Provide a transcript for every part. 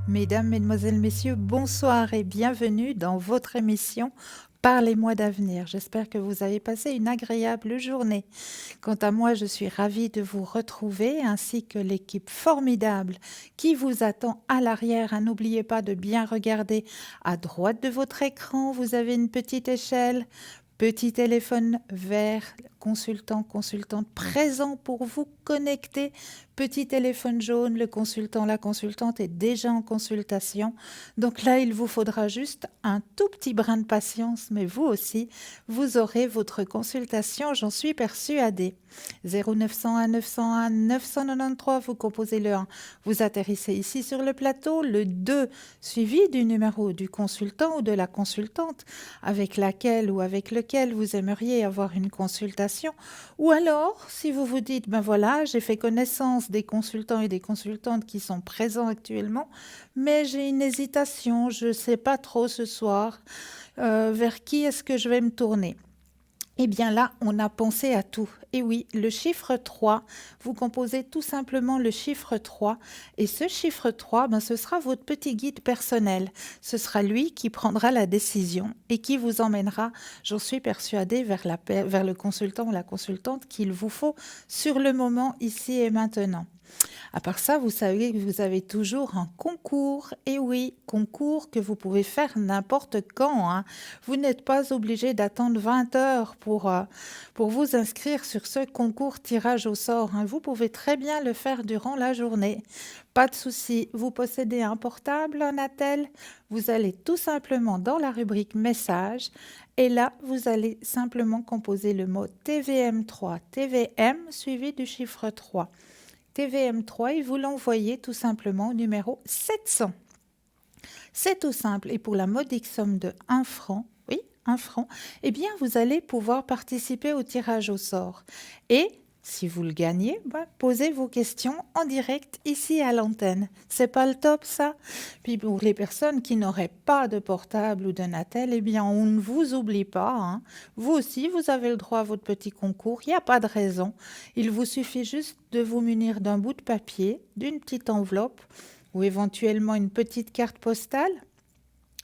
Mesdames, Mesdemoiselles, Messieurs, bonsoir et bienvenue dans votre émission Parlez-moi d'avenir. J'espère que vous avez passé une agréable journée. Quant à moi, je suis ravie de vous retrouver ainsi que l'équipe formidable qui vous attend à l'arrière. N'oubliez pas de bien regarder à droite de votre écran. Vous avez une petite échelle. Petit téléphone vert, consultant, consultante présent pour vous connecter. Petit téléphone jaune, le consultant, la consultante est déjà en consultation. Donc là, il vous faudra juste un tout petit brin de patience, mais vous aussi, vous aurez votre consultation, j'en suis persuadée. 0901 901 993, vous composez le 1, vous atterrissez ici sur le plateau, le 2 suivi du numéro du consultant ou de la consultante avec laquelle ou avec lequel vous aimeriez avoir une consultation. Ou alors, si vous vous dites, ben voilà, j'ai fait connaissance des consultants et des consultantes qui sont présents actuellement, mais j'ai une hésitation, je ne sais pas trop ce soir, vers qui est-ce que je vais me tourner? Eh bien là, on a pensé à tout. Et oui, le chiffre 3, vous composez tout simplement le chiffre 3. Et ce chiffre 3, ben, ce sera votre petit guide personnel. Ce sera lui qui prendra la décision et qui vous emmènera, j'en suis persuadée, vers le consultant ou la consultante qu'il vous faut sur le moment, ici et maintenant. À part ça, vous savez que vous avez toujours un concours. Et oui, concours que vous pouvez faire n'importe quand, hein. Vous n'êtes pas obligé d'attendre 20 heures pour vous inscrire sur ce concours tirage au sort, hein. Vous pouvez très bien le faire durant la journée. Pas de souci. Vous possédez un portable, un attel. Vous allez tout simplement dans la rubrique messages. Et là, vous allez simplement composer le mot TVM3, TVM suivi du chiffre 3. TVM3 et vous l'envoyez tout simplement au numéro 700. C'est tout simple et pour la modique somme de 1 franc, oui, 1 franc, eh bien vous allez pouvoir participer au tirage au sort. Et si vous le gagnez, posez vos questions en direct ici à l'antenne. C'est pas le top ça? Puis pour les personnes qui n'auraient pas de portable ou de Natel, eh bien on ne vous oublie pas, hein. Vous aussi, vous avez le droit à votre petit concours, il n'y a pas de raison. Il vous suffit juste de vous munir d'un bout de papier, d'une petite enveloppe ou éventuellement une petite carte postale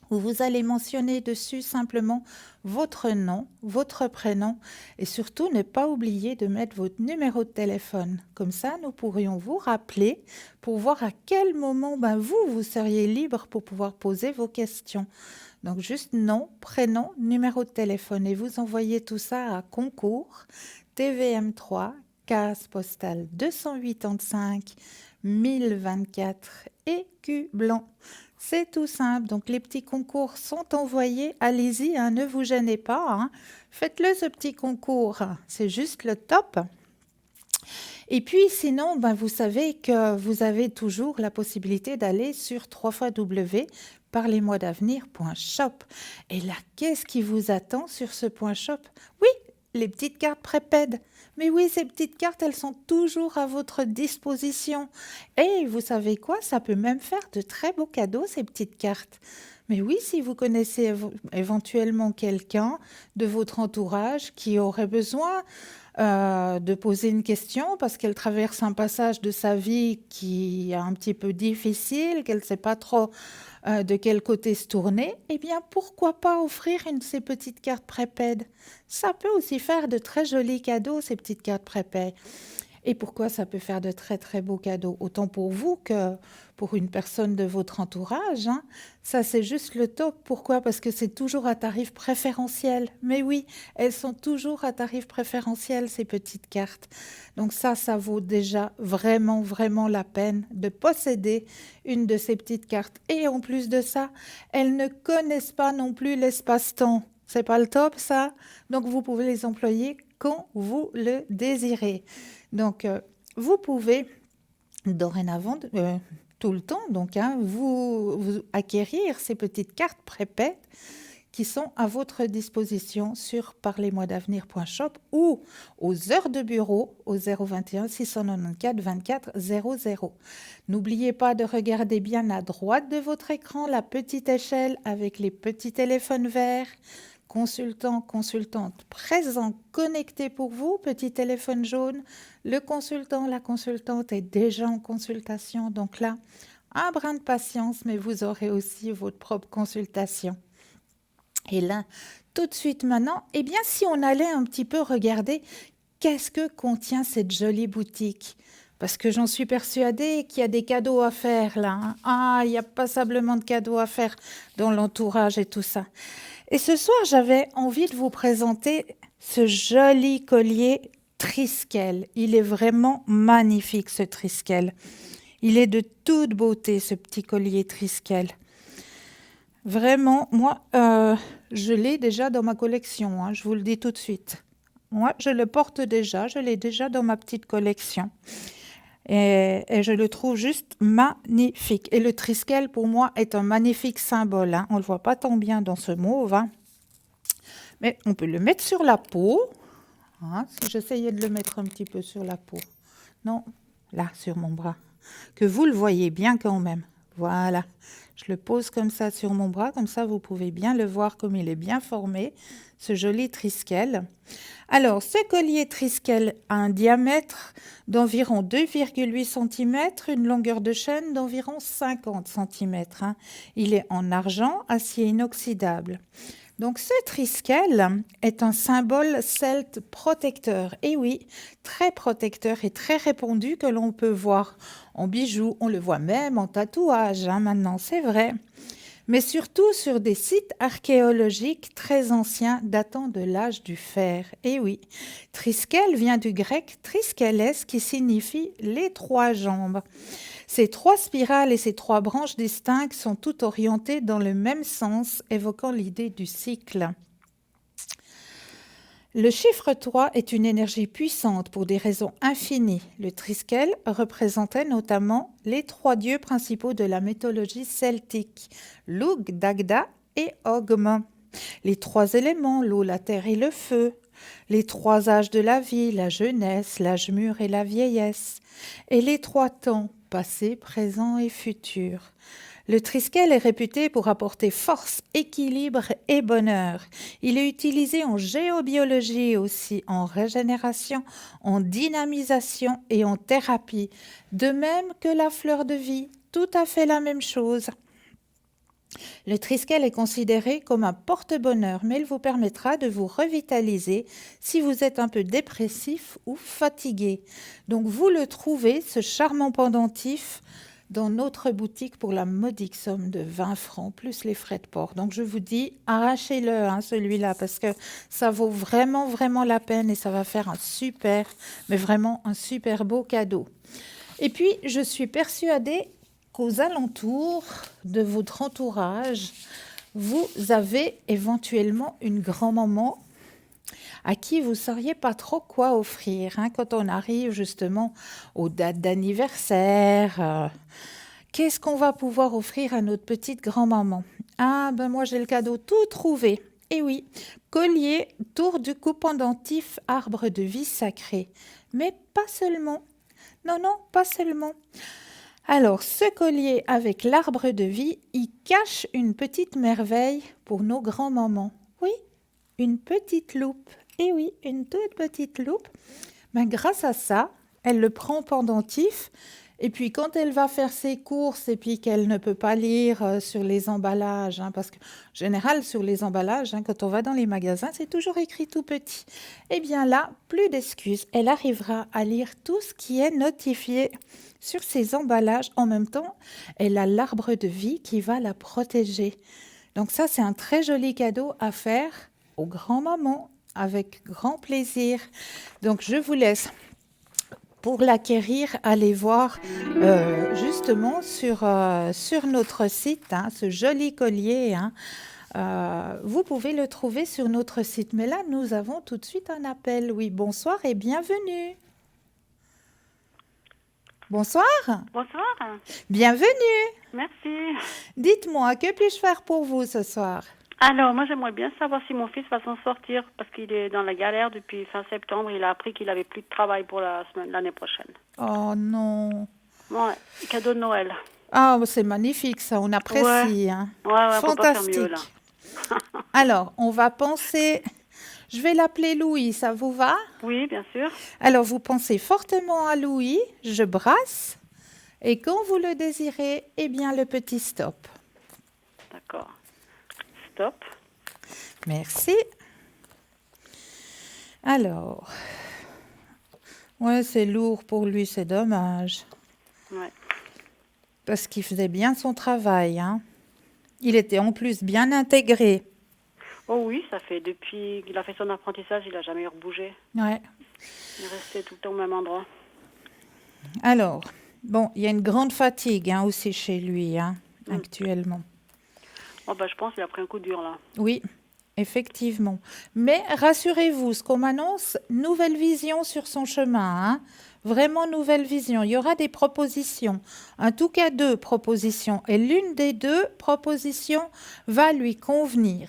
où vous allez mentionner dessus simplement votre nom, votre prénom et surtout ne pas oublier de mettre votre numéro de téléphone. Comme ça, nous pourrions vous rappeler pour voir à quel moment vous seriez libre pour pouvoir poser vos questions. Donc juste nom, prénom, numéro de téléphone et vous envoyez tout ça à concours TVM3, case postale 285 1024 écus blanc. C'est tout simple. Donc, les petits concours sont envoyés. Allez-y, hein, ne vous gênez pas, hein. Faites-le, ce petit concours. C'est juste le top. Et puis, sinon, vous savez que vous avez toujours la possibilité d'aller sur www.parlez-moi-d'avenir.shop. Et là, qu'est-ce qui vous attend sur ce point shop? Oui, les petites cartes prépèdes. Mais oui, ces petites cartes, elles sont toujours à votre disposition. Et vous savez quoi? Ça peut même faire de très beaux cadeaux, ces petites cartes. Mais oui, si vous connaissez éventuellement quelqu'un de votre entourage qui aurait besoin de poser une question parce qu'elle traverse un passage de sa vie qui est un petit peu difficile, qu'elle ne sait pas trop de quel côté se tourner, eh bien pourquoi pas offrir une de ces petites cartes prépaides? Ça peut aussi faire de très jolis cadeaux, ces petites cartes prépaides. Et pourquoi ça peut faire de très très beaux cadeaux, autant pour vous que pour une personne de votre entourage, hein. Ça, c'est juste le top. Pourquoi? Parce que c'est toujours à tarif préférentiel. Mais oui, elles sont toujours à tarif préférentiel, ces petites cartes. Donc ça vaut déjà vraiment, vraiment la peine de posséder une de ces petites cartes. Et en plus de ça, elles ne connaissent pas non plus l'espace-temps. C'est pas le top, ça? Donc, vous pouvez les employer quand vous le désirez. Donc, vous pouvez dorénavant, tout le temps, donc, hein, vous acquérir ces petites cartes prépaides qui sont à votre disposition sur parlez-moi-d'avenir.shop ou aux heures de bureau au 021 694 24 00. N'oubliez pas de regarder bien à droite de votre écran la petite échelle avec les petits téléphones verts. Consultant, consultante présent, connecté pour vous, petit téléphone jaune. Le consultant, la consultante est déjà en consultation. Donc là, un brin de patience, mais vous aurez aussi votre propre consultation. Et là, tout de suite maintenant, eh bien, si on allait un petit peu regarder qu'est-ce que contient cette jolie boutique? Parce que j'en suis persuadée qu'il y a des cadeaux à faire là, hein. Ah, il y a passablement de cadeaux à faire dans l'entourage et tout ça. Et ce soir, j'avais envie de vous présenter ce joli collier Triskel. Il est vraiment magnifique, ce Triskel. Il est de toute beauté, ce petit collier Triskel. Vraiment, moi, je l'ai déjà dans ma collection, hein, je vous le dis tout de suite. Moi, je le porte déjà, je l'ai déjà dans ma petite collection. Et je le trouve juste magnifique. Et le Triskel, pour moi, est un magnifique symbole, hein. On ne le voit pas tant bien dans ce mauve, hein. Mais on peut le mettre sur la peau. Hein, si j'essayais de le mettre un petit peu sur la peau. Non, là, sur mon bras. Que vous le voyez bien quand même. Voilà. Je le pose comme ça sur mon bras, comme ça vous pouvez bien le voir comme il est bien formé, ce joli Triskel. Alors, ce collier Triskel a un diamètre d'environ 2,8 cm, une longueur de chaîne d'environ 50 cm. Hein. Il est en argent, acier inoxydable. Donc ce Triskel est un symbole celte protecteur. Et oui, très protecteur et très répandu que l'on peut voir en bijoux. On le voit même en tatouage, hein, maintenant, c'est vrai. Mais surtout sur des sites archéologiques très anciens datant de l'âge du fer. Et oui, Triskel vient du grec triskelles qui signifie les trois jambes. Ces trois spirales et ces trois branches distinctes sont toutes orientées dans le même sens, évoquant l'idée du cycle. Le chiffre 3 est une énergie puissante pour des raisons infinies. Le Triskel représentait notamment les trois dieux principaux de la mythologie celtique, Lugh, Dagda et Ogm. Les trois éléments, l'eau, la terre et le feu. Les trois âges de la vie, la jeunesse, l'âge mûr et la vieillesse. Et les trois temps, passé, présent et futur. Le Triskel est réputé pour apporter force, équilibre et bonheur. Il est utilisé en géobiologie aussi, en régénération, en dynamisation et en thérapie. De même que la fleur de vie, tout à fait la même chose. Le Triskel est considéré comme un porte-bonheur, mais il vous permettra de vous revitaliser si vous êtes un peu dépressif ou fatigué. Donc vous le trouvez, ce charmant pendentif, dans notre boutique pour la modique somme de 20 francs, plus les frais de port. Donc je vous dis, arrachez-le, hein, celui-là, parce que ça vaut vraiment, vraiment la peine et ça va faire un super, mais vraiment un super beau cadeau. Et puis, je suis persuadée qu'aux alentours de votre entourage, vous avez éventuellement une grand-maman à qui vous ne sauriez pas trop quoi offrir, hein, quand on arrive justement aux dates d'anniversaire. Qu'est-ce qu'on va pouvoir offrir à notre petite grand-maman? Ah, ben moi j'ai le cadeau tout trouvé. Et oui, collier, tour du cou pendentif, arbre de vie sacré. Mais pas seulement. Non, non, pas seulement. Alors, ce collier avec l'arbre de vie, il cache une petite merveille pour nos grands-mamans. Oui, une petite loupe. Et oui, une toute petite loupe. Mais grâce à ça, elle le prend pendentif. Et puis, quand elle va faire ses courses et puis qu'elle ne peut pas lire sur les emballages, hein, parce qu'en général, sur les emballages, hein, quand on va dans les magasins, c'est toujours écrit tout petit. Eh bien là, plus d'excuses. Elle arrivera à lire tout ce qui est notifié sur ces emballages. En même temps, elle a l'arbre de vie qui va la protéger. Donc ça, c'est un très joli cadeau à faire aux grands-mamans avec grand plaisir. Donc je vous laisse pour l'acquérir, aller voir justement sur notre site, hein, ce joli collier. Hein. Vous pouvez le trouver sur notre site. Mais là, nous avons tout de suite un appel. Oui, bonsoir et bienvenue. Bonsoir. Bonsoir. Bienvenue. Merci. Dites-moi, que puis-je faire pour vous ce soir? Alors, moi, j'aimerais bien savoir si mon fils va s'en sortir parce qu'il est dans la galère depuis fin septembre. Il a appris qu'il avait plus de travail pour l'année prochaine. Oh non. Ouais, cadeau de Noël. Ah, c'est magnifique ça, on apprécie. Ouais, Hein. on peut pas faire Fantastique. mieux, là. Alors, on va penser... Je vais l'appeler Louis, ça vous va? Oui, bien sûr. Alors, vous pensez fortement à Louis, je brasse, Et quand vous le désirez, eh bien le petit stop. D'accord. Stop. Merci. Alors, ouais, c'est lourd pour lui, c'est dommage. Ouais. Parce qu'il faisait bien son travail, hein. Il était en plus bien intégré. Oh oui, ça fait depuis qu'il a fait son apprentissage, il n'a jamais rebougé. Ouais. Il est resté tout le temps au même endroit. Alors, bon, il y a une grande fatigue hein, aussi chez lui, hein, actuellement. Oh bah je pense qu'il a pris un coup dur là. Oui, effectivement. Mais rassurez-vous, ce qu'on m'annonce, nouvelle vision sur son chemin, hein. Vraiment nouvelle vision. Il y aura des propositions, en tout cas 2 propositions. Et l'une des 2 propositions va lui convenir.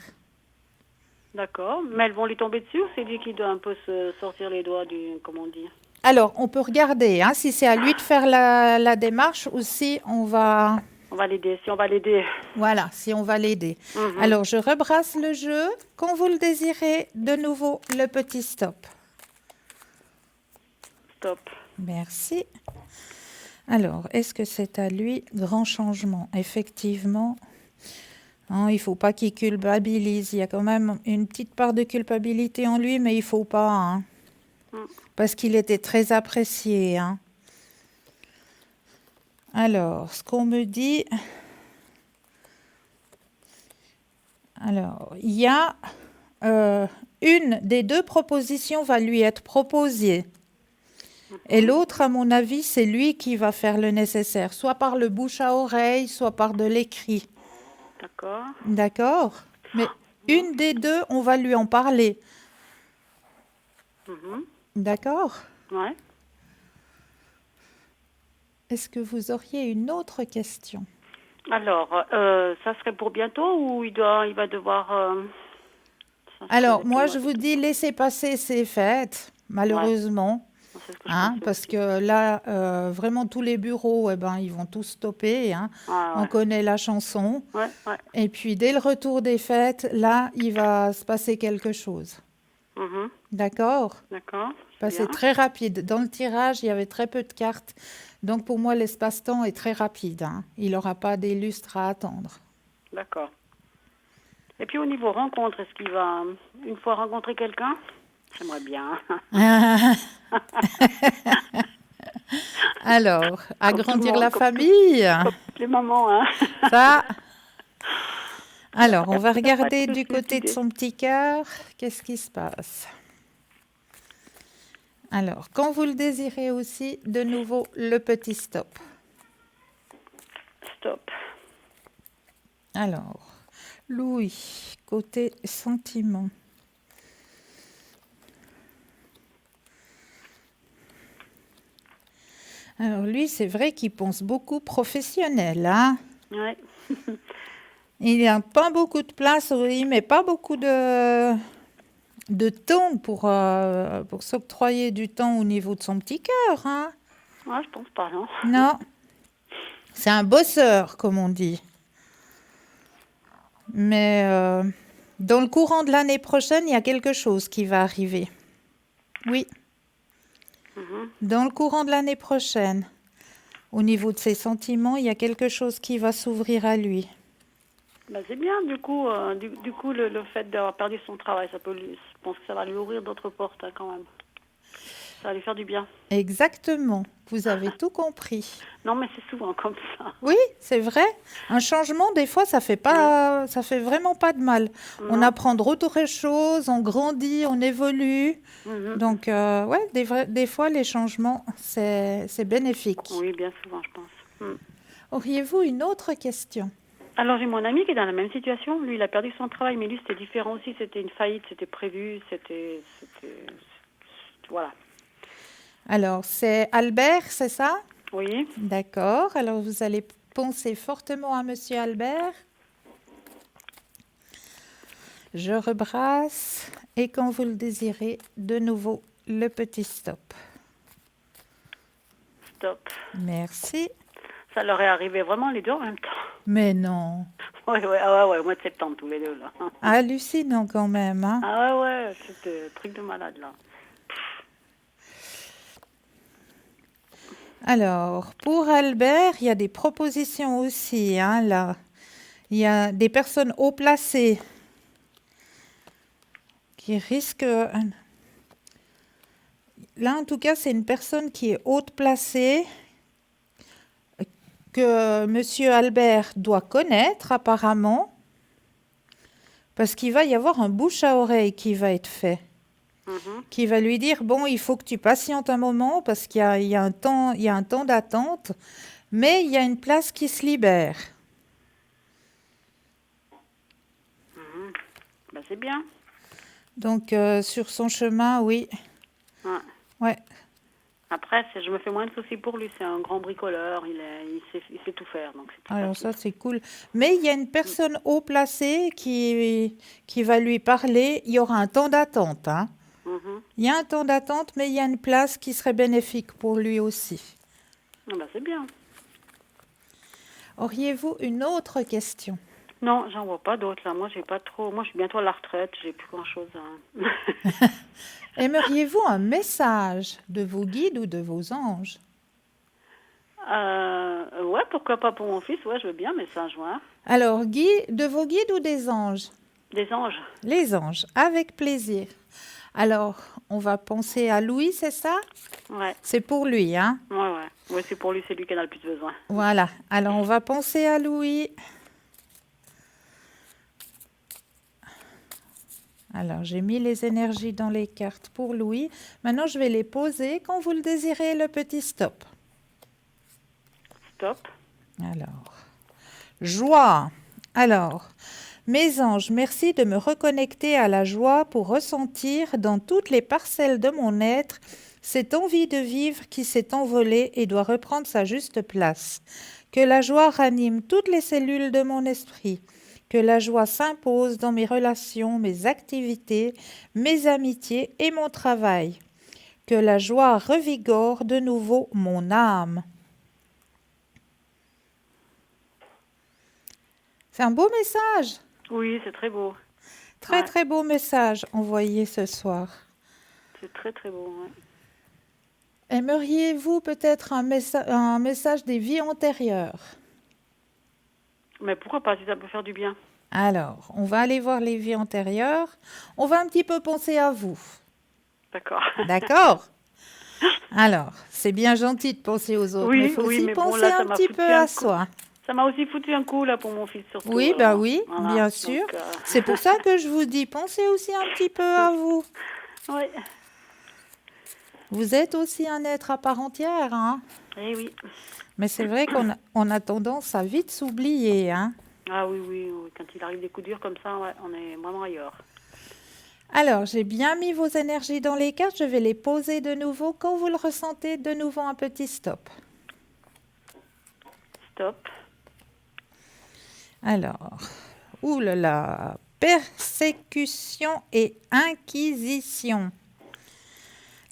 D'accord. Mais elles vont lui tomber dessus ou c'est lui qui doit un peu se sortir les doigts du, comment on dit? Alors, on peut regarder hein, si c'est à lui de faire la démarche ou si on va... On va l'aider, si on va l'aider. Voilà, si on va l'aider. Alors, je rebrasse le jeu. Quand vous le désirez, de nouveau, le petit stop. Stop. Merci. Alors, est-ce que c'est à lui? Grand changement. Effectivement, hein, il ne faut pas qu'il culpabilise. Il y a quand même une petite part de culpabilité en lui, mais il ne faut pas. Hein, parce qu'il était très apprécié. Hein. Alors, ce qu'on me dit... Alors, il y a une des 2 propositions va lui être proposée. Et l'autre, à mon avis, c'est lui qui va faire le nécessaire, soit par le bouche à oreille, soit par de l'écrit. D'accord. D'accord? Mais une des 2, on va lui en parler. D'accord? Ouais. Est-ce que vous auriez une autre question? Alors, ça serait pour bientôt ou il va devoir... ça serait Alors, moi, comment je ça vous dis, laissez passer ces fêtes, malheureusement. C'est ce que je Hein, pensais parce aussi. que là, vraiment, tous les bureaux, eh ben, ils vont tous stopper. Hein. Ouais, On ouais. connaît la chanson. Ouais, ouais. Et puis, dès le retour des fêtes, là, il va se passer quelque chose. Mhm. D'accord? D'accord. Bah, Bien. c'est très rapide. Dans le tirage, il y avait très peu de cartes. Donc, pour moi, l'espace-temps est très rapide. Hein. Il n'aura pas des lustres à attendre. D'accord. Et puis au niveau rencontre, est-ce qu'il va une fois rencontrer quelqu'un? J'aimerais bien. Alors, Comme tout le agrandir monde, la famille, comme toutes les mamans, hein. ça. Alors, on va Ça va regarder être du côté de idée. son petit cœur. Qu'est-ce qui se passe? Alors, quand vous le désirez aussi, de nouveau, le petit stop. Stop. Alors, Louis, côté sentiment. Alors, lui, c'est vrai qu'il pense beaucoup professionnel, hein. Ouais. Il n'y a pas beaucoup de place, il met pas beaucoup de temps pour s'octroyer du temps au niveau de son petit cœur, hein. Ouais, je pense pas, non. Non, c'est un bosseur, comme on dit. Mais dans le courant de l'année prochaine, il y a quelque chose qui va arriver. Oui, dans le courant de l'année prochaine, au niveau de ses sentiments, il y a quelque chose qui va s'ouvrir à lui. Bah, c'est bien, du coup, le fait d'avoir perdu son travail, je pense que ça va lui ouvrir d'autres portes, hein, quand même. Ça va lui faire du bien. Exactement, vous avez tout compris. Non, mais c'est souvent comme ça. Oui, c'est vrai. Un changement, des fois, ça fait vraiment pas de mal. On Non. apprend d'autres choses, on grandit, on évolue. Donc, ouais, des fois, les changements, c'est bénéfique. Oui, bien souvent, je pense. Auriez-vous une autre question? Alors, j'ai mon ami qui est dans la même situation. Lui, il a perdu son travail, mais lui, c'était différent aussi. C'était une faillite, c'était prévu, voilà. Alors, c'est Albert, c'est ça? Oui. D'accord. Alors, vous allez penser fortement à Monsieur Albert. Je rebrasse. Et quand vous le désirez, de nouveau, le petit stop. Stop. Merci. Ça leur est arrivé vraiment les deux en même temps. Mais non. Ouais, au mois de septembre, tous les deux, là. Hallucinant quand même, hein? Ah ouais, c'était un truc de malade, là. Alors, pour Albert, il y a des propositions aussi, hein, là. Il y a des personnes haut placées qui risquent... Là, en tout cas, c'est une personne qui est haute placée, que Monsieur Albert doit connaître apparemment, parce qu'il va y avoir un bouche à oreille qui va être fait, Mhm. qui va lui dire, bon, il faut que tu patientes un moment, parce qu'il y a un temps d'attente, mais il y a une place qui se libère. Mhm. Ben, c'est bien. Donc, sur son chemin, oui. Ouais. Ouais. Après, je me fais moins de soucis pour lui. C'est un grand bricoleur. Il sait tout faire. Donc, c'est plus Alors facile. ça, c'est cool. Mais il y a une personne haut placée qui va lui parler. Il y aura un temps d'attente, hein. Mhm. Il y a un temps d'attente, mais il y a une place qui serait bénéfique pour lui aussi. Ah ben, c'est bien. Auriez-vous une autre question? Non, j'en vois pas d'autres là. Moi, j'ai pas trop. Moi, je suis bientôt à la retraite. J'ai plus grand-chose à. Aimeriez-vous un message de vos guides ou de vos anges? Ouais, pourquoi pas pour mon fils. Ouais, je veux bien, mais ça, ouais. Alors, de vos guides ou des anges? Des anges. Les anges, avec plaisir. Alors, on va penser à Louis, c'est ça? Ouais, C'est pour lui, hein? ouais. Ouais, c'est pour lui, c'est lui qui en a le plus besoin. Voilà. Alors, on va penser à Louis. Alors, j'ai mis les énergies dans les cartes pour Louis. Maintenant, je vais les poser quand vous le désirez, le petit stop. Stop. Alors, joie. Alors, mes anges, merci de me reconnecter à la joie pour ressentir dans toutes les parcelles de mon être cette envie de vivre qui s'est envolée et doit reprendre sa juste place. Que la joie ranime toutes les cellules de mon esprit. Que la joie s'impose dans mes relations, mes activités, mes amitiés et mon travail. Que la joie revigore de nouveau mon âme. C'est un beau message. Oui, c'est très beau. Très Ouais. très beau message envoyé ce soir. C'est très très beau. Ouais. Aimeriez-vous peut-être un message des vies antérieures? Mais pourquoi pas, si ça peut faire du bien. Alors, on va aller voir les vies antérieures. On va un petit peu penser à vous. D'accord. D'accord? Alors, c'est bien gentil de penser aux autres, mais il Oui, faut oui, aussi mais bon, penser là, ça un m'a petit foutu peu un à coup. soi. Ça m'a aussi foutu un coup, là, pour mon fils, surtout. Oui, ben oui, Voilà. bien sûr. Donc, C'est pour ça que je vous dis, pensez aussi un petit peu à vous. Oui. Vous êtes aussi un être à part entière, hein? Eh oui. Mais c'est vrai on a tendance à vite s'oublier, hein? Ah oui, oui, oui. Quand il arrive des coups durs comme ça, ouais, on est vraiment ailleurs. Alors, j'ai bien mis vos énergies dans les cartes. Je vais les poser de nouveau. Quand vous le ressentez, de nouveau un petit stop. Stop. Alors, ouh là là, persécution et inquisition.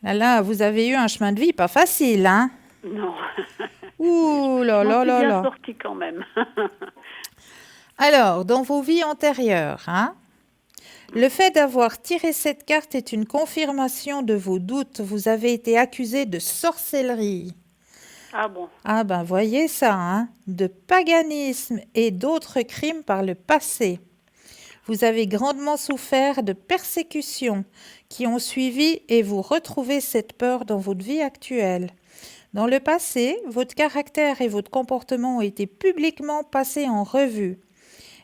Là, vous avez eu un chemin de vie pas facile, hein? Non. Ouh là Je m'en là suis là bien là. sortie quand même. Alors, dans vos vies antérieures, hein? Le fait d'avoir tiré cette carte est une confirmation de vos doutes. Vous avez été accusé de sorcellerie. Ah bon. Ah ben voyez ça, hein, de paganisme et d'autres crimes par le passé. Vous avez grandement souffert de persécutions qui ont suivi et vous retrouvez cette peur dans votre vie actuelle. Dans le passé, votre caractère et votre comportement ont été publiquement passés en revue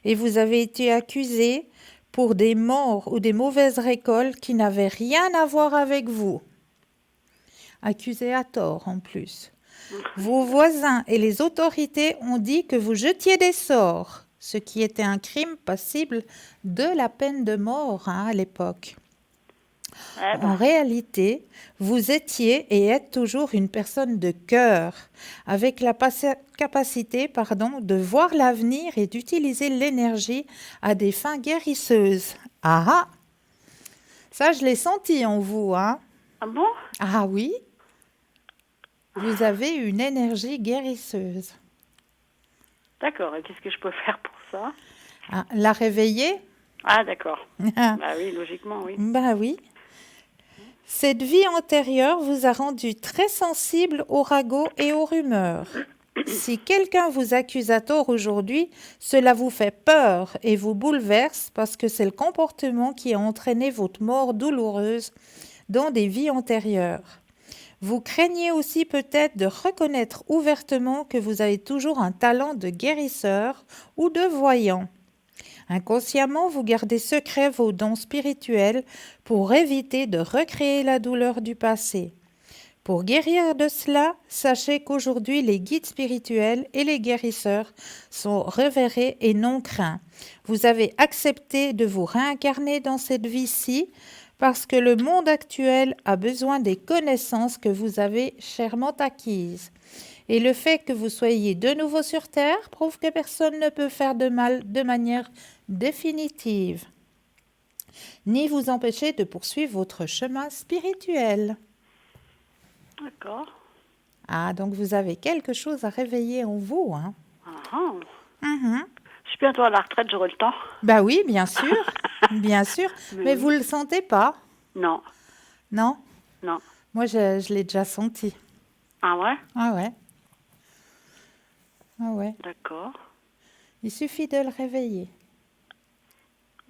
et vous avez été accusé pour des morts ou des mauvaises récoltes qui n'avaient rien à voir avec vous. Accusé à tort en plus. Vos voisins et les autorités ont dit que vous jetiez des sorts, ce qui était un crime passible de la peine de mort, hein, à l'époque. Eh En ben, réalité, vous étiez et êtes toujours une personne de cœur, avec la capacité de voir l'avenir et d'utiliser l'énergie à des fins guérisseuses. Ah ah! Ça, je l'ai senti en vous, hein? ah bon? Ah oui? Vous avez une énergie guérisseuse. D'accord. Et qu'est-ce que je peux faire pour ça? Ah, la réveiller? Ah d'accord. Ah, Bah oui, logiquement, oui. bah oui. Cette vie antérieure vous a rendu très sensible aux ragots et aux rumeurs. Si quelqu'un vous accuse à tort aujourd'hui, cela vous fait peur et vous bouleverse parce que c'est le comportement qui a entraîné votre mort douloureuse dans des vies antérieures. Vous craignez aussi peut-être de reconnaître ouvertement que vous avez toujours un talent de guérisseur ou de voyant. Inconsciemment, vous gardez secret vos dons spirituels pour éviter de recréer la douleur du passé. Pour guérir de cela, sachez qu'aujourd'hui, les guides spirituels et les guérisseurs sont révérés et non craints. Vous avez accepté de vous réincarner dans cette vie-ci parce que le monde actuel a besoin des connaissances que vous avez chèrement acquises. Et le fait que vous soyez de nouveau sur Terre prouve que personne ne peut faire de mal de manière définitive, ni vous empêcher de poursuivre votre chemin spirituel. D'accord. Ah, donc vous avez quelque chose à réveiller en vous, hein? Ah, Mhm. je suis bientôt à la retraite, j'aurai le temps. Bah oui, bien sûr, bien sûr. Mais oui. vous le sentez pas, Non, non? non. Moi, je l'ai déjà senti. Ah ouais? Ah ouais. Ah ouais. D'accord. Il suffit de le réveiller.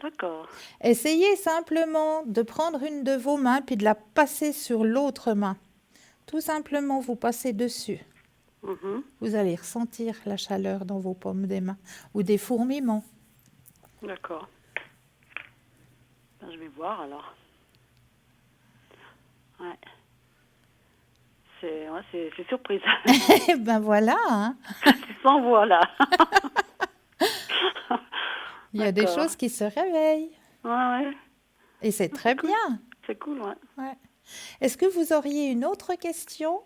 D'accord. Essayez simplement de prendre une de vos mains puis de la passer sur l'autre main. Tout simplement, vous passez dessus. Mhm. Vous allez ressentir la chaleur dans vos paumes des mains ou des fourmillements. D'accord. Ben, je vais voir alors. Ouais. C'est surprise. Eh ben voilà, hein. Tu sens, voilà. Il y a des D'accord. choses qui se réveillent. Ouais, ouais. Et c'est très cool. bien. C'est cool, ouais. Ouais. Est-ce que vous auriez une autre question?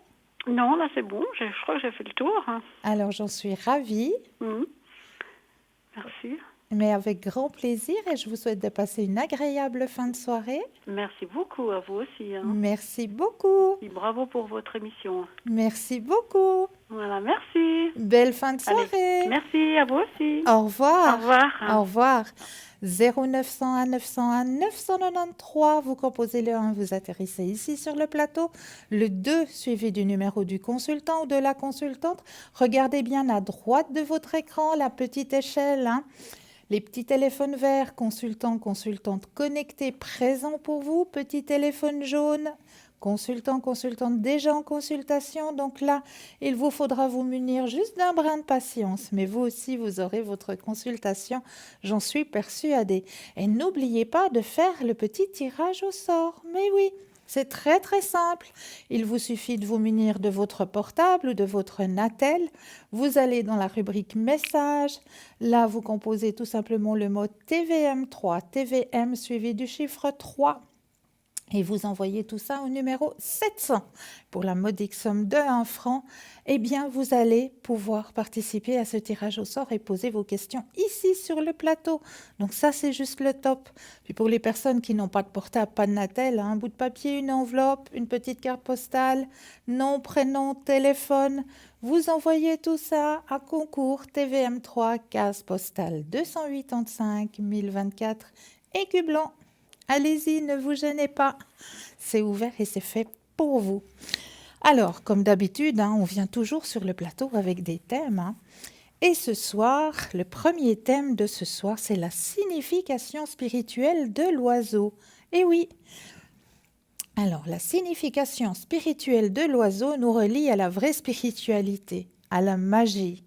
Non, là c'est bon. Je crois que j'ai fait le tour. Hein. Alors j'en suis ravie, Mhm. Merci. mais avec grand plaisir et je vous souhaite de passer une agréable fin de soirée. Merci beaucoup à vous aussi. Hein. Merci beaucoup. Et bravo pour votre émission. Merci beaucoup. Voilà, merci. Belle fin de Allez, soirée. merci à vous aussi. Au revoir. Au revoir. Au revoir. 0901 901 993, vous composez le 1, vous atterrissez ici sur le plateau. Le 2, suivi du numéro du consultant ou de la consultante. Regardez bien à droite de votre écran, la petite échelle, hein. Les petits téléphones verts, consultant, consultante connectés, présents pour vous. Petit téléphone jaune, consultant, consultante déjà en consultation. Donc là, il vous faudra vous munir juste d'un brin de patience. Mais vous aussi, vous aurez votre consultation, j'en suis persuadée. Et n'oubliez pas de faire le petit tirage au sort. Mais oui, c'est très très simple. Il vous suffit de vous munir de votre portable ou de votre Natel. Vous allez dans la rubrique messages. Là, vous composez tout simplement le mot TVM3, TVM suivi du chiffre 3. Et vous envoyez tout ça au numéro 700 pour la modique somme de 1 franc. Eh bien, vous allez pouvoir participer à ce tirage au sort et poser vos questions ici sur le plateau. Donc ça, c'est juste le top. Puis pour les personnes qui n'ont pas de portable, pas de Natel, un bout de papier, une enveloppe, une petite carte postale, nom, prénom, téléphone, vous envoyez tout ça à concours TVM3, case postale 285 1024, Écu Blanc. Allez-y, ne vous gênez pas. C'est ouvert et c'est fait pour vous. Alors, comme d'habitude, hein, on vient toujours sur le plateau avec des thèmes. Hein. Et ce soir, le premier thème de ce soir, c'est la signification spirituelle de l'oiseau. Et oui. Alors, la signification spirituelle de l'oiseau nous relie à la vraie spiritualité, à la magie,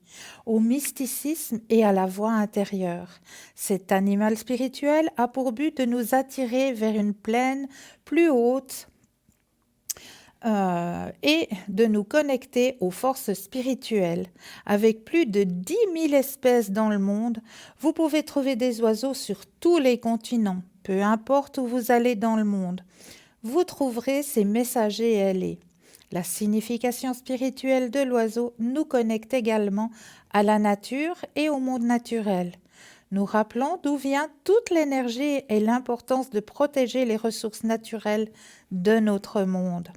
au mysticisme et à la voix intérieure. Cet animal spirituel a pour but de nous attirer vers une plaine plus haute et de nous connecter aux forces spirituelles. Avec plus de 10 000 espèces dans le monde, vous pouvez trouver des oiseaux sur tous les continents, peu importe où vous allez dans le monde. Vous trouverez ces messagers ailés. La signification spirituelle de l'oiseau nous connecte également à la nature et au monde naturel. Nous rappelons d'où vient toute l'énergie et l'importance de protéger les ressources naturelles de notre monde.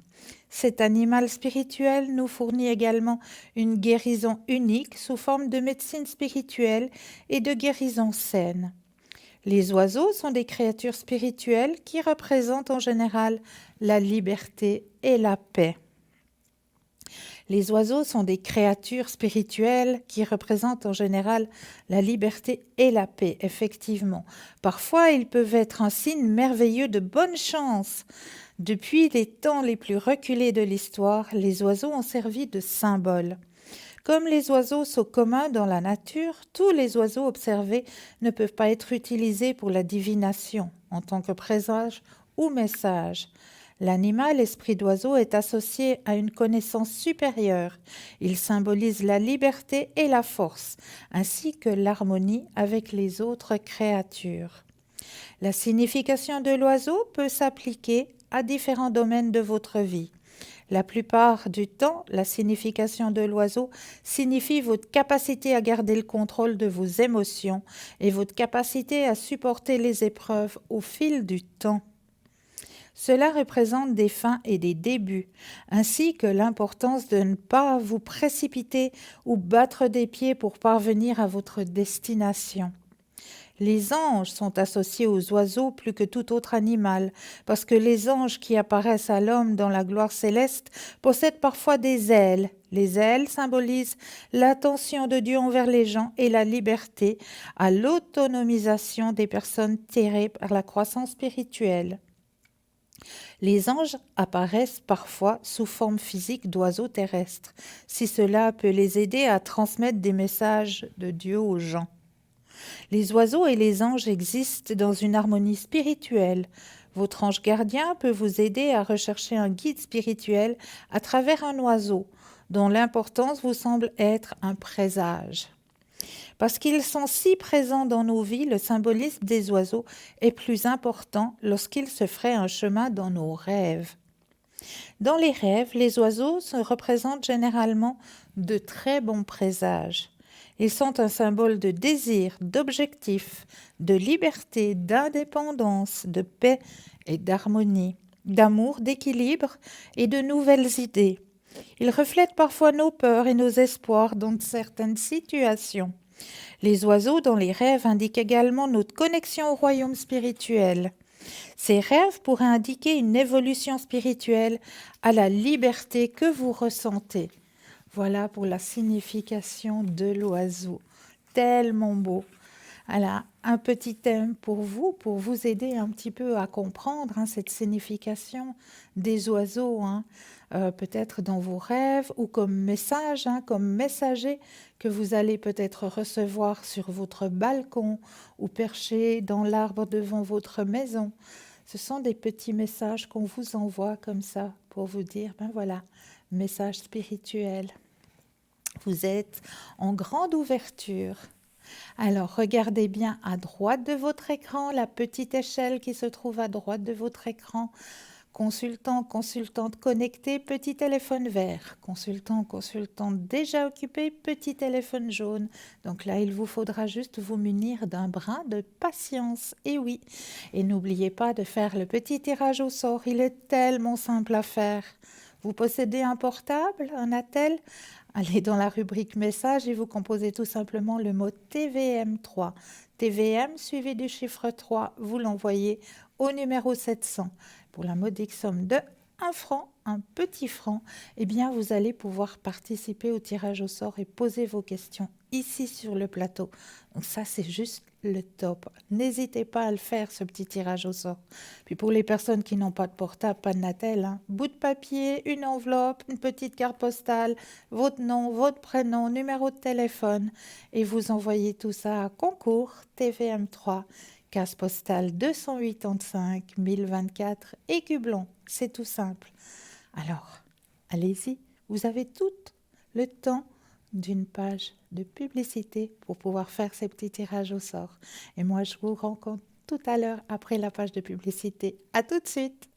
Cet animal spirituel nous fournit également une guérison unique sous forme de médecine spirituelle et de guérison saine. Les oiseaux sont des créatures spirituelles qui représentent en général la liberté et la paix. Les oiseaux sont des créatures spirituelles qui représentent en général la liberté et la paix, effectivement. Parfois, ils peuvent être un signe merveilleux de bonne chance. Depuis les temps les plus reculés de l'histoire, les oiseaux ont servi de symbole. Comme les oiseaux sont communs dans la nature, tous les oiseaux observés ne peuvent pas être utilisés pour la divination, en tant que présage ou message. L'animal esprit d'oiseau est associé à une connaissance supérieure. Il symbolise la liberté et la force, ainsi que l'harmonie avec les autres créatures. La signification de l'oiseau peut s'appliquer à différents domaines de votre vie. La plupart du temps, la signification de l'oiseau signifie votre capacité à garder le contrôle de vos émotions et votre capacité à supporter les épreuves au fil du temps. Cela représente des fins et des débuts, ainsi que l'importance de ne pas vous précipiter ou battre des pieds pour parvenir à votre destination. Les anges sont associés aux oiseaux plus que tout autre animal, parce que les anges qui apparaissent à l'homme dans la gloire céleste possèdent parfois des ailes. Les ailes symbolisent l'attention de Dieu envers les gens et la liberté à l'autonomisation des personnes terrées par la croissance spirituelle. Les anges apparaissent parfois sous forme physique d'oiseaux terrestres, si cela peut les aider à transmettre des messages de Dieu aux gens. Les oiseaux et les anges existent dans une harmonie spirituelle. Votre ange gardien peut vous aider à rechercher un guide spirituel à travers un oiseau, dont l'importance vous semble être un présage. Parce qu'ils sont si présents dans nos vies, le symbolisme des oiseaux est plus important lorsqu'ils se fraient un chemin dans nos rêves. Dans les rêves, les oiseaux se représentent généralement de très bons présages. Ils sont un symbole de désir, d'objectif, de liberté, d'indépendance, de paix et d'harmonie, d'amour, d'équilibre et de nouvelles idées. Ils reflètent parfois nos peurs et nos espoirs dans certaines situations. Les oiseaux dans les rêves indiquent également notre connexion au royaume spirituel. Ces rêves pourraient indiquer une évolution spirituelle à la liberté que vous ressentez. Voilà pour la signification de l'oiseau. Tellement beau. Alors, un petit thème pour vous aider un petit peu à comprendre cette signification des oiseaux, peut-être dans vos rêves ou comme message, comme messager que vous allez peut-être recevoir sur votre balcon ou perché dans l'arbre devant votre maison. Ce sont des petits messages qu'on vous envoie comme ça pour vous dire, voilà, message spirituel. Vous êtes en grande ouverture. Alors, regardez bien à droite de votre écran, la petite échelle qui se trouve à droite de votre écran. Consultant, consultante connecté, petit téléphone vert. Consultant, consultante déjà occupé, petit téléphone jaune. Donc là, il vous faudra juste vous munir d'un brin de patience. Et oui, et n'oubliez pas de faire le petit tirage au sort. Il est tellement simple à faire. Vous possédez un portable, un attel? Allez dans la rubrique message et vous composez tout simplement le mot TVM3. TVM suivi du chiffre 3, vous l'envoyez au numéro 700. Pour la modique somme de 1 franc, un petit franc, eh bien vous allez pouvoir participer au tirage au sort et poser vos questions ici sur le plateau. Donc ça, c'est juste le top. N'hésitez pas à le faire, ce petit tirage au sort. Puis pour les personnes qui n'ont pas de portable, pas de Natel, bout de papier, une enveloppe, une petite carte postale, votre nom, votre prénom, numéro de téléphone, et vous envoyez tout ça à concours TVM3, case postale 285 1024 Écublon. C'est tout simple. Alors, allez-y, vous avez tout le temps d'une page de publicité pour pouvoir faire ces petits tirages au sort. Et moi, je vous rencontre tout à l'heure après la page de publicité. À tout de suite.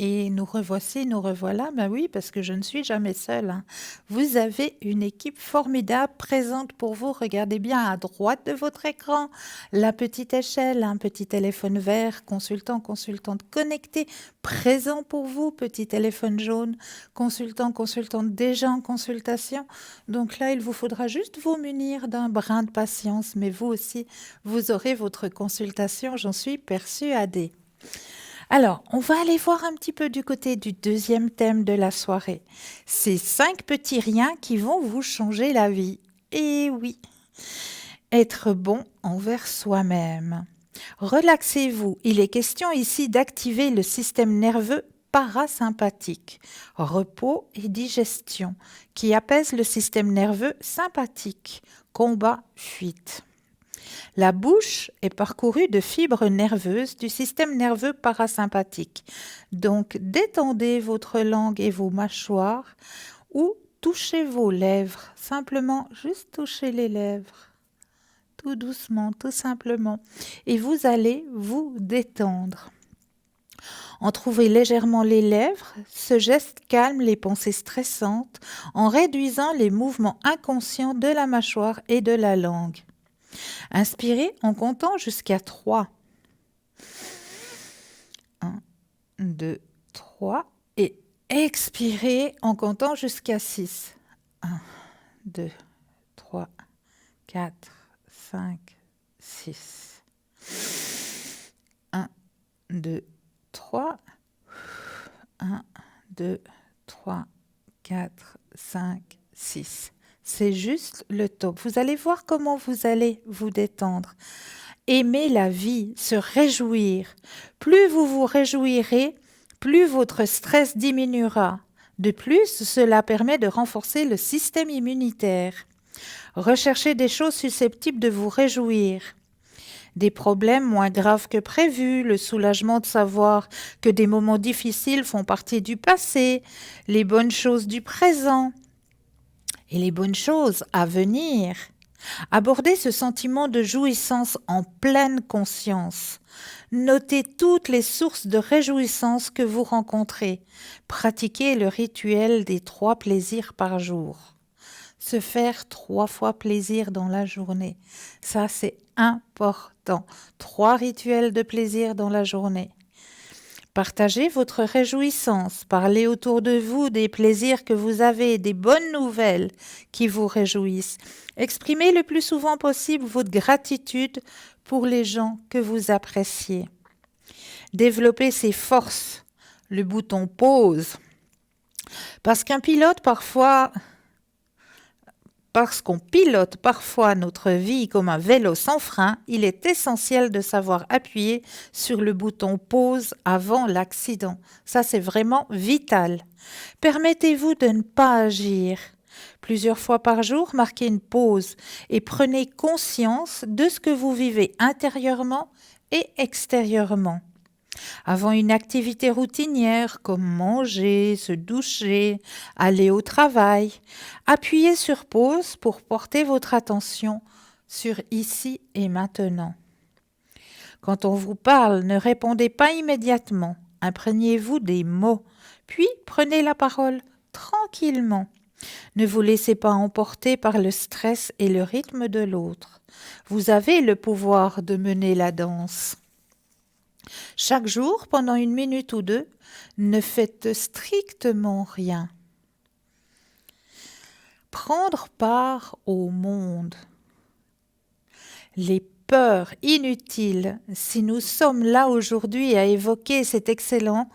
Et nous revoici, nous revoilà. Ben oui, parce que je ne suis jamais seule, hein. Vous avez une équipe formidable présente pour vous. Regardez bien à droite de votre écran, la petite échelle, un petit téléphone vert, consultant, consultante connecté, présent pour vous, petit téléphone jaune, consultant, consultante déjà en consultation. Donc là, il vous faudra juste vous munir d'un brin de patience, mais vous aussi, vous aurez votre consultation, j'en suis persuadée. Alors, on va aller voir un petit peu du côté du deuxième thème de la soirée. Ces 5 petits riens qui vont vous changer la vie. Et oui, être bon envers soi-même. Relaxez-vous. Il est question ici d'activer le système nerveux parasympathique, repos et digestion, qui apaise le système nerveux sympathique, combat-fuite. La bouche est parcourue de fibres nerveuses du système nerveux parasympathique. Donc, détendez votre langue et vos mâchoires ou touchez vos lèvres. Simplement, juste touchez les lèvres. Tout doucement, tout simplement. Et vous allez vous détendre. Entrouvez légèrement les lèvres. Ce geste calme les pensées stressantes en réduisant les mouvements inconscients de la mâchoire et de la langue. Inspirez en comptant jusqu'à 3. 1, 2, 3. Et expirez en comptant jusqu'à 6. 1, 2, 3, 4, 5, 6. 1, 2, 3. 1, 2, 3, 4, 5, 6. C'est juste le top. Vous allez voir comment vous allez vous détendre. Aimer la vie, se réjouir. Plus vous vous réjouirez, plus votre stress diminuera. De plus, cela permet de renforcer le système immunitaire. Recherchez des choses susceptibles de vous réjouir. Des problèmes moins graves que prévu, le soulagement de savoir que des moments difficiles font partie du passé, les bonnes choses du présent et les bonnes choses à venir. Abordez ce sentiment de jouissance en pleine conscience. Notez toutes les sources de réjouissance que vous rencontrez. Pratiquez le rituel des 3 plaisirs par jour. Se faire 3 fois plaisir dans la journée. Ça, c'est important. 3 rituels de plaisir dans la journée. Partagez votre réjouissance. Parlez autour de vous des plaisirs que vous avez, des bonnes nouvelles qui vous réjouissent. Exprimez le plus souvent possible votre gratitude pour les gens que vous appréciez. Développez ses forces. Le bouton pause. Parce qu'on pilote parfois notre vie comme un vélo sans frein, il est essentiel de savoir appuyer sur le bouton pause avant l'accident. Ça, c'est vraiment vital. Permettez-vous de ne pas agir. Plusieurs fois par jour, marquez une pause et prenez conscience de ce que vous vivez intérieurement et extérieurement. Avant une activité routinière comme manger, se doucher, aller au travail, appuyez sur pause pour porter votre attention sur ici et maintenant. Quand on vous parle, ne répondez pas immédiatement, imprégnez-vous des mots, puis prenez la parole tranquillement. Ne vous laissez pas emporter par le stress et le rythme de l'autre. Vous avez le pouvoir de mener la danse. Chaque jour, pendant 1 minute ou 2, ne faites strictement rien. Prendre part au monde. Les peurs inutiles, si nous sommes là aujourd'hui à évoquer cet excellent,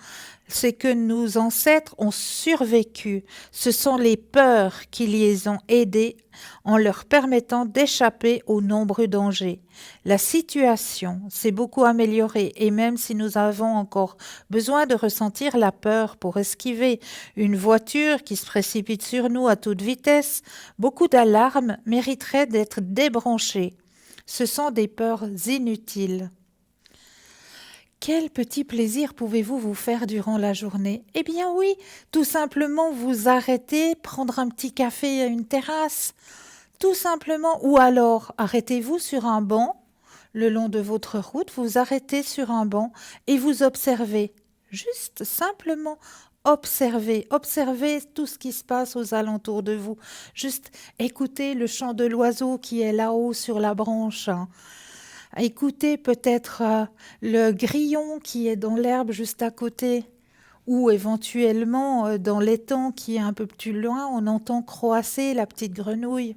c'est que nos ancêtres ont survécu. Ce sont les peurs qui les ont aidés en leur permettant d'échapper aux nombreux dangers. La situation s'est beaucoup améliorée et même si nous avons encore besoin de ressentir la peur pour esquiver une voiture qui se précipite sur nous à toute vitesse, beaucoup d'alarmes mériteraient d'être débranchées. Ce sont des peurs inutiles. Quel petit plaisir pouvez-vous vous faire durant la journée? Eh bien oui, tout simplement vous arrêter, prendre un petit café à une terrasse, tout simplement, ou alors arrêtez-vous sur un banc, le long de votre route, vous arrêtez sur un banc et vous observez Juste simplement observez, observez tout ce qui se passe aux alentours de vous. Juste écoutez le chant de l'oiseau qui est là-haut sur la branche, hein. Écoutez peut-être le grillon qui est dans l'herbe juste à côté. Ou éventuellement, dans l'étang qui est un peu plus loin, on entend croasser la petite grenouille.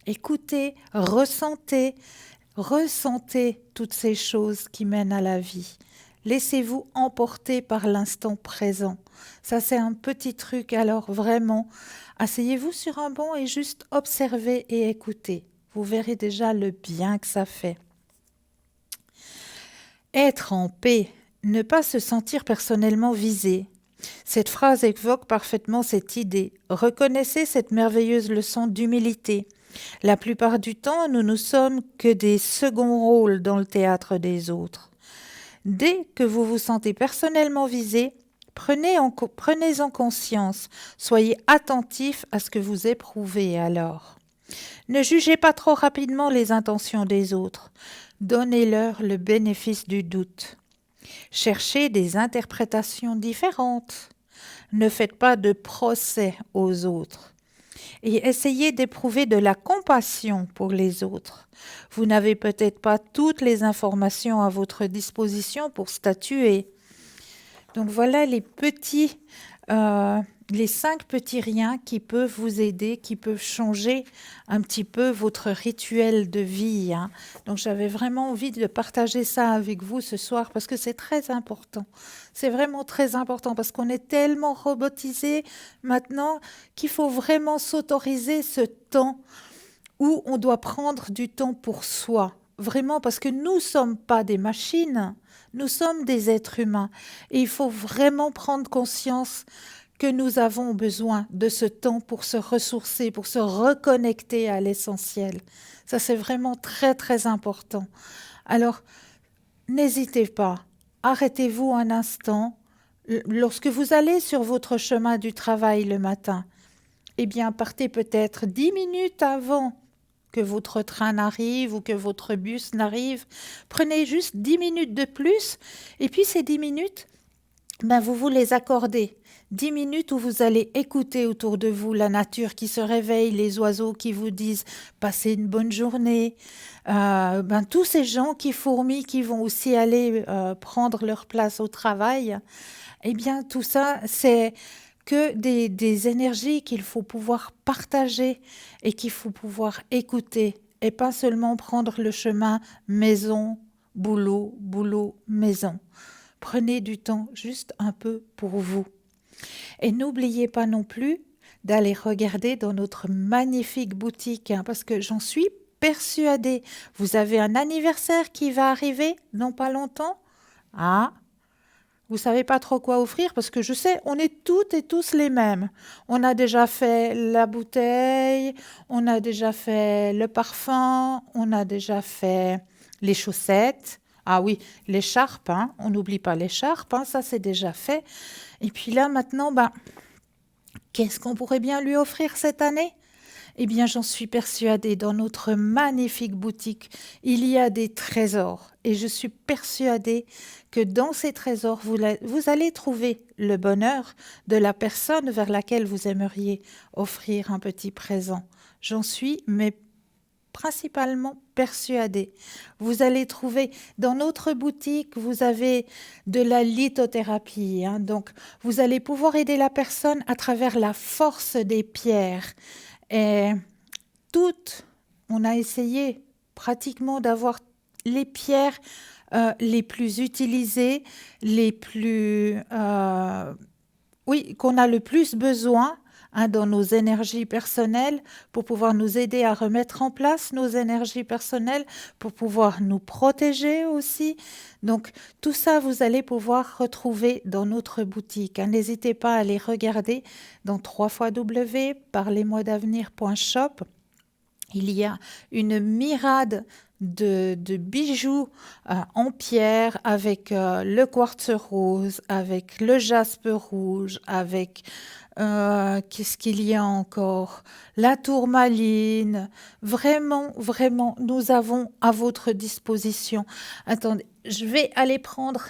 Écoutez, ressentez, ressentez toutes ces choses qui mènent à la vie. Laissez-vous emporter par l'instant présent. Ça, c'est un petit truc. Alors vraiment, asseyez-vous sur un banc et juste observez et écoutez. Vous verrez déjà le bien que ça fait. Être en paix, ne pas se sentir personnellement visé. Cette phrase évoque parfaitement cette idée. Reconnaissez cette merveilleuse leçon d'humilité. La plupart du temps, nous ne sommes que des seconds rôles dans le théâtre des autres. Dès que vous vous sentez personnellement visé, prenez-en conscience. Soyez attentif à ce que vous éprouvez alors. Ne jugez pas trop rapidement les intentions des autres. Donnez-leur le bénéfice du doute. Cherchez des interprétations différentes. Ne faites pas de procès aux autres. Et essayez d'éprouver de la compassion pour les autres. Vous n'avez peut-être pas toutes les informations à votre disposition pour statuer. Donc voilà les 5 petits riens qui peuvent vous aider, qui peuvent changer un petit peu votre rituel de vie, hein. Donc j'avais vraiment envie de partager ça avec vous ce soir parce que c'est très important. C'est vraiment très important parce qu'on est tellement robotisé maintenant qu'il faut vraiment s'autoriser ce temps où on doit prendre du temps pour soi. Vraiment, parce que nous ne sommes pas des machines, nous sommes des êtres humains. Et il faut vraiment prendre conscience que nous avons besoin de ce temps pour se ressourcer, pour se reconnecter à l'essentiel. Ça, c'est vraiment très, très important. Alors, n'hésitez pas, arrêtez-vous un instant. Lorsque vous allez sur votre chemin du travail le matin, eh bien, partez peut-être 10 minutes avant que votre train n'arrive ou que votre bus n'arrive. Prenez juste 10 minutes de plus et puis ces 10 minutes, vous vous les accordez. 10 minutes où vous allez écouter autour de vous la nature qui se réveille, les oiseaux qui vous disent « passez une bonne journée ». Tous ces gens qui fourmillent, qui vont aussi aller prendre leur place au travail, eh bien tout ça, c'est que des énergies qu'il faut pouvoir partager et qu'il faut pouvoir écouter et pas seulement prendre le chemin maison, boulot, boulot, maison. Prenez du temps juste un peu pour vous. Et n'oubliez pas non plus d'aller regarder dans notre magnifique boutique, hein, parce que j'en suis persuadée. Vous avez un anniversaire qui va arriver dans pas longtemps. Ah, vous savez pas trop quoi offrir parce que je sais, on est toutes et tous les mêmes. On a déjà fait la bouteille, on a déjà fait le parfum, on a déjà fait les chaussettes. Ah oui, l'écharpe, hein, on n'oublie pas l'écharpe, hein, ça c'est déjà fait. Et puis là maintenant, qu'est-ce qu'on pourrait bien lui offrir cette année ? Eh bien, j'en suis persuadée, dans notre magnifique boutique, il y a des trésors. Et je suis persuadée que dans ces trésors, vous allez trouver le bonheur de la personne vers laquelle vous aimeriez offrir un petit présent. J'en suis, mais principalement persuadée. Vous allez trouver dans notre boutique, vous avez de la lithothérapie, hein, donc vous allez pouvoir aider la personne à travers la force des pierres. Et on a essayé pratiquement d'avoir les pierres les plus utilisées, qu'on a le plus besoin, hein, dans nos énergies personnelles pour pouvoir nous aider à remettre en place nos énergies personnelles, pour pouvoir nous protéger aussi. Donc tout ça, vous allez pouvoir retrouver dans notre boutique, hein. N'hésitez pas à aller regarder dans www.parlez-moi-d'avenir.shop. Il y a une myriade de bijoux en pierre avec le quartz rose, avec le jaspe rouge, avec qu'est-ce qu'il y a encore? La tourmaline. Vraiment, vraiment, nous avons à votre disposition. Attendez, je vais aller prendre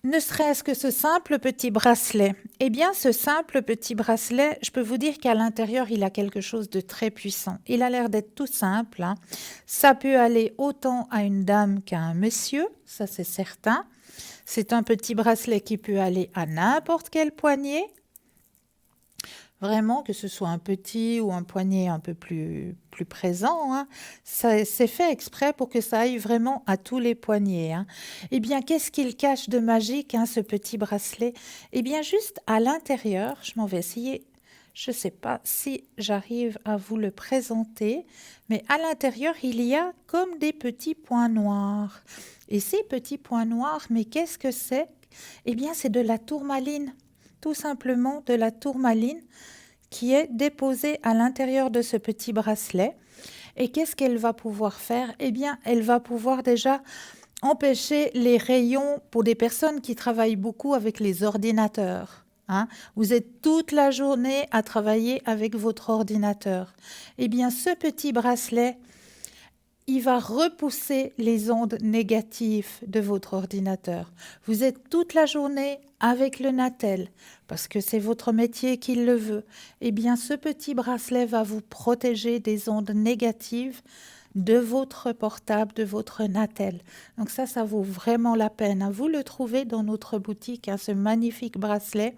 Ne serait-ce que ce simple petit bracelet. Eh bien, ce simple petit bracelet, je peux vous dire qu'à l'intérieur, il a quelque chose de très puissant. Il a l'air d'être tout simple, hein. Ça peut aller autant à une dame qu'à un monsieur, ça c'est certain. C'est un petit bracelet qui peut aller à n'importe quel poignet. Vraiment, que ce soit un petit ou un poignet un peu plus présent, hein, c'est fait exprès pour que ça aille vraiment à tous les poignets, hein. Eh bien, qu'est-ce qu'il cache de magique, hein, ce petit bracelet? Eh bien, juste à l'intérieur, je m'en vais essayer, je ne sais pas si j'arrive à vous le présenter, mais à l'intérieur, il y a comme des petits points noirs. Et ces petits points noirs, mais qu'est-ce que c'est? Eh bien, c'est de la tourmaline, tout simplement de la tourmaline qui est déposée à l'intérieur de ce petit bracelet. Et qu'est-ce qu'elle va pouvoir faire? Eh bien, elle va pouvoir déjà empêcher les rayons pour des personnes qui travaillent beaucoup avec les ordinateurs, hein. Vous êtes toute la journée à travailler avec votre ordinateur. Eh bien, ce petit bracelet, il va repousser les ondes négatives de votre ordinateur. Vous êtes toute la journée avec le Natel, parce que c'est votre métier qui le veut. Eh bien, ce petit bracelet va vous protéger des ondes négatives de votre portable, de votre Natel. Donc ça vaut vraiment la peine, hein. Vous le trouvez dans notre boutique, hein, ce magnifique bracelet.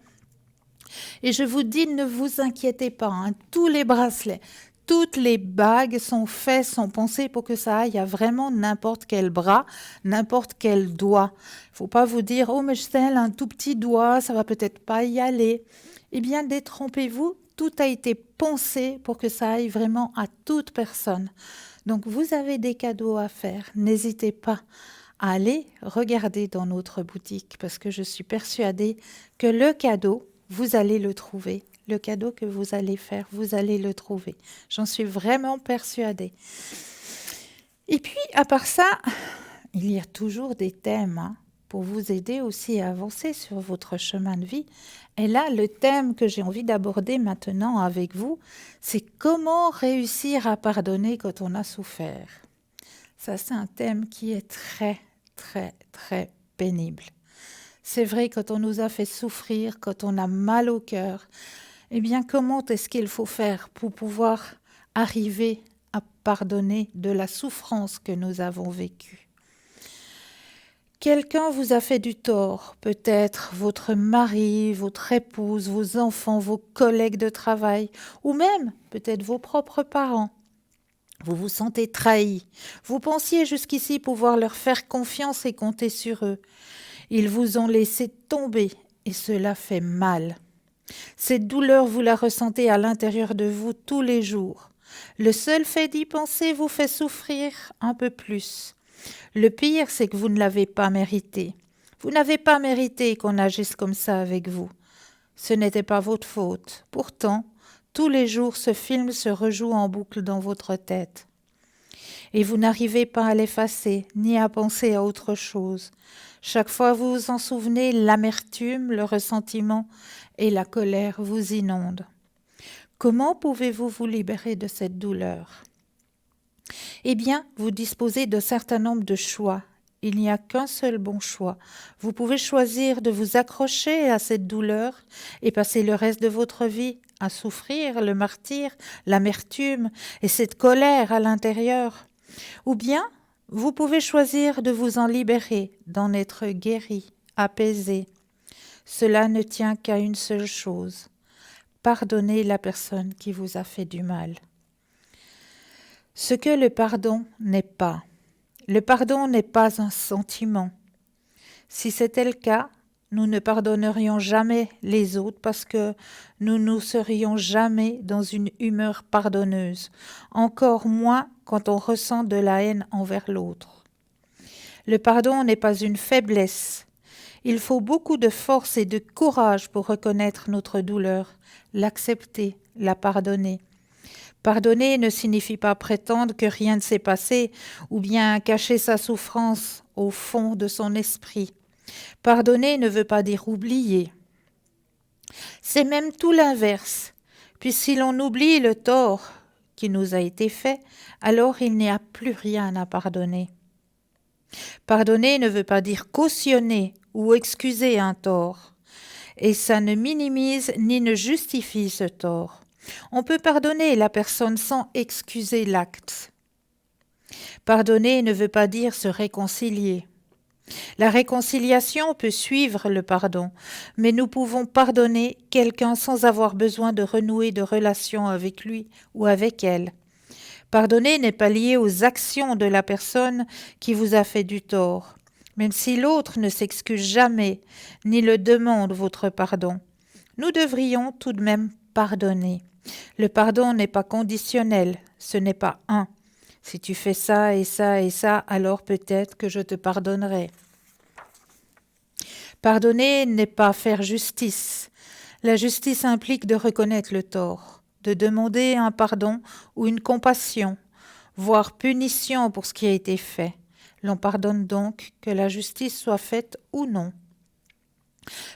Et je vous dis, ne vous inquiétez pas, hein, tous les bracelets, toutes les bagues sont faites, sont pensées pour que ça aille à vraiment n'importe quel bras, n'importe quel doigt. Il ne faut pas vous dire, oh mais Estelle, un tout petit doigt, ça va peut-être pas y aller. Eh bien, détrompez-vous, tout a été pensé pour que ça aille vraiment à toute personne. Donc, vous avez des cadeaux à faire, n'hésitez pas à aller regarder dans notre boutique parce que je suis persuadée que le cadeau, vous allez le trouver. Le cadeau que vous allez faire, vous allez le trouver. J'en suis vraiment persuadée. Et puis, à part ça, il y a toujours des thèmes, hein, pour vous aider aussi à avancer sur votre chemin de vie. Et là, le thème que j'ai envie d'aborder maintenant avec vous, c'est comment réussir à pardonner quand on a souffert. Ça, c'est un thème qui est très, très, très pénible. C'est vrai, quand on nous a fait souffrir, quand on a mal au cœur, eh bien, comment est-ce qu'il faut faire pour pouvoir arriver à pardonner de la souffrance que nous avons vécue? Quelqu'un vous a fait du tort, peut-être votre mari, votre épouse, vos enfants, vos collègues de travail, ou même peut-être vos propres parents. Vous vous sentez trahi. Vous pensiez jusqu'ici pouvoir leur faire confiance et compter sur eux. Ils vous ont laissé tomber et cela fait mal. Cette douleur, vous la ressentez à l'intérieur de vous tous les jours. Le seul fait d'y penser vous fait souffrir un peu plus. Le pire, c'est que vous ne l'avez pas mérité. Vous n'avez pas mérité qu'on agisse comme ça avec vous. Ce n'était pas votre faute. Pourtant, tous les jours, ce film se rejoue en boucle dans votre tête. Et vous n'arrivez pas à l'effacer, ni à penser à autre chose. Chaque fois vous vous en souvenez, l'amertume, le ressentiment et la colère vous inondent. Comment pouvez-vous vous libérer de cette douleur? Eh bien, vous disposez d'un certain nombre de choix. Il n'y a qu'un seul bon choix. Vous pouvez choisir de vous accrocher à cette douleur et passer le reste de votre vie à souffrir le martyre, l'amertume et cette colère à l'intérieur. Ou bien, vous pouvez choisir de vous en libérer, d'en être guéri, apaisé. Cela ne tient qu'à une seule chose: pardonner la personne qui vous a fait du mal. Ce que le pardon n'est pas. Le pardon n'est pas un sentiment. Si c'était le cas, nous ne pardonnerions jamais les autres parce que nous ne serions jamais dans une humeur pardonneuse, encore moins quand on ressent de la haine envers l'autre. Le pardon n'est pas une faiblesse. Il faut beaucoup de force et de courage pour reconnaître notre douleur, l'accepter, la pardonner. Pardonner ne signifie pas prétendre que rien ne s'est passé ou bien cacher sa souffrance au fond de son esprit. Pardonner ne veut pas dire oublier. C'est même tout l'inverse. Puis si l'on oublie le tort qui nous a été fait, alors il n'y a plus rien à pardonner. Pardonner ne veut pas dire cautionner ou excuser un tort. Et ça ne minimise ni ne justifie ce tort. On peut pardonner la personne sans excuser l'acte. Pardonner ne veut pas dire se réconcilier. La réconciliation peut suivre le pardon, mais nous pouvons pardonner quelqu'un sans avoir besoin de renouer de relation avec lui ou avec elle. Pardonner n'est pas lié aux actions de la personne qui vous a fait du tort, même si l'autre ne s'excuse jamais ni le demande votre pardon. Nous devrions tout de même pardonner. Le pardon n'est pas conditionnel, ce n'est pas un. Si tu fais ça et ça et ça, alors peut-être que je te pardonnerai. Pardonner n'est pas faire justice. La justice implique de reconnaître le tort, de demander un pardon ou une compassion, voire punition pour ce qui a été fait. L'on pardonne donc que la justice soit faite ou non.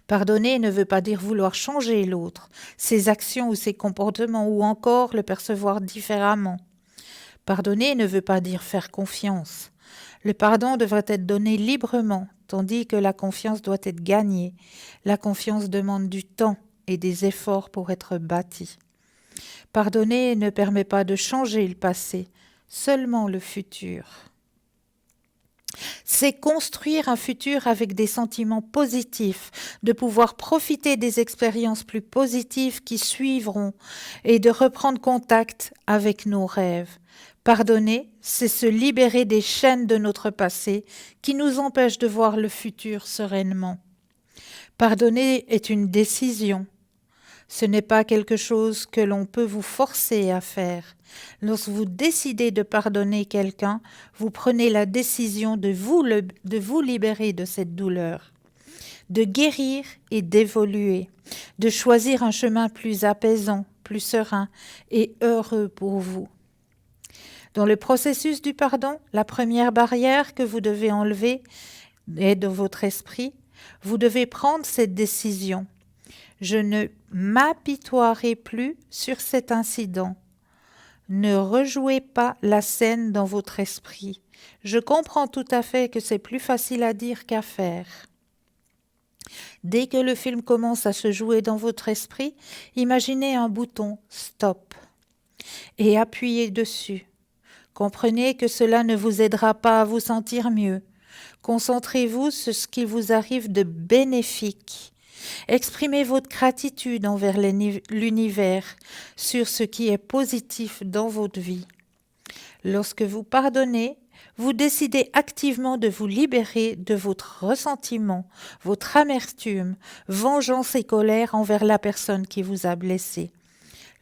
Pardonner ne veut pas dire vouloir changer l'autre, ses actions ou ses comportements, ou encore le percevoir différemment. Pardonner ne veut pas dire faire confiance. Le pardon devrait être donné librement, tandis que la confiance doit être gagnée. La confiance demande du temps et des efforts pour être bâtie. Pardonner ne permet pas de changer le passé, seulement le futur. C'est construire un futur avec des sentiments positifs, de pouvoir profiter des expériences plus positives qui suivront et de reprendre contact avec nos rêves. Pardonner, c'est se libérer des chaînes de notre passé qui nous empêchent de voir le futur sereinement. Pardonner est une décision. Ce n'est pas quelque chose que l'on peut vous forcer à faire. Lorsque vous décidez de pardonner quelqu'un, vous prenez la décision de vous libérer de cette douleur, de guérir et d'évoluer, de choisir un chemin plus apaisant, plus serein et heureux pour vous. Dans le processus du pardon, la première barrière que vous devez enlever est de votre esprit. Vous devez prendre cette décision. Je ne m'apitoierai plus sur cet incident. Ne rejouez pas la scène dans votre esprit. Je comprends tout à fait que c'est plus facile à dire qu'à faire. Dès que le film commence à se jouer dans votre esprit, imaginez un bouton « Stop » et appuyez dessus. Comprenez que cela ne vous aidera pas à vous sentir mieux. Concentrez-vous sur ce qui vous arrive de bénéfique. Exprimez votre gratitude envers l'univers, sur ce qui est positif dans votre vie. Lorsque vous pardonnez, vous décidez activement de vous libérer de votre ressentiment, votre amertume, vengeance et colère envers la personne qui vous a blessé.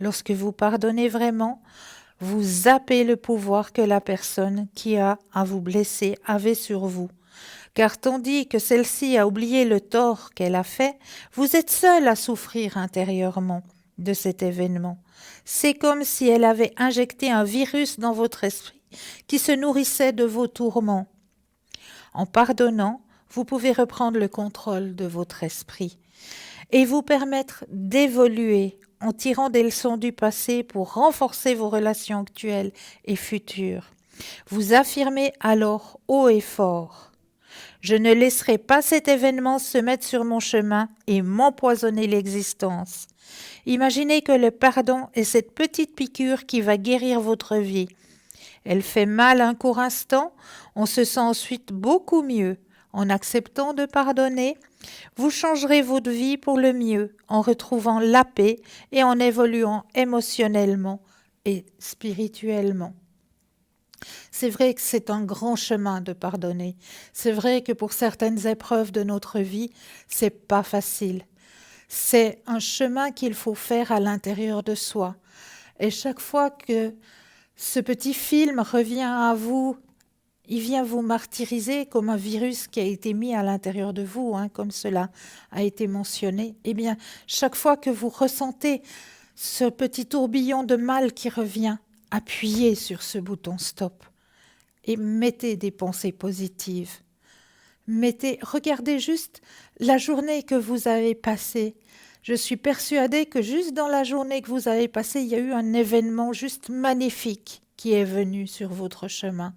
Lorsque vous pardonnez vraiment, vous zappez le pouvoir que la personne qui a à vous blesser avait sur vous. Car tandis que celle-ci a oublié le tort qu'elle a fait, vous êtes seul à souffrir intérieurement de cet événement. C'est comme si elle avait injecté un virus dans votre esprit qui se nourrissait de vos tourments. En pardonnant, vous pouvez reprendre le contrôle de votre esprit et vous permettre d'évoluer en tirant des leçons du passé pour renforcer vos relations actuelles et futures. Vous affirmez alors haut et fort: je ne laisserai pas cet événement se mettre sur mon chemin et m'empoisonner l'existence. Imaginez que le pardon est cette petite piqûre qui va guérir votre vie. Elle fait mal un court instant, on se sent ensuite beaucoup mieux. En acceptant de pardonner, vous changerez votre vie pour le mieux, en retrouvant la paix et en évoluant émotionnellement et spirituellement. C'est vrai que c'est un grand chemin de pardonner. C'est vrai que pour certaines épreuves de notre vie, c'est pas facile. C'est un chemin qu'il faut faire à l'intérieur de soi. Et chaque fois que ce petit film revient à vous, il vient vous martyriser comme un virus qui a été mis à l'intérieur de vous, comme cela a été mentionné. Eh bien, chaque fois que vous ressentez ce petit tourbillon de mal qui revient, appuyez sur ce bouton stop et mettez des pensées positives. Regardez juste la journée que vous avez passée. Je suis persuadée que juste dans la journée que vous avez passée, il y a eu un événement juste magnifique qui est venu sur votre chemin.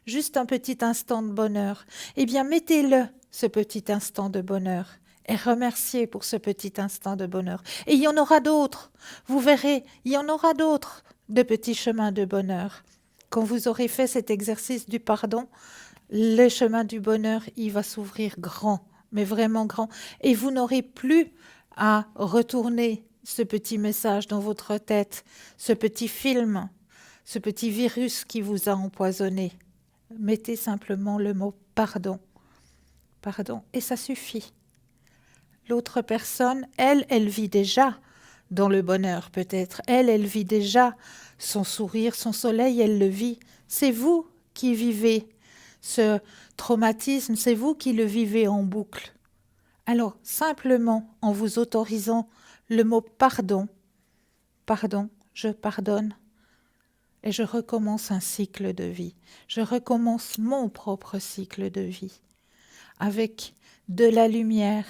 Juste un petit instant de bonheur. Eh bien, mettez-le ce petit instant de bonheur et remerciez pour ce petit instant de bonheur. Et il y en aura d'autres. Vous verrez, il y en aura d'autres de petits chemins de bonheur. Quand vous aurez fait cet exercice du pardon, le chemin du bonheur, il va s'ouvrir grand, mais vraiment grand. Et vous n'aurez plus à retourner ce petit message dans votre tête, ce petit film, ce petit virus qui vous a empoisonné. Mettez simplement le mot pardon. Pardon, et ça suffit. L'autre personne, elle vit déjà dans le bonheur peut-être. Elle vit déjà son sourire, son soleil, elle le vit. C'est vous qui vivez ce traumatisme, c'est vous qui le vivez en boucle. Alors, simplement en vous autorisant le mot pardon, pardon, je pardonne, et je recommence un cycle de vie. Je recommence mon propre cycle de vie, avec de la lumière,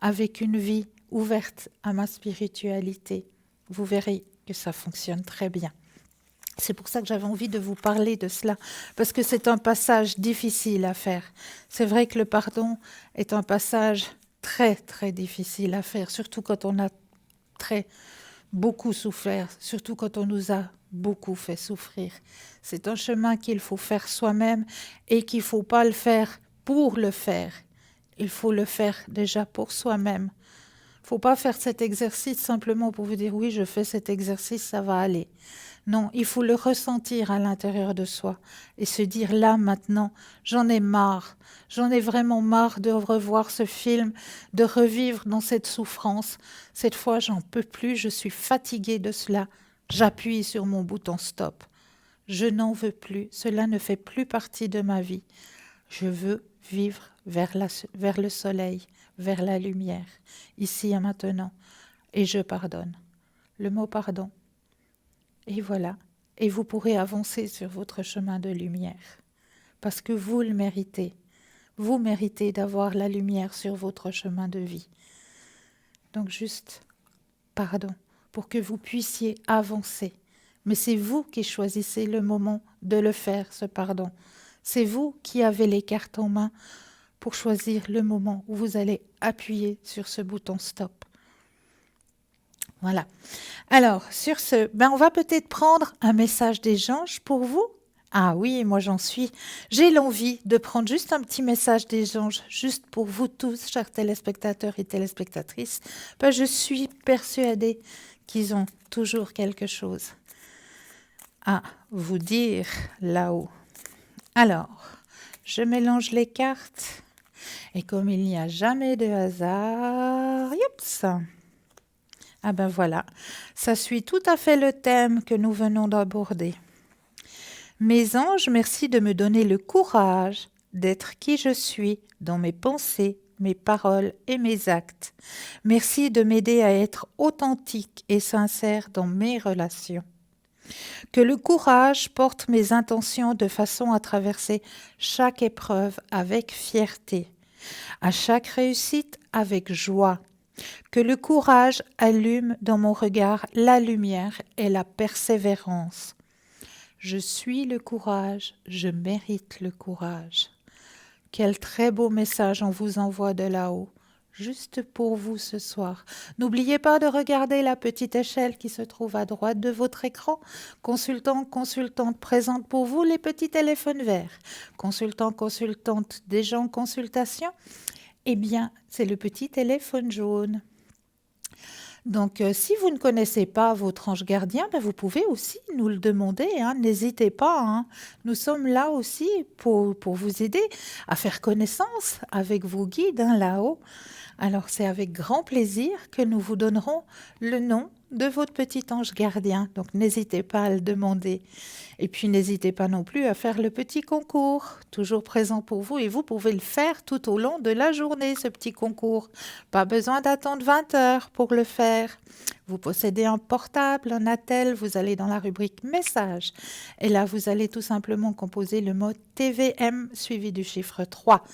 avec une vie ouverte à ma spiritualité. Vous verrez que ça fonctionne très bien. C'est pour ça que j'avais envie de vous parler de cela, parce que c'est un passage difficile à faire. C'est vrai que le pardon est un passage très, très difficile à faire, surtout quand on a beaucoup souffert, surtout quand on nous a beaucoup fait souffrir. C'est un chemin qu'il faut faire soi-même et qu'il ne faut pas le faire pour le faire. Il faut le faire déjà pour soi-même. Il ne faut pas faire cet exercice simplement pour vous dire « oui, je fais cet exercice, ça va aller ». Non, il faut le ressentir à l'intérieur de soi et se dire là, maintenant, j'en ai marre. J'en ai vraiment marre de revoir ce film, de revivre dans cette souffrance. Cette fois, j'en peux plus, je suis fatiguée de cela. J'appuie sur mon bouton stop. Je n'en veux plus, cela ne fait plus partie de ma vie. Je veux vivre vers le soleil, vers la lumière, ici et maintenant. Et je pardonne. Le mot pardon. Et voilà, et vous pourrez avancer sur votre chemin de lumière, parce que vous le méritez. Vous méritez d'avoir la lumière sur votre chemin de vie. Donc juste, pardon, pour que vous puissiez avancer. Mais c'est vous qui choisissez le moment de le faire, ce pardon. C'est vous qui avez les cartes en main pour choisir le moment où vous allez appuyer sur ce bouton stop. Voilà. Alors, sur ce, on va peut-être prendre un message des anges pour vous. Ah oui, moi j'en suis. J'ai l'envie de prendre juste un petit message des anges, juste pour vous tous, chers téléspectateurs et téléspectatrices. Je suis persuadée qu'ils ont toujours quelque chose à vous dire là-haut. Alors, je mélange les cartes et comme il n'y a jamais de hasard, youps! Ah ben voilà, ça suit tout à fait le thème que nous venons d'aborder. Mes anges, merci de me donner le courage d'être qui je suis dans mes pensées, mes paroles et mes actes. Merci de m'aider à être authentique et sincère dans mes relations. Que le courage porte mes intentions de façon à traverser chaque épreuve avec fierté, à chaque réussite avec joie. Que le courage allume dans mon regard la lumière et la persévérance. Je suis le courage, je mérite le courage. Quel très beau message on vous envoie de là-haut, juste pour vous ce soir. N'oubliez pas de regarder la petite échelle qui se trouve à droite de votre écran. Consultant, consultante présente pour vous les petits téléphones verts. Consultant, consultante déjà en consultation. Eh bien, c'est le petit téléphone jaune. Donc, si vous ne connaissez pas votre ange gardien, vous pouvez aussi nous le demander. N'hésitez pas. Nous sommes là aussi pour vous aider à faire connaissance avec vos guides là-haut. Alors, c'est avec grand plaisir que nous vous donnerons le nom de votre petit ange gardien. Donc, n'hésitez pas à le demander. Et puis, n'hésitez pas non plus à faire le petit concours, toujours présent pour vous. Et vous pouvez le faire tout au long de la journée, ce petit concours. Pas besoin d'attendre 20 heures pour le faire. Vous possédez un portable, un attel, vous allez dans la rubrique messages. Et là, vous allez tout simplement composer le mot TVM suivi du chiffre 3.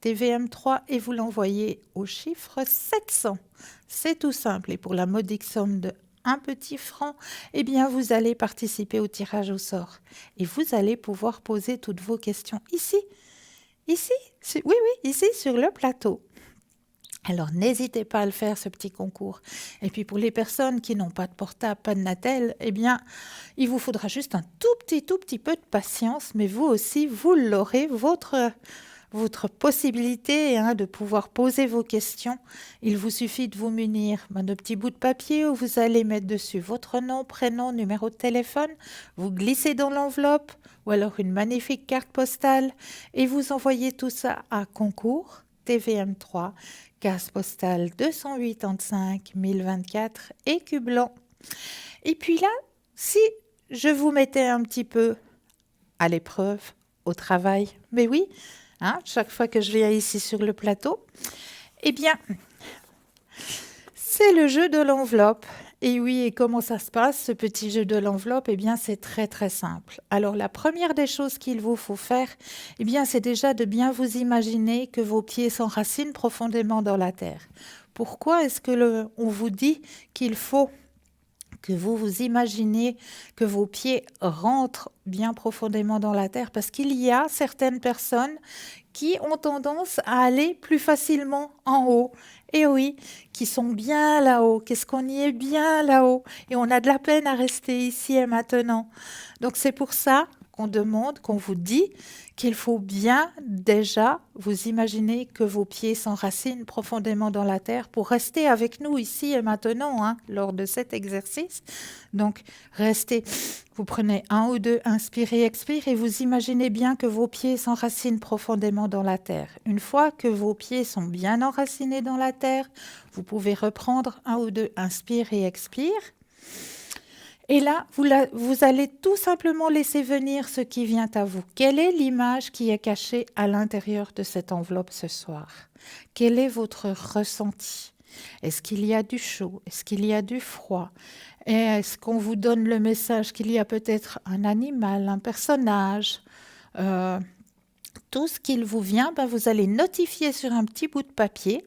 TVM3 et vous l'envoyez au chiffre 700. C'est tout simple et pour la modique somme de un petit franc, eh bien vous allez participer au tirage au sort et vous allez pouvoir poser toutes vos questions ici, Oui, oui, ici sur le plateau. Alors n'hésitez pas à le faire, ce petit concours. Et puis pour les personnes qui n'ont pas de portable, pas de Natel, eh bien, il vous faudra juste un tout petit peu de patience, mais vous aussi, vous l'aurez, votre possibilité de pouvoir poser vos questions. Il vous suffit de vous munir de petits bouts de papier où vous allez mettre dessus votre nom, prénom, numéro de téléphone, vous glissez dans l'enveloppe ou alors une magnifique carte postale et vous envoyez tout ça à concours TVM3, case postale 285 1024 Écu Blanc. Et puis là, si je vous mettais un petit peu à l'épreuve, au travail, mais oui, chaque fois que je viens ici sur le plateau, eh bien, c'est le jeu de l'enveloppe. Et oui, et comment ça se passe, ce petit jeu de l'enveloppe? Eh bien, c'est très, très simple. Alors, la première des choses qu'il vous faut faire, eh bien, c'est déjà de bien vous imaginer que vos pieds s'enracinent profondément dans la terre. Pourquoi est-ce que on vous dit qu'il faut que vous vous imaginez que vos pieds rentrent bien profondément dans la terre? Parce qu'il y a certaines personnes qui ont tendance à aller plus facilement en haut. Et oui, qui sont bien là-haut. Qu'est-ce qu'on y est bien là-haut? Et on a de la peine à rester ici et maintenant. Donc c'est pour ça qu'on demande, qu'on vous dit qu'il faut bien déjà vous imaginer que vos pieds s'enracinent profondément dans la terre pour rester avec nous ici et maintenant lors de cet exercice. Donc restez, vous prenez un ou deux, inspirez, expirez et vous imaginez bien que vos pieds s'enracinent profondément dans la terre. Une fois que vos pieds sont bien enracinés dans la terre, vous pouvez reprendre un ou deux, inspire et expire. Et là, vous allez tout simplement laisser venir ce qui vient à vous. Quelle est l'image qui est cachée à l'intérieur de cette enveloppe ce soir? Quel est votre ressenti? Est-ce qu'il y a du chaud? Est-ce qu'il y a du froid? Et est-ce qu'on vous donne le message qu'il y a peut-être un animal, un personnage? Tout ce qu'il vous vient, vous allez notifier sur un petit bout de papier.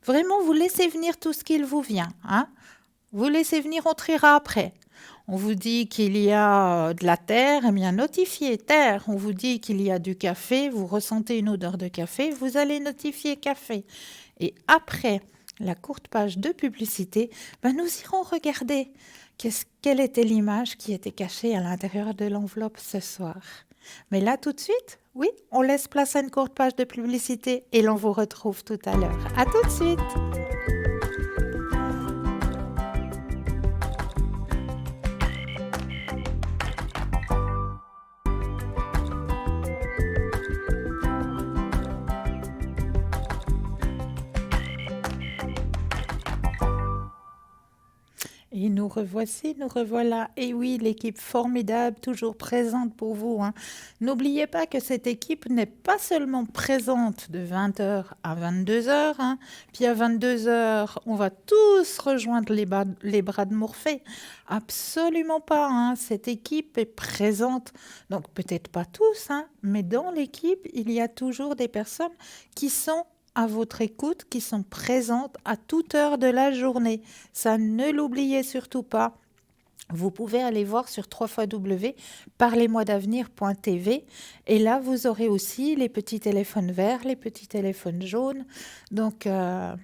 Vraiment, vous laissez venir tout ce qu'il vous vient. Vous laissez venir, on triera après. On vous dit qu'il y a de la terre, eh bien notifiez terre. On vous dit qu'il y a du café, vous ressentez une odeur de café, vous allez notifier café. Et après la courte page de publicité, nous irons regarder quelle était l'image qui était cachée à l'intérieur de l'enveloppe ce soir. Mais là, tout de suite, oui, on laisse place à une courte page de publicité et l'on vous retrouve tout à l'heure. À tout de suite! Et nous revoici, nous revoilà. Et oui, l'équipe formidable, toujours présente pour vous. N'oubliez pas que cette équipe n'est pas seulement présente de 20h à 22h. Puis à 22h, on va tous rejoindre les bras de Morphée. Absolument pas. Cette équipe est présente. Donc peut-être pas tous, mais dans l'équipe, il y a toujours des personnes qui sont à votre écoute, qui sont présentes à toute heure de la journée. Ça, ne l'oubliez surtout pas. Vous pouvez aller voir sur www.parlez-moi-d'avenir.tv et là, vous aurez aussi les petits téléphones verts, les petits téléphones jaunes. Donc, à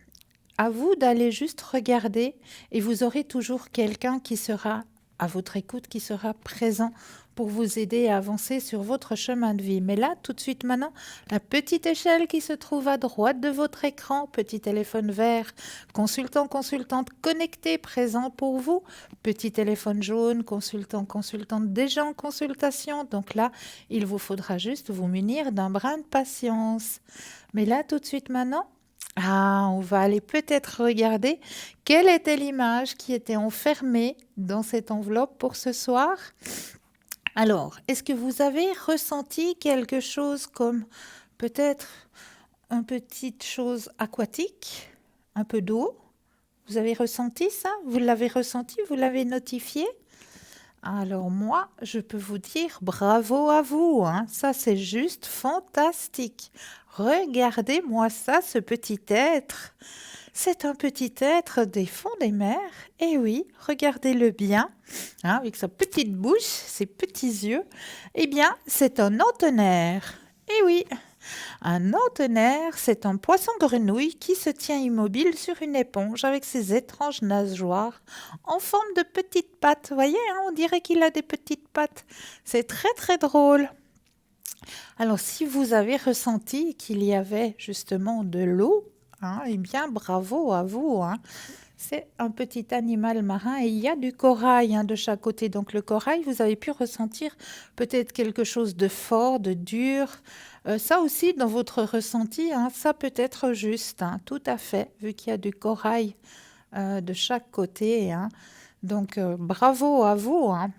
vous d'aller juste regarder et vous aurez toujours quelqu'un qui sera à votre écoute, qui sera présent pour vous aider à avancer sur votre chemin de vie. Mais là, tout de suite maintenant, la petite échelle qui se trouve à droite de votre écran, petit téléphone vert, consultant, consultante connecté, présent pour vous, petit téléphone jaune, consultant, consultante déjà en consultation. Donc là, il vous faudra juste vous munir d'un brin de patience. Mais là, tout de suite maintenant, on va aller peut-être regarder quelle était l'image qui était enfermée dans cette enveloppe pour ce soir. Alors, est-ce que vous avez ressenti quelque chose comme peut-être une petite chose aquatique, un peu d'eau? Vous avez ressenti ça? Vous l'avez ressenti? Vous l'avez notifié? Alors moi, je peux vous dire bravo à vous, ça c'est juste fantastique. Regardez-moi ça, ce petit être. C'est un petit être des fonds des mers. Et oui, regardez-le bien, avec sa petite bouche, ses petits yeux. Eh bien, c'est un antennaire. Et oui, Un antenaire, c'est un poisson-grenouille qui se tient immobile sur une éponge avec ses étranges nageoires en forme de petites pattes. Vous voyez, hein, on dirait qu'il a des petites pattes. C'est très très drôle. Alors, si vous avez ressenti qu'il y avait justement de l'eau, hein, eh bien, bravo à vous, hein. C'est un petit animal marin et il y a du corail, hein, de chaque côté. Donc, le corail, vous avez pu ressentir peut-être quelque chose de fort, de dur. Ça aussi, dans votre ressenti, hein, ça peut être juste, hein, tout à fait, vu qu'il y a du corail de chaque côté, hein. Donc, bravo à vous, hein.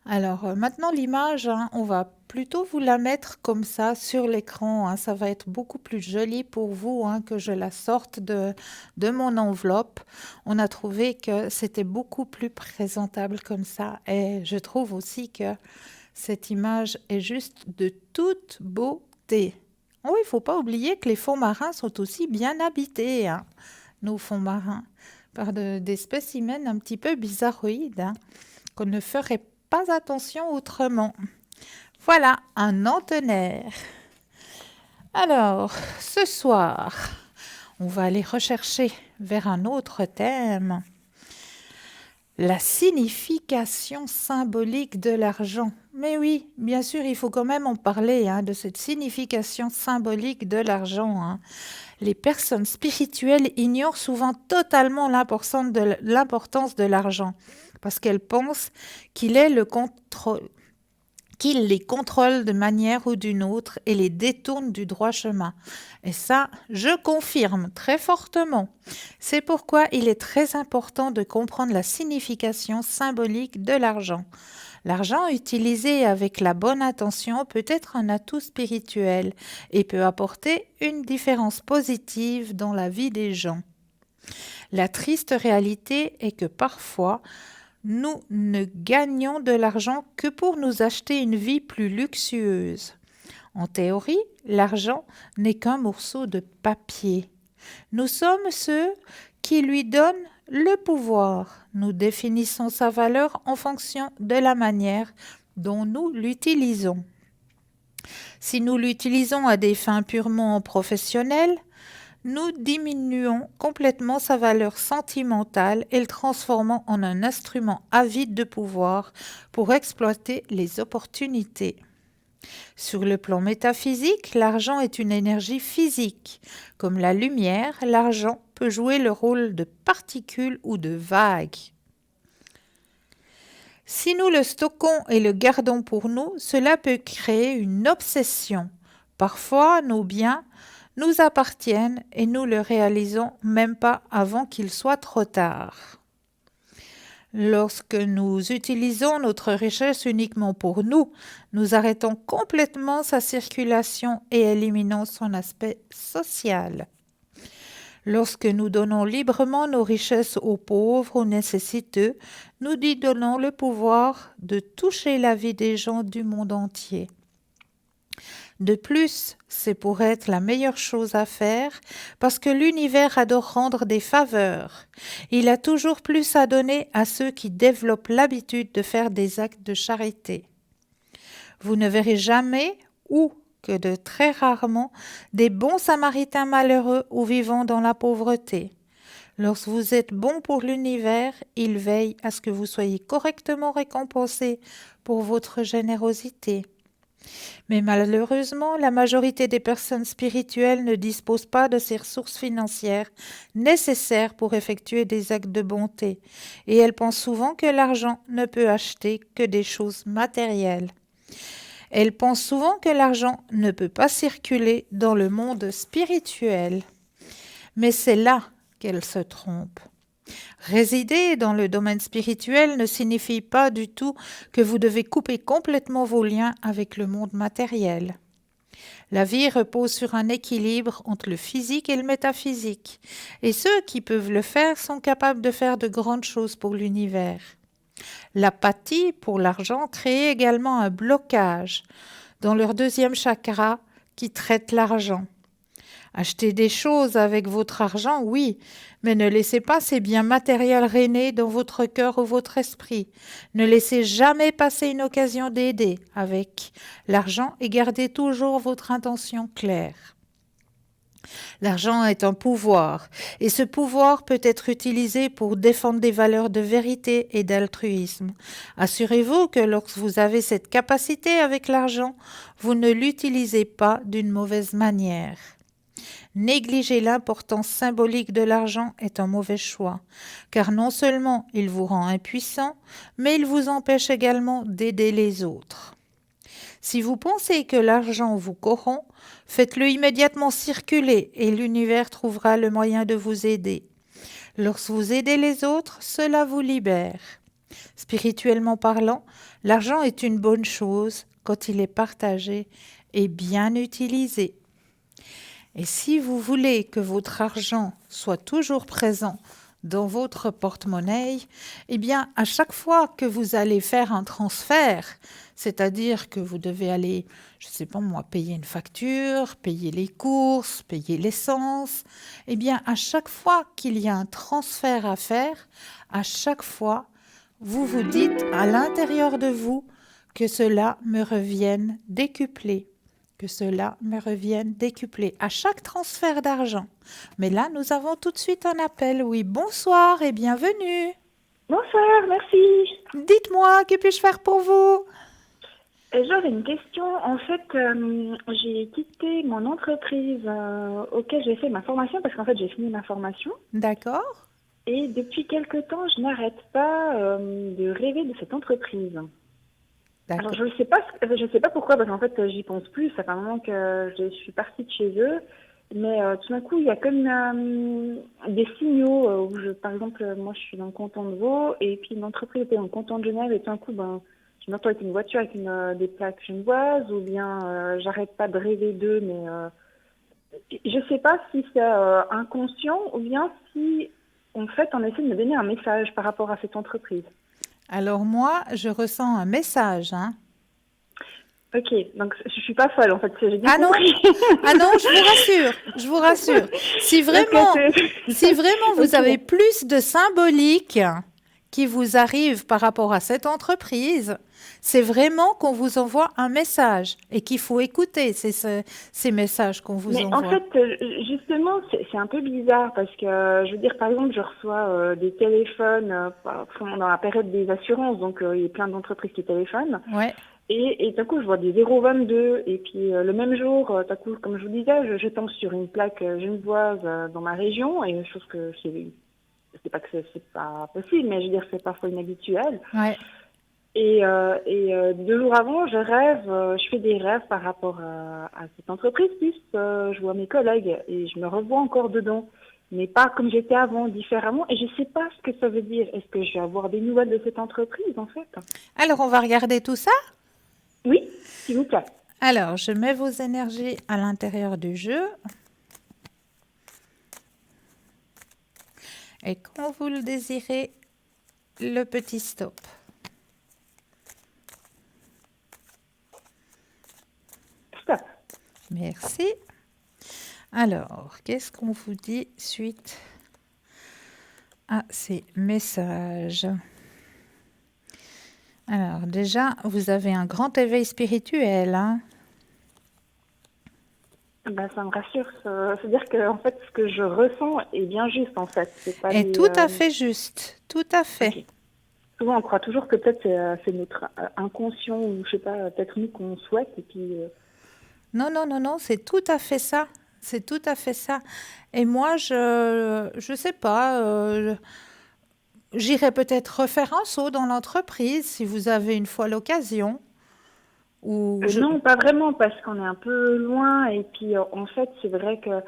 Alors maintenant l'image, hein, on va plutôt vous la mettre comme ça sur l'écran, hein. Ça va être beaucoup plus joli pour vous, hein, que je la sorte de mon enveloppe. On a trouvé que c'était beaucoup plus présentable comme ça et je trouve aussi que cette image est juste de toute beauté. Oui, il ne faut pas oublier que les fonds marins sont aussi bien habités, hein, nos fonds marins, par des spécimens un petit peu bizarroïdes, hein, qu'on ne ferait pas attention autrement. Voilà, un antenaire. Alors, ce soir, on va aller rechercher vers un autre thème. La signification symbolique de l'argent. Mais oui, bien sûr, il faut quand même en parler, hein, de cette signification symbolique de l'argent, hein. Les personnes spirituelles ignorent souvent totalement l'importance de l'argent parce qu'elles pensent qu'il est le contrôle, qu'il les contrôle de manière ou d'une autre et les détourne du droit chemin. Et ça, je confirme très fortement. C'est pourquoi il est très important de comprendre la signification symbolique de l'argent. L'argent utilisé avec la bonne intention peut être un atout spirituel et peut apporter une différence positive dans la vie des gens. La triste réalité est que parfois, nous ne gagnons de l'argent que pour nous acheter une vie plus luxueuse. En théorie, l'argent n'est qu'un morceau de papier. Nous sommes ceux qui lui donnent le pouvoir. Nous définissons sa valeur en fonction de la manière dont nous l'utilisons. Si nous l'utilisons à des fins purement professionnelles, nous diminuons complètement sa valeur sentimentale et le transformons en un instrument avide de pouvoir pour exploiter les opportunités. Sur le plan métaphysique, l'argent est une énergie physique. Comme la lumière, l'argent peut jouer le rôle de particule ou de vague. Si nous le stockons et le gardons pour nous, cela peut créer une obsession. Parfois, nos biens nous appartiennent et nous le réalisons même pas avant qu'il soit trop tard. Lorsque nous utilisons notre richesse uniquement pour nous, nous arrêtons complètement sa circulation et éliminons son aspect social. Lorsque nous donnons librement nos richesses aux pauvres, aux nécessiteux, nous lui donnons le pouvoir de toucher la vie des gens du monde entier. De plus, c'est pour être la meilleure chose à faire parce que l'univers adore rendre des faveurs. Il a toujours plus à donner à ceux qui développent l'habitude de faire des actes de charité. Vous ne verrez jamais ou que de très rarement des bons samaritains malheureux ou vivant dans la pauvreté. Lorsque vous êtes bon pour l'univers, il veille à ce que vous soyez correctement récompensé pour votre générosité. Mais malheureusement, la majorité des personnes spirituelles ne disposent pas de ces ressources financières nécessaires pour effectuer des actes de bonté, et elles pensent souvent que l'argent ne peut acheter que des choses matérielles. Elles pensent souvent que l'argent ne peut pas circuler dans le monde spirituel. Mais c'est là qu'elles se trompent. Résider dans le domaine spirituel ne signifie pas du tout que vous devez couper complètement vos liens avec le monde matériel. La vie repose sur un équilibre entre le physique et le métaphysique, et ceux qui peuvent le faire sont capables de faire de grandes choses pour l'univers. L'apathie pour l'argent crée également un blocage dans leur deuxième chakra qui traite l'argent. Achetez des choses avec votre argent, oui, mais ne laissez pas ces biens matériels régner dans votre cœur ou votre esprit. Ne laissez jamais passer une occasion d'aider avec l'argent et gardez toujours votre intention claire. L'argent est un pouvoir, et ce pouvoir peut être utilisé pour défendre des valeurs de vérité et d'altruisme. Assurez-vous que lorsque vous avez cette capacité avec l'argent, vous ne l'utilisez pas d'une mauvaise manière. Négliger l'importance symbolique de l'argent est un mauvais choix, car non seulement il vous rend impuissant, mais il vous empêche également d'aider les autres. Si vous pensez que l'argent vous corrompt, faites-le immédiatement circuler et l'univers trouvera le moyen de vous aider. Lorsque vous aidez les autres, cela vous libère. Spirituellement parlant, l'argent est une bonne chose quand il est partagé et bien utilisé. Et si vous voulez que votre argent soit toujours présent dans votre porte-monnaie, eh bien, à chaque fois que vous allez faire un transfert, c'est-à-dire que vous devez aller, je ne sais pas moi, payer une facture, payer les courses, payer l'essence, eh bien, à chaque fois qu'il y a un transfert à faire, à chaque fois, vous vous dites à l'intérieur de vous que cela me revienne décuplé, que cela me revienne décuplé à chaque transfert d'argent. Mais là, nous avons tout de suite un appel. Oui, bonsoir et bienvenue. Bonsoir, merci. Dites-moi, que puis-je faire pour vous? J'aurais une question. En fait, j'ai quitté mon entreprise auquel j'ai fait ma formation parce qu'en fait, j'ai fini ma formation. D'accord. Et depuis quelque temps, je n'arrête pas de rêver de cette entreprise. Alors, D'accord. je sais pas pourquoi, parce qu'en fait, j'y pense plus. Ça fait un moment que je suis partie de chez eux. Mais tout d'un coup, il y a comme des signaux par exemple, moi, je suis dans le canton de Vaud, et puis l'entreprise était dans le canton de Genève, et tout d'un coup, je me retrouve avec une voiture avec des plaques genevoises, ou bien j'arrête pas de rêver d'eux, mais je sais pas si c'est inconscient, ou bien si, en fait, on essaie de me donner un message par rapport à cette entreprise. Alors moi, je ressens un message, hein. Ok, donc je suis pas folle, en fait, j'ai bien Ah non, compris. ah non, je vous rassure. Si Ok, vraiment, si vraiment vous avez ok. plus de symbolique qui vous arrive par rapport à cette entreprise, c'est vraiment qu'on vous envoie un message et qu'il faut écouter ces messages qu'on vous Mais en envoie. fait, justement, c'est un peu bizarre parce que, je veux dire, par exemple, je reçois des téléphones dans la période des assurances, donc il y a plein d'entreprises qui téléphonent. Ouais. Et d'un coup, je vois des 0,22. Et puis, le même jour, d'un coup, comme je vous disais, je tombe sur une plaque genevoise dans ma région, et chose que c'est pas que c'est pas possible, mais je veux dire, c'est parfois inhabituel. Ouais. Et 2 jours avant, je fais des rêves par rapport à cette entreprise, plus je vois mes collègues et je me revois encore dedans, mais pas comme j'étais avant, différemment. Et je sais pas ce que ça veut dire. Est-ce que je vais avoir des nouvelles de cette entreprise, en fait? Alors, on va regarder tout ça. Oui, s'il vous plaît. Alors, je mets vos énergies à l'intérieur du jeu. Et quand vous le désirez, le petit stop. Stop. Merci. Alors, qu'est-ce qu'on vous dit suite à ces messages? Alors, déjà, vous avez un grand éveil spirituel, hein? Ça me rassure. C'est-à-dire que, en fait, ce que je ressens est bien juste, en fait. C'est pas Et des. tout à fait juste, tout à fait. Ok. Souvent, on croit toujours que peut-être c'est notre inconscient ou je sais pas, peut-être nous qu'on souhaite et puis. Non, non, non, non, c'est tout à fait ça. C'est tout à fait ça. Et moi, je sais pas, j'irai peut-être refaire un saut dans l'entreprise si vous avez une fois l'occasion. Ou je... Non, pas vraiment, parce qu'on est un peu loin. Et puis, en fait, c'est vrai que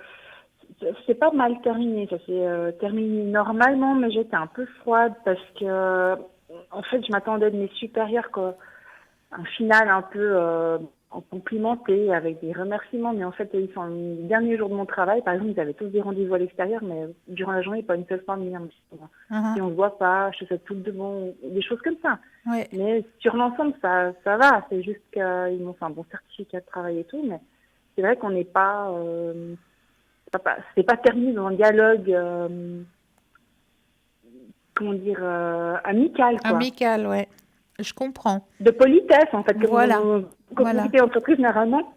c'est pas mal terminé. Ça s'est terminé normalement, mais j'étais un peu froide parce que, en fait, je m'attendais de mes supérieurs quoi, un final un peu complimenté avec des remerciements. Mais en fait, ils sont le dernier jour de mon travail. Par exemple, ils avaient tous des rendez-vous à l'extérieur, mais durant la journée, pas une seule fois de venir me dire, si on se voit pas, je te souhaite tout de bon, des choses comme ça. Ouais. Mais sur l'ensemble, ça va. C'est juste qu'ils m'ont fait un bon certificat de travail et tout. Mais c'est vrai qu'on n'est pas c'est pas terminé dans un dialogue, comment dire, amical, quoi. Amical, ouais. Je comprends. De politesse, en fait. Voilà. Quand vous Voilà. quittez l'entreprise, généralement,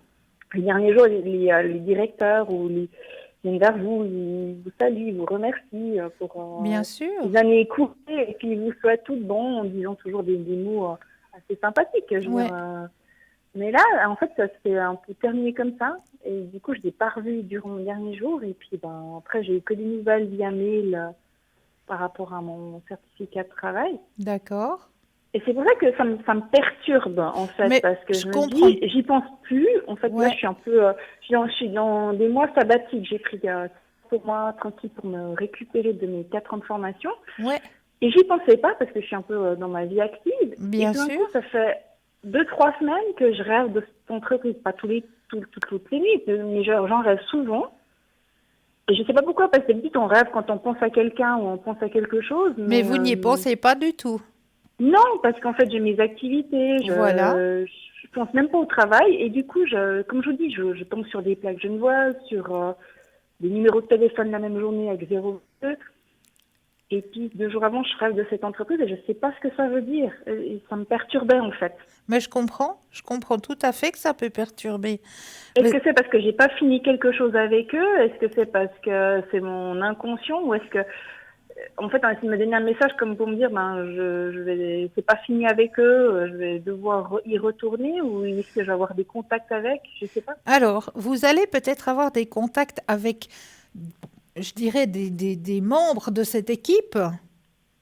les derniers jours, les directeurs ou les viennent vers vous, ils vous saluent, ils vous remercient pour Bien sûr. les années écoulées et puis ils vous souhaitent tout de bon en disant toujours des mots assez sympathiques. Je veux Ouais. dire, mais là, en fait, ça s'est un peu terminé comme ça. Et du coup, je l'ai pas revu durant les derniers jours. Et puis, après, j'ai eu que des nouvelles via mail par rapport à mon certificat de travail. D'accord. Et c'est pour ça que ça me perturbe, en fait, Mais parce que je je me comprends. dis, j'y pense plus. En fait, là, Ouais. je suis un peu, je suis dans des mois sabbatiques. J'ai pris pour moi tranquille pour me récupérer de mes 4 ans de formation. Ouais. Et j'y pensais pas parce que je suis un peu dans ma vie active. Et Bien tout d'un sûr. coup, ça fait 2-3 semaines que je rêve de cette entreprise. Pas toutes les nuits, mais j'en rêve souvent. Et je sais pas pourquoi, parce que d'habitude, on rêve quand on pense à quelqu'un ou on pense à quelque chose. Mais Mais vous n'y pensez pas du tout. non, parce qu'en fait, j'ai mes activités. Voilà. Je pense même pas au travail. Et du coup, comme je vous dis, je tombe sur des plaques genevoises, sur des numéros de téléphone la même journée avec 02. Et puis, 2 jours avant, je rêve de cette entreprise et je sais pas ce que ça veut dire. Et ça me perturbait, en fait. Mais je comprends. Je comprends tout à fait que ça peut perturber. Est-ce Mais que c'est parce que j'ai pas fini quelque chose avec eux? Est-ce que c'est parce que c'est mon inconscient? Ou est-ce que, en fait, on essaie de me donner un message comme pour me dire, c'est pas fini avec eux, je vais devoir y retourner? Ou est-ce que je vais avoir des contacts avec? Je sais pas. alors, vous allez peut-être avoir des contacts avec, je dirais, des membres de cette équipe,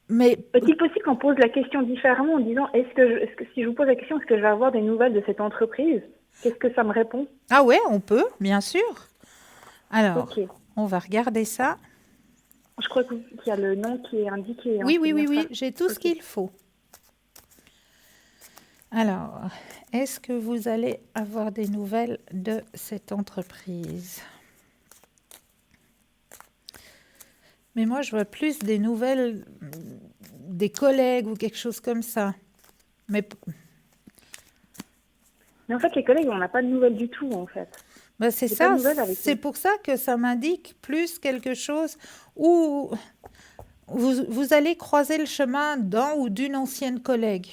mais Est-il possible qu'on pose la question différemment en disant, est-ce que si je vous pose la question, est-ce que je vais avoir des nouvelles de cette entreprise? Qu'est-ce que ça me répond? ah ouais, on peut, bien sûr. Alors, Ok. on va regarder ça. Je crois qu'il y a le nom qui est indiqué, hein, Oui, c'est oui, oui, bien ça. oui, j'ai tout ce Ok. qu'il faut. Alors, est-ce que vous allez avoir des nouvelles de cette entreprise? Mais moi, je vois plus des nouvelles des collègues ou quelque chose comme ça. Mais Mais en fait, les collègues, on n'a pas de nouvelles du tout, en fait. ben, c'est J'ai pas de ça, nouvelles avec c'est eux. pour ça que ça m'indique plus quelque chose où vous allez croiser le chemin d'un ou d'une ancienne collègue.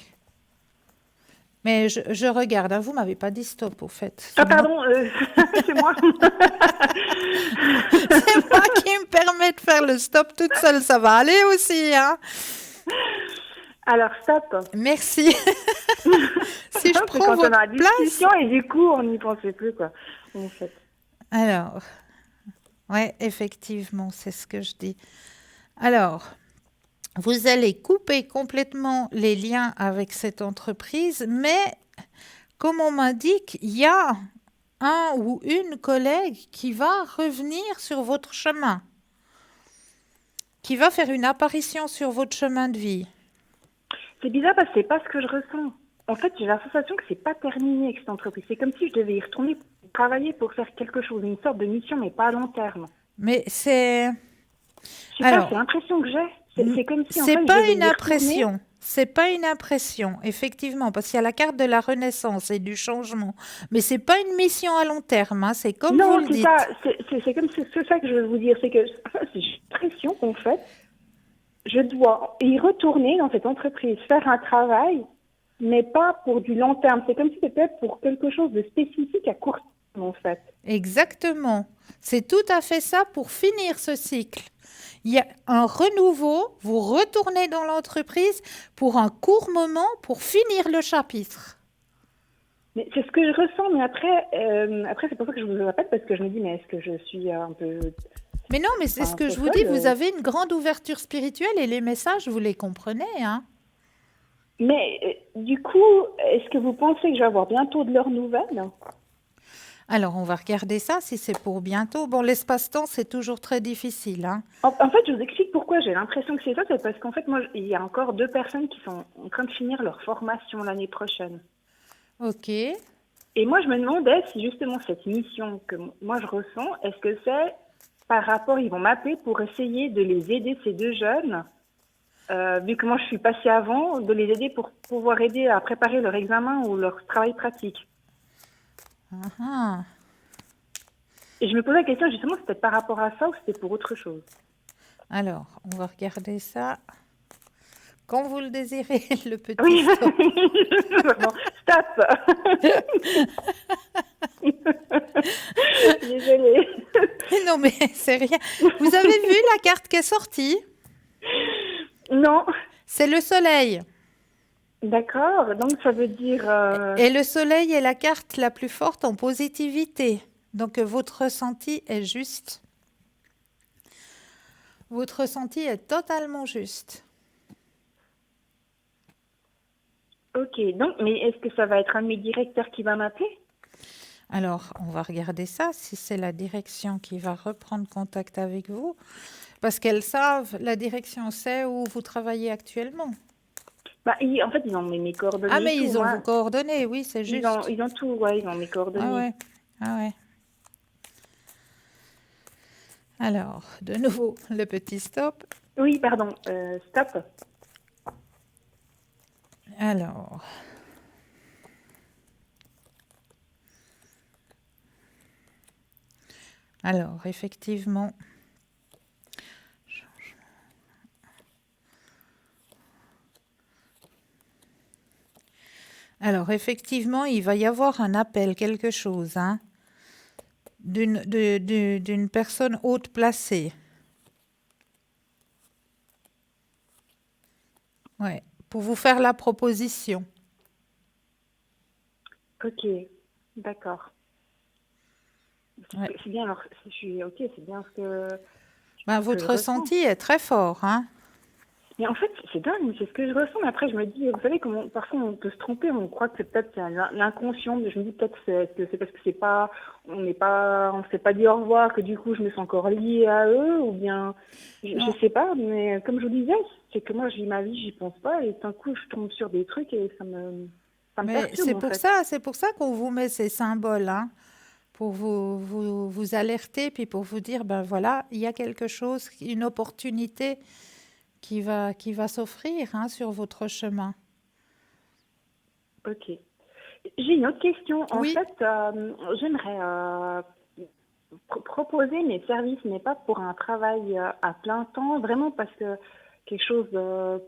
Mais je regarde, hein, vous m'avez pas dit stop au fait. Ah, C'est moi, pardon, c'est moi. c'est moi qui me permets de faire le stop toute seule, ça va aller aussi, hein? Alors, stop. Merci. Si je C'est prends quand on votre a la place. discussion et du coup, on n'y pensait plus, quoi. En fait. Alors, ouais, effectivement, c'est ce que je dis. Alors, vous allez couper complètement les liens avec cette entreprise, mais comme on m'indique, il y a un ou une collègue qui va revenir sur votre chemin, qui va faire une apparition sur votre chemin de vie. C'est bizarre parce que c'est pas ce que je ressens. En fait, j'ai la sensation que c'est pas terminé avec cette entreprise. C'est comme si je devais y retourner travailler pour faire quelque chose, une sorte de mission, mais pas à long terme. Mais c'est... Je sais pas, Alors, c'est l'impression que j'ai. C'est comme si, en c'est fait, je pas devais une y retourner. impression. C'est pas une impression, effectivement, parce qu'il y a la carte de la renaissance et du changement. Mais c'est pas une mission à long terme, hein, c'est comme vous Non, le c'est dites. ça. C'est comme c'est ça que je veux vous dire. C'est que j'ai l'impression qu'en fait, je dois y retourner dans cette entreprise, faire un travail, mais pas pour du long terme. C'est comme si c'était pour quelque chose de spécifique à court terme, en fait. Exactement. C'est tout à fait ça pour finir ce cycle. Il y a un renouveau, vous retournez dans l'entreprise pour un court moment pour finir le chapitre. Mais c'est ce que je ressens, mais après c'est pour ça que je vous le répète, parce que je me dis, mais est-ce que je suis un peu... Mais non, mais c'est ce un que peu je vous dis, folle, vous avez une grande ouverture spirituelle et les messages, vous les comprenez, hein? Mais du coup, est-ce que vous pensez que je vais avoir bientôt de leurs nouvelles? Alors, on va regarder ça si c'est pour bientôt. Bon, l'espace-temps, c'est toujours très difficile, hein? En fait, je vous explique pourquoi j'ai l'impression que c'est ça. C'est parce qu'en fait, moi, il y a encore 2 personnes qui sont en train de finir leur formation l'année prochaine. Ok. Et moi, je me demandais si justement cette mission que moi je ressens, est-ce que c'est par rapport, ils vont m'appeler pour essayer de les aider, ces 2 jeunes, vu que moi je suis passée avant, de les aider pour pouvoir aider à préparer leur examen ou leur travail pratique. Ah. Et je me posais la question justement, c'était par rapport à ça ou c'était pour autre chose? Alors, on va regarder ça. Quand vous le désirez, le petit Oui, stop. bon, stop. Désolée. Non, mais c'est rien. Vous avez vu la carte qui est sortie? Non, C'est le soleil. d'accord. Donc ça veut dire. Et le soleil est la carte la plus forte en positivité. Donc, votre ressenti est juste. Votre ressenti est totalement juste. Ok, donc, mais est-ce que ça va être un de mes directeurs qui va m'appeler? Alors, on va regarder ça, si c'est la direction qui va reprendre contact avec vous. Parce qu'elles savent, la direction sait où vous travaillez actuellement. Bah, en fait, ils ont mes coordonnées Ah, et mais tout. ils ont Moi, vos coordonnées, oui, c'est juste. ils ont tout, ouais, ils ont mes Ah coordonnées. ouais, ah ouais. Alors, de nouveau, le petit stop. Oui, pardon, stop. Alors, effectivement, il va y avoir un appel, quelque chose, hein, d'une personne haute placée. Ouais, pour vous faire la proposition. Ok, d'accord. Ouais. C'est bien, alors, je suis ok, c'est bien ce que je Votre ressens. ressenti est très fort, hein. Mais en fait, c'est dingue, c'est ce que je ressens. Mais après, je me dis, vous savez, comment parfois on peut se tromper, on croit que c'est peut-être l'inconscient, mais je me dis peut-être que c'est parce que c'est pas, on s'est pas dit au revoir, que du coup je me sens encore liée à eux, ou bien, je sais pas. Mais comme je vous disais, c'est que moi, je vis ma vie, j'y pense pas, et d'un coup, je tombe sur des trucs et ça me Mais perturbe en fait. c'est pour ça qu'on vous met ces symboles, hein, pour vous alerter, puis pour vous dire, ben voilà, il y a quelque chose, une opportunité qui va s'offrir, hein, sur votre chemin. Ok. J'ai une autre question. En Oui, fait, j'aimerais proposer mes services, mais pas pour un travail à plein temps, vraiment parce que quelque chose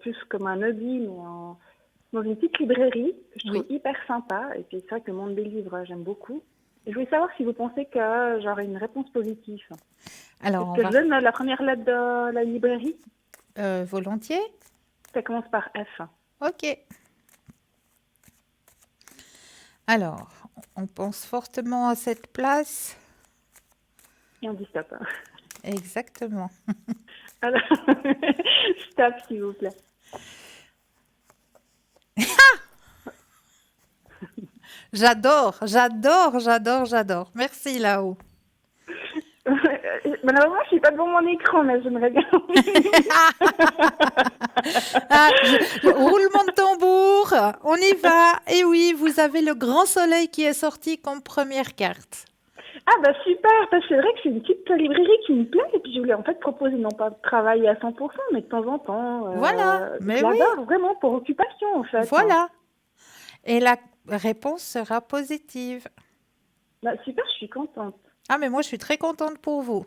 plus comme un hobby, mais dans une petite librairie que je trouve oui. hyper sympa. Et puis c'est vrai que le monde des livres, j'aime beaucoup. Et je voulais savoir si vous pensez que j'aurai une réponse positive. Alors, Est-ce on que va je donne la première lettre de la librairie? volontiers. Ça commence par F. Ok. Alors, on pense fortement à cette place. Et on dit stop. Exactement. Alors, stop, s'il vous plaît. J'adore, j'adore, j'adore, j'adore. Merci là-haut. Malheureusement, je suis pas devant mon écran, mais j'aimerais bien. Roulement de tambour, on y va. Et oui, vous avez le grand soleil qui est sorti comme première carte. Ah bah super, parce que c'est vrai que c'est une petite librairie qui me plaît, et puis je voulais en fait proposer non pas de travailler à 100%, mais de temps en temps, Voilà, mais oui, là-bas, vraiment pour occupation en fait. voilà. Et la réponse sera positive. Bah super, je suis contente. Ah, mais moi, je suis très contente pour vous.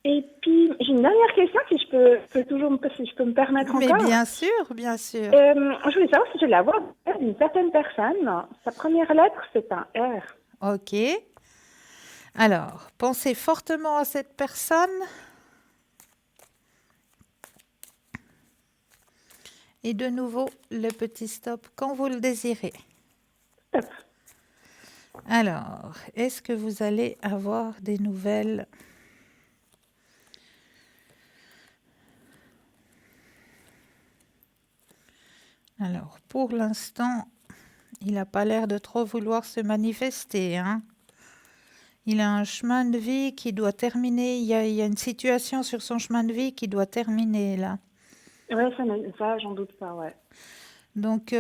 Et puis, j'ai une dernière question, si je si je peux me permettre Mais encore. bien sûr, bien sûr. Je voulais savoir si je vais avoir d'une certaine personne. Sa première lettre, c'est un R. Ok. Alors, pensez fortement à cette personne. Et de nouveau, le petit stop quand vous le désirez. Stop. Alors, est-ce que vous allez avoir des nouvelles? Alors, pour l'instant, il n'a pas l'air de trop vouloir se manifester, hein. Il a un chemin de vie qui doit terminer. Il y a une situation sur son chemin de vie qui doit terminer, là. Ouais, ça j'en doute pas, ouais. Donc,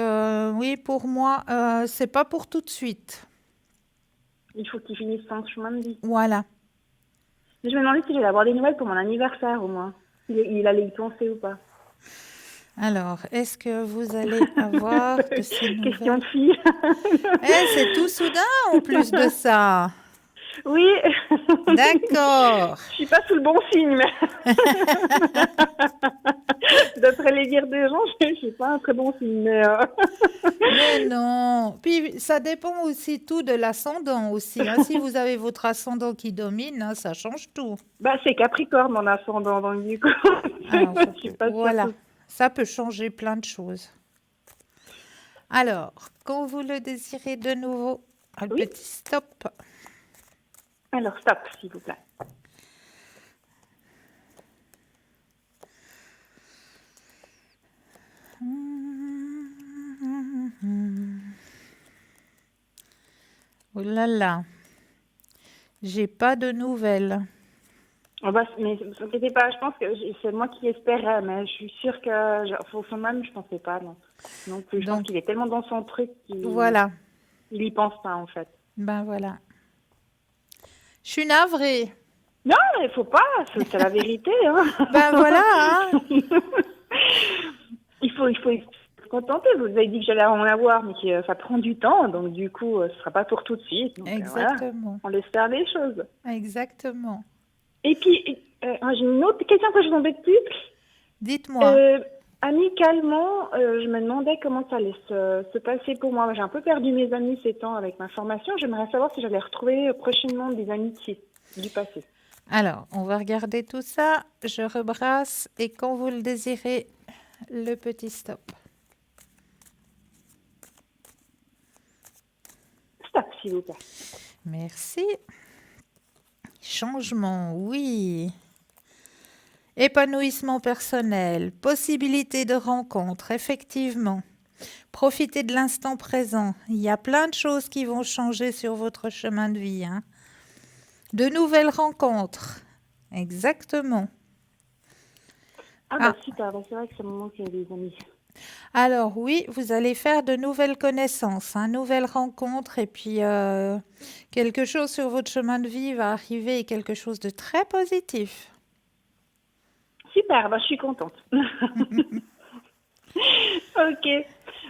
oui, pour moi, c'est pas pour tout de suite. Il faut qu'il finisse son chemin de vie. Voilà. Mais je me demandais si j'allais avoir des nouvelles pour mon anniversaire au moins. Il allait y penser ou pas. Alors, est-ce que vous allez avoir de ces nouvelles? Question de fille. C'est tout soudain en plus de ça. Oui, D'accord. je suis pas sous le bon signe, mais d'après les dires des gens, je suis pas un très bon signe. Mais non. Puis ça dépend aussi tout de l'ascendant aussi, hein. Si vous avez votre ascendant qui domine, hein, ça change tout. Bah, c'est Capricorne, mon ascendant, donc du coup, Alors, je suis pas sûre voilà, que... ça peut changer plein de choses. Alors, quand vous le désirez de nouveau, un Oui, petit stop. alors stop, s'il vous plaît. Oh là là, j'ai pas de nouvelles. Oh bah, mais ne vous inquiétez pas, je pense que c'est moi qui espérais, mais je suis sûre que, au fond de moi, je pensais pas, non. Non plus, je pense Donc, qu'il est tellement dans son truc qu'il voilà, il y pense pas, en fait. ben voilà. Je suis navrée. Non, il faut pas, c'est la vérité, hein. Ben voilà, hein. Il faut se contenter. Vous avez dit que j'allais en avoir, mais que ça prend du temps, donc du coup, ce sera pas pour tout de suite. Donc voilà, Exactement, on laisse faire les choses. exactement. Et puis, j'ai une autre question que je vous embête plus. Dites-moi. Euh, Amicalement, je me demandais comment ça allait se passer pour moi. J'ai un peu perdu mes amis ces temps avec ma formation. J'aimerais savoir si j'allais retrouver prochainement des amitiés du passé. Alors, on va regarder tout ça. Je rebrasse et quand vous le désirez, le petit stop. Stop, s'il vous plaît. Merci. Changement, oui. Épanouissement personnel, possibilité de rencontre, effectivement. Profitez de l'instant présent. Il y a plein de choses qui vont changer sur votre chemin de vie, hein. De nouvelles rencontres. Exactement. Ah bah Ah, super, bah, c'est vrai que c'est le moment qu'il y a des amis. alors oui, vous allez faire de nouvelles connaissances, hein, nouvelles rencontres, et puis quelque chose sur votre chemin de vie va arriver, et quelque chose de très positif. Super, bah, je suis contente. Ok.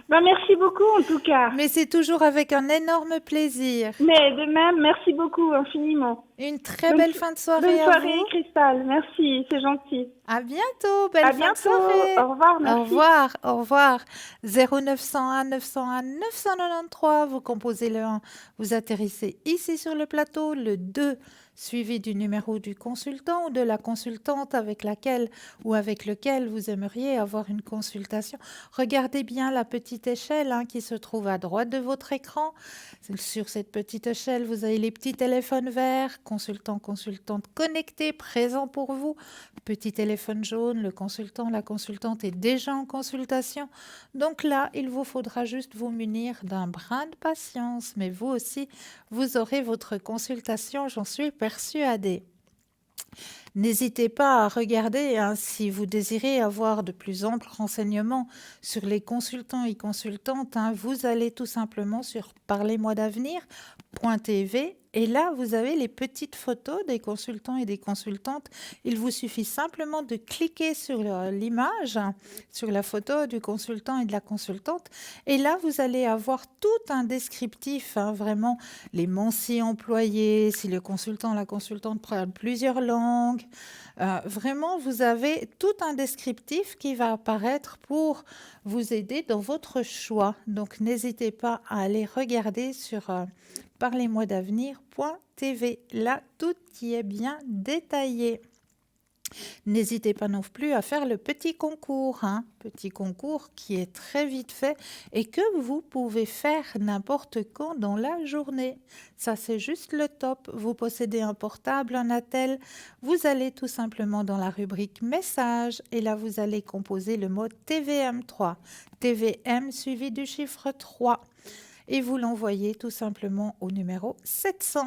Bah, merci beaucoup en tout cas. Mais c'est toujours avec un énorme plaisir. Mais de même, merci beaucoup infiniment. Une très belle fin de Bonne soirée à soirée, vous. Cristal. Merci, c'est gentil. À bientôt, belle À fin de bientôt. soirée. Au revoir, Au merci. revoir, au revoir. 0901 901 993, vous composez le 1, vous atterrissez ici sur le plateau, le 2 suivi du numéro du consultant ou de la consultante avec laquelle ou avec lequel vous aimeriez avoir une consultation. Regardez bien la petite échelle, hein, qui se trouve à droite de votre écran. Sur cette petite échelle, vous avez les petits téléphones verts, consultant, consultante connectés, présents pour vous. Petit téléphone jaune, le consultant, la consultante est déjà en consultation. Donc là, il vous faudra juste vous munir d'un brin de patience. Mais vous aussi, vous aurez votre consultation, j'en suis persuadée. N'hésitez pas à regarder, hein, si vous désirez avoir de plus amples renseignements sur les consultants et consultantes, hein, vous allez tout simplement sur parlez-moi-d'avenir.tv et là, vous avez les petites photos des consultants et des consultantes. Il vous suffit simplement de cliquer sur l'image, hein, sur la photo du consultant et de la consultante et là, vous allez avoir tout un descriptif, hein, vraiment les mentions employées, si le consultant, la consultante parle plusieurs langues. Vraiment, vous avez tout un descriptif qui va apparaître pour vous aider dans votre choix. Donc, n'hésitez pas à aller regarder sur parlez-moi-d'avenir.tv. Là, tout y est bien détaillé. N'hésitez pas non plus à faire le petit concours, hein, petit concours qui est très vite fait et que vous pouvez faire n'importe quand dans la journée. Ça, c'est juste le top. Vous possédez un portable, un attel, vous allez tout simplement dans la rubrique message et là, vous allez composer le mot TVM3, TVM suivi du chiffre 3 et vous l'envoyez tout simplement au numéro 700.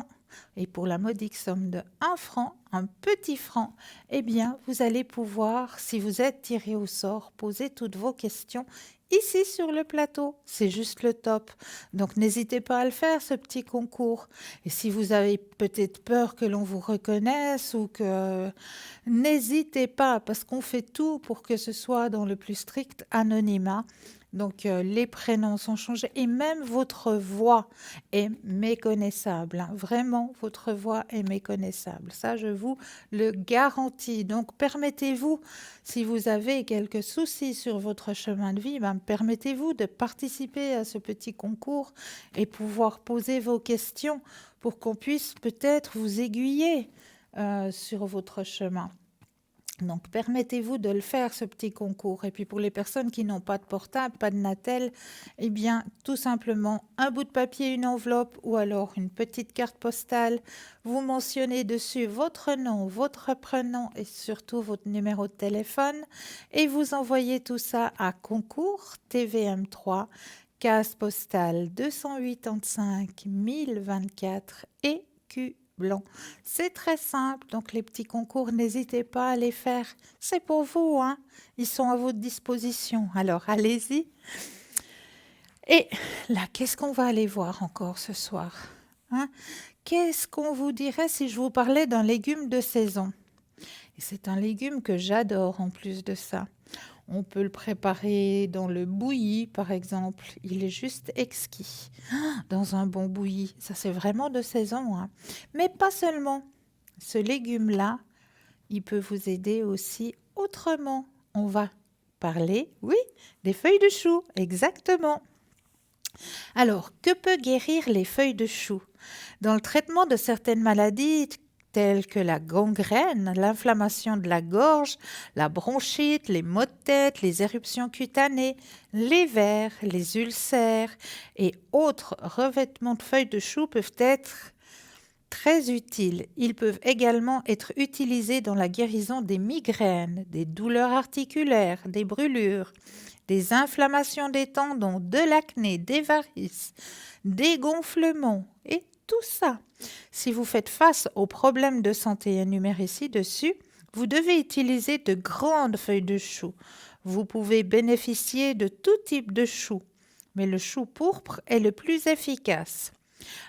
Et pour la modique somme de 1 franc, un petit franc, eh bien, vous allez pouvoir, si vous êtes tiré au sort, poser toutes vos questions ici sur le plateau. C'est juste le top. Donc, n'hésitez pas à le faire, ce petit concours. Et si vous avez peut-être peur que l'on vous reconnaisse ou que... N'hésitez pas, parce qu'on fait tout pour que ce soit dans le plus strict anonymat. Donc, les prénoms sont changés et même votre voix est méconnaissable, hein. Vraiment, votre voix est méconnaissable. Ça, je vous le garantis. Donc, permettez-vous, si vous avez quelques soucis sur votre chemin de vie, permettez-vous de participer à ce petit concours et pouvoir poser vos questions pour qu'on puisse peut-être vous aiguiller sur votre chemin. Donc, permettez-vous de le faire, ce petit concours. Et puis, pour les personnes qui n'ont pas de portable, pas de Natel, eh bien, tout simplement, un bout de papier, une enveloppe ou alors une petite carte postale. Vous mentionnez dessus votre nom, votre prénom et surtout votre numéro de téléphone. Et vous envoyez tout ça à concours TVM3, case postale 285 1024 EQ blanc. C'est très simple, donc les petits concours, n'hésitez pas à les faire. C'est pour vous, hein. Ils sont à votre disposition. Alors, allez-y. Et là, qu'est-ce qu'on va aller voir encore ce soir, hein? Qu'est-ce qu'on vous dirait si je vous parlais d'un légume de saison? Et c'est un légume que j'adore en plus de ça. On peut le préparer dans le bouilli, par exemple. Il est juste exquis. Dans un bon bouilli, ça c'est vraiment de saison, hein. Mais pas seulement. Ce légume-là, il peut vous aider aussi autrement. On va parler, oui, des feuilles de chou, exactement. Alors, que peut guérir les feuilles de chou? Dans le traitement de certaines maladies telles que la gangrène, l'inflammation de la gorge, la bronchite, les maux de tête, les éruptions cutanées, les vers, les ulcères et autres revêtements de feuilles de chou peuvent être très utiles. Ils peuvent également être utilisés dans la guérison des migraines, des douleurs articulaires, des brûlures, des inflammations des tendons, de l'acné, des varices, des gonflements et tout ça. Si vous faites face aux problèmes de santé énumérés ci-dessus, vous devez utiliser de grandes feuilles de chou. Vous pouvez bénéficier de tout type de chou, mais le chou pourpre est le plus efficace.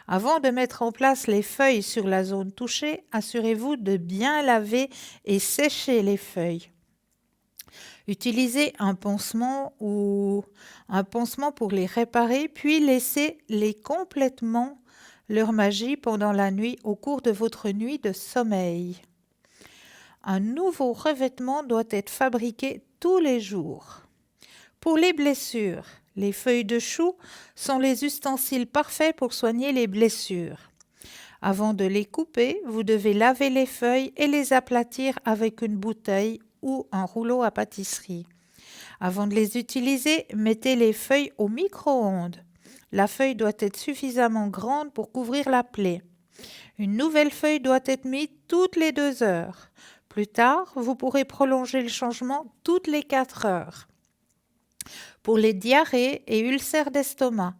Avant de mettre en place les feuilles sur la zone touchée, assurez-vous de bien laver et sécher les feuilles. Utilisez un pansement pour les réparer, puis laissez-les complètement leur magie pendant la nuit au cours de votre nuit de sommeil. Un nouveau revêtement doit être fabriqué tous les jours. Pour les blessures, les feuilles de chou sont les ustensiles parfaits pour soigner les blessures. Avant de les couper, vous devez laver les feuilles et les aplatir avec une bouteille ou un rouleau à pâtisserie. Avant de les utiliser, mettez les feuilles au micro-ondes. La feuille doit être suffisamment grande pour couvrir la plaie. Une nouvelle feuille doit être mise toutes les 2 heures. Plus tard, vous pourrez prolonger le changement toutes les 4 heures. Pour les diarrhées et ulcères d'estomac,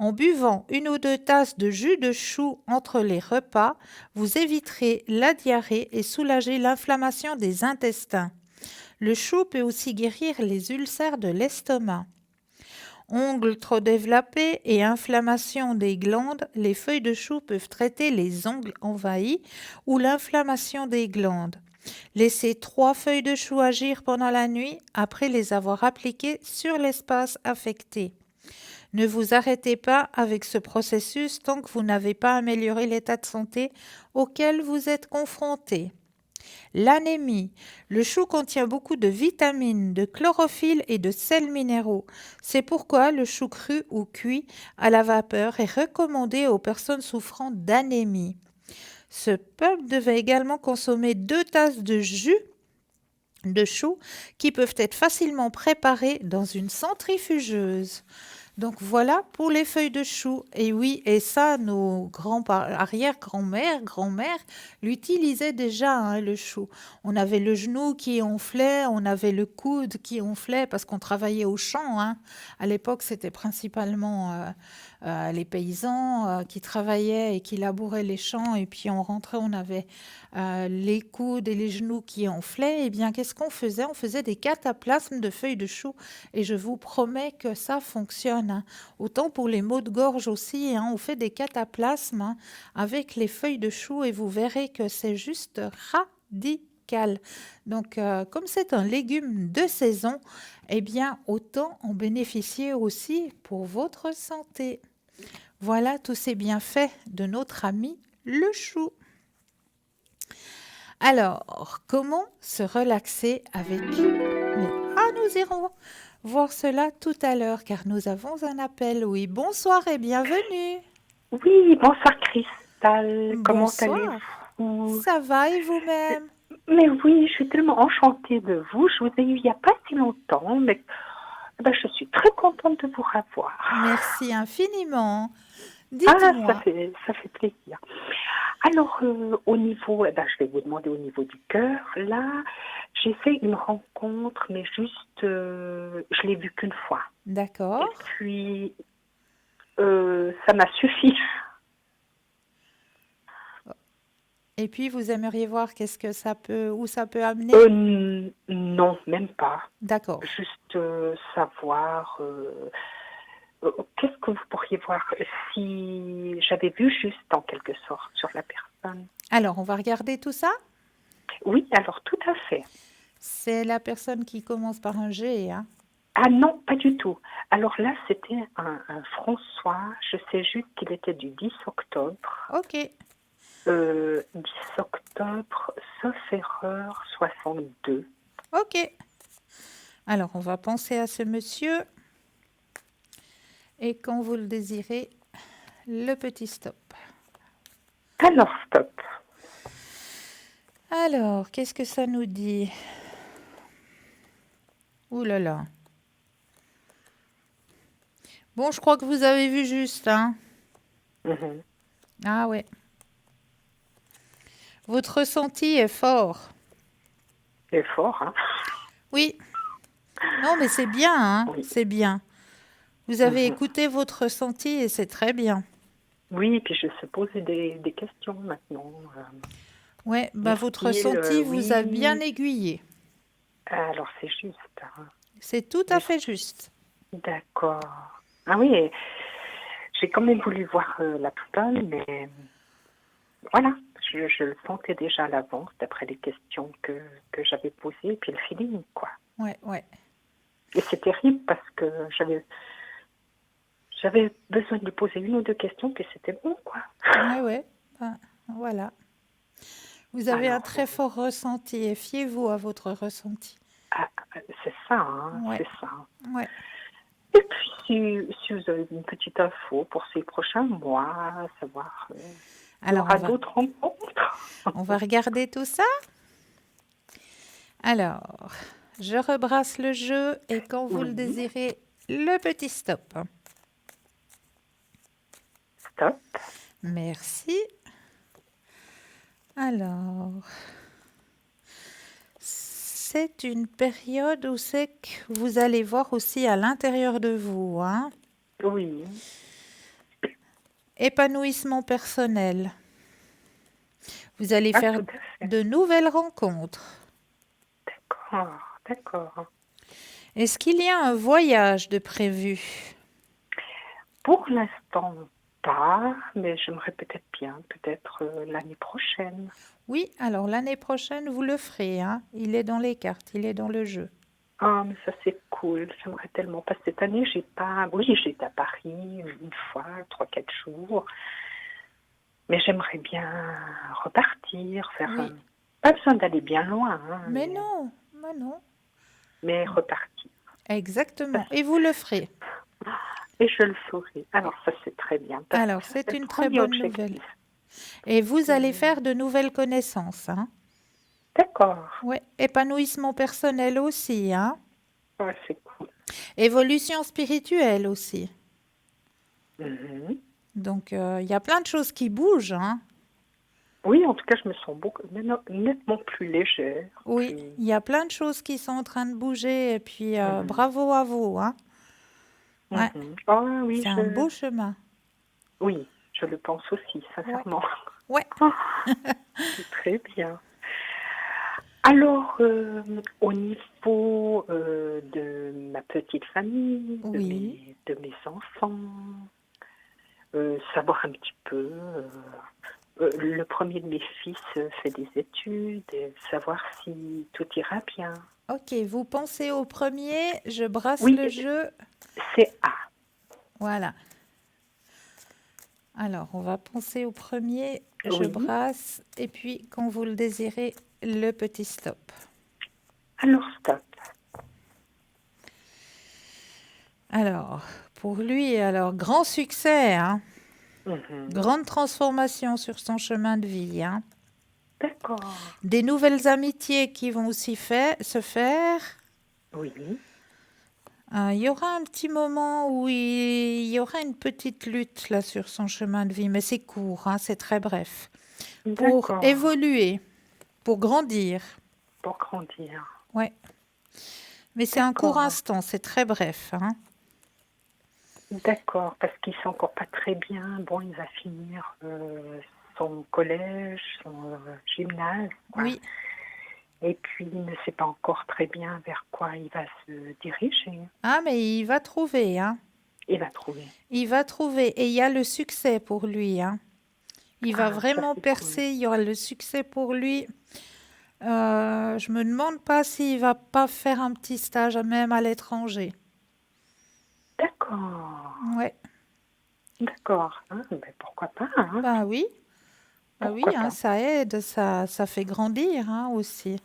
en buvant 1 ou 2 tasses de jus de chou entre les repas, vous éviterez la diarrhée et soulagez l'inflammation des intestins. Le chou peut aussi guérir les ulcères de l'estomac. Ongles trop développés et inflammation des glandes, les feuilles de chou peuvent traiter les ongles envahis ou l'inflammation des glandes. Laissez 3 feuilles de chou agir pendant la nuit après les avoir appliquées sur l'espace affecté. Ne vous arrêtez pas avec ce processus tant que vous n'avez pas amélioré l'état de santé auquel vous êtes confronté. L'anémie. Le chou contient beaucoup de vitamines, de chlorophylle et de sels minéraux. C'est pourquoi le chou cru ou cuit à la vapeur est recommandé aux personnes souffrant d'anémie. Ce peuple devait également consommer 2 tasses de jus de chou qui peuvent être facilement préparées dans une centrifugeuse. Donc voilà pour les feuilles de chou. Et oui, et ça, nos arrière-grand-mères, grand-mères l'utilisaient déjà, hein, le chou. On avait le genou qui enflait, on avait le coude qui enflait parce qu'on travaillait au champ, hein. À l'époque, c'était principalement les paysans qui travaillaient et qui labouraient les champs. Et puis on rentrait, on avait les coudes et les genoux qui enflaient. Eh bien, qu'est-ce qu'on faisait? On faisait des cataplasmes de feuilles de chou. Et je vous promets que ça fonctionne, hein. Autant pour les maux de gorge aussi, hein, on fait des cataplasmes, hein, avec les feuilles de chou et vous verrez que c'est juste radical. tropicale. Donc, comme c'est un légume de saison, eh bien, autant en bénéficier aussi pour votre santé. Voilà tous ces bienfaits de notre ami le chou. Alors, comment se relaxer avec... nous irons voir cela tout à l'heure car nous avons un appel. Oui, bonsoir et bienvenue. Oui, bonsoir Cristal, comment Bonsoir. allez-vous? Ça va et vous-même? Mais oui, je suis tellement enchantée de vous. Je vous ai eu il n'y a pas si longtemps, mais je suis très contente de vous revoir. Merci infiniment. Ah, Dites-moi. ça fait plaisir. Alors, au niveau, je vais vous demander au niveau du cœur. Là, j'ai fait une rencontre, mais juste, je l'ai vue qu'une fois. D'accord. Et puis, ça m'a suffi. Et puis, vous aimeriez voir qu'est-ce que ça peut, où ça peut amener? Non, même pas. D'accord. Juste savoir qu'est-ce que vous pourriez voir si j'avais vu juste en quelque sorte sur la personne. Alors, on va regarder tout ça. Oui, alors tout à fait. C'est la personne qui commence par un G, hein? Ah non, pas du tout. Alors là, c'était un François. Je sais juste qu'il était du 10 octobre. Ok. 10 octobre, sauf erreur, 62. Ok. Alors, on va penser à ce monsieur. Et quand vous le désirez, le petit stop. Alors, stop. Alors, qu'est-ce que ça nous dit? Ouh là là. Bon, je crois que vous avez vu juste, hein? Mhm. Ah ouais. Votre ressenti est fort. C'est fort, hein? Oui. Non, mais c'est bien, hein? Oui. C'est bien. Vous avez Mhm. écouté votre ressenti et c'est très bien. Oui, puis je sais poser des questions maintenant. Ouais, bah votre Style, ressenti vous a bien oui. aiguillé. Alors, c'est juste. Hein. C'est tout à fait juste. D'accord. Ah oui, et j'ai quand même voulu voir la poubelle, mais voilà, je le sentais déjà à l'avance, d'après les questions que j'avais posées, et puis le feeling, quoi. Ouais, ouais. Et c'est terrible parce que j'avais besoin de lui poser une ou deux questions, puis c'était bon, quoi. Ouais, ouais. Ben, voilà. Vous avez un Alors, très fort ressenti et fiez-vous à votre ressenti. c'est ça, hein, Ouais, c'est ça. ouais. Et puis, si vous avez une petite info pour ces prochains mois, savoir, il y Alors, aura d'autres rencontres. on va regarder tout ça. Alors, je rebrasse le jeu et quand vous le Oui, désirez, le petit stop. stop. Merci. Alors, c'est une période où c'est que vous allez voir aussi à l'intérieur de vous, hein? Oui, Épanouissement personnel. Vous allez faire tout à fait. de nouvelles rencontres. D'accord, d'accord. Est-ce qu'il y a un voyage de prévu? Pour l'instant, pas, mais j'aimerais peut-être bien, peut-être l'année prochaine. Oui, alors l'année prochaine, vous le ferez, hein? Il est dans les cartes, il est dans le jeu. Ah, mais ça c'est cool, j'aimerais tellement. Parce que cette année, j'ai pas. Oui, j'étais à Paris une fois, 3, 4 jours. Mais j'aimerais bien repartir, faire Oui. pas besoin d'aller bien loin, hein, Mais non, mais non. mais repartir. Exactement. Et vous le ferez. Et je le ferai. Alors ça c'est très bien. Parce Alors, que ça, c'est c'est le une très premier bonne nouvelle. objectif. Et vous allez faire de nouvelles connaissances, hein? D'accord. Ouais. Épanouissement personnel aussi, hein? Ouais, c'est cool. Évolution spirituelle aussi. Mhm. Donc, il y a plein de choses qui bougent, hein? Oui, en tout cas, je me sens nettement plus légère. Oui, Plus... il y a plein de choses qui sont en train de bouger et puis Mhm. bravo à vous, hein? Ouais, Mhm. Ah oui, c'est un beau chemin. oui, je le pense aussi, Ouais, sincèrement. ouais. C'est très bien. Alors, au niveau de ma petite famille, Oui. de mes enfants, savoir un petit peu Le premier de mes fils fait des études, et savoir si tout ira bien. Ok, vous pensez au premier, je brasse Oui, le jeu. c'est A. Voilà. Alors, on va penser au premier, je Oui. brasse, et puis quand vous le désirez, le petit stop. Alors, stop. Alors, pour lui, alors, grand succès, hein. Mhm. Grande transformation sur son chemin de vie, hein. D'accord. Des nouvelles amitiés qui vont aussi se faire. Oui. Il y aura un petit moment où il y aura une petite lutte là sur son chemin de vie, mais c'est court, hein, c'est très bref. Pour D'accord. évoluer, pour grandir. Pour grandir. Ouais. Mais c'est un court D'accord. instant, c'est très bref, hein. D'accord, parce qu'il sait encore pas très bien. Bon, il va finir son collège, son gymnase, quoi. Oui. Et puis, il ne sait pas encore très bien vers quoi il va se diriger. Ah, mais il va trouver, hein. Il va trouver. Il va trouver. Et il y a le succès pour lui, hein. Il va Ah, ça vraiment c'est cool. percer, il y aura le succès pour lui. Je me demande pas s'il va pas faire un petit stage même à l'étranger. D'accord. Ouais. D'accord. Hein, ben, pourquoi pas, hein? Bah oui. Bah oui, Pourquoi hein, pas. ça aide, ça fait grandir, hein, aussi.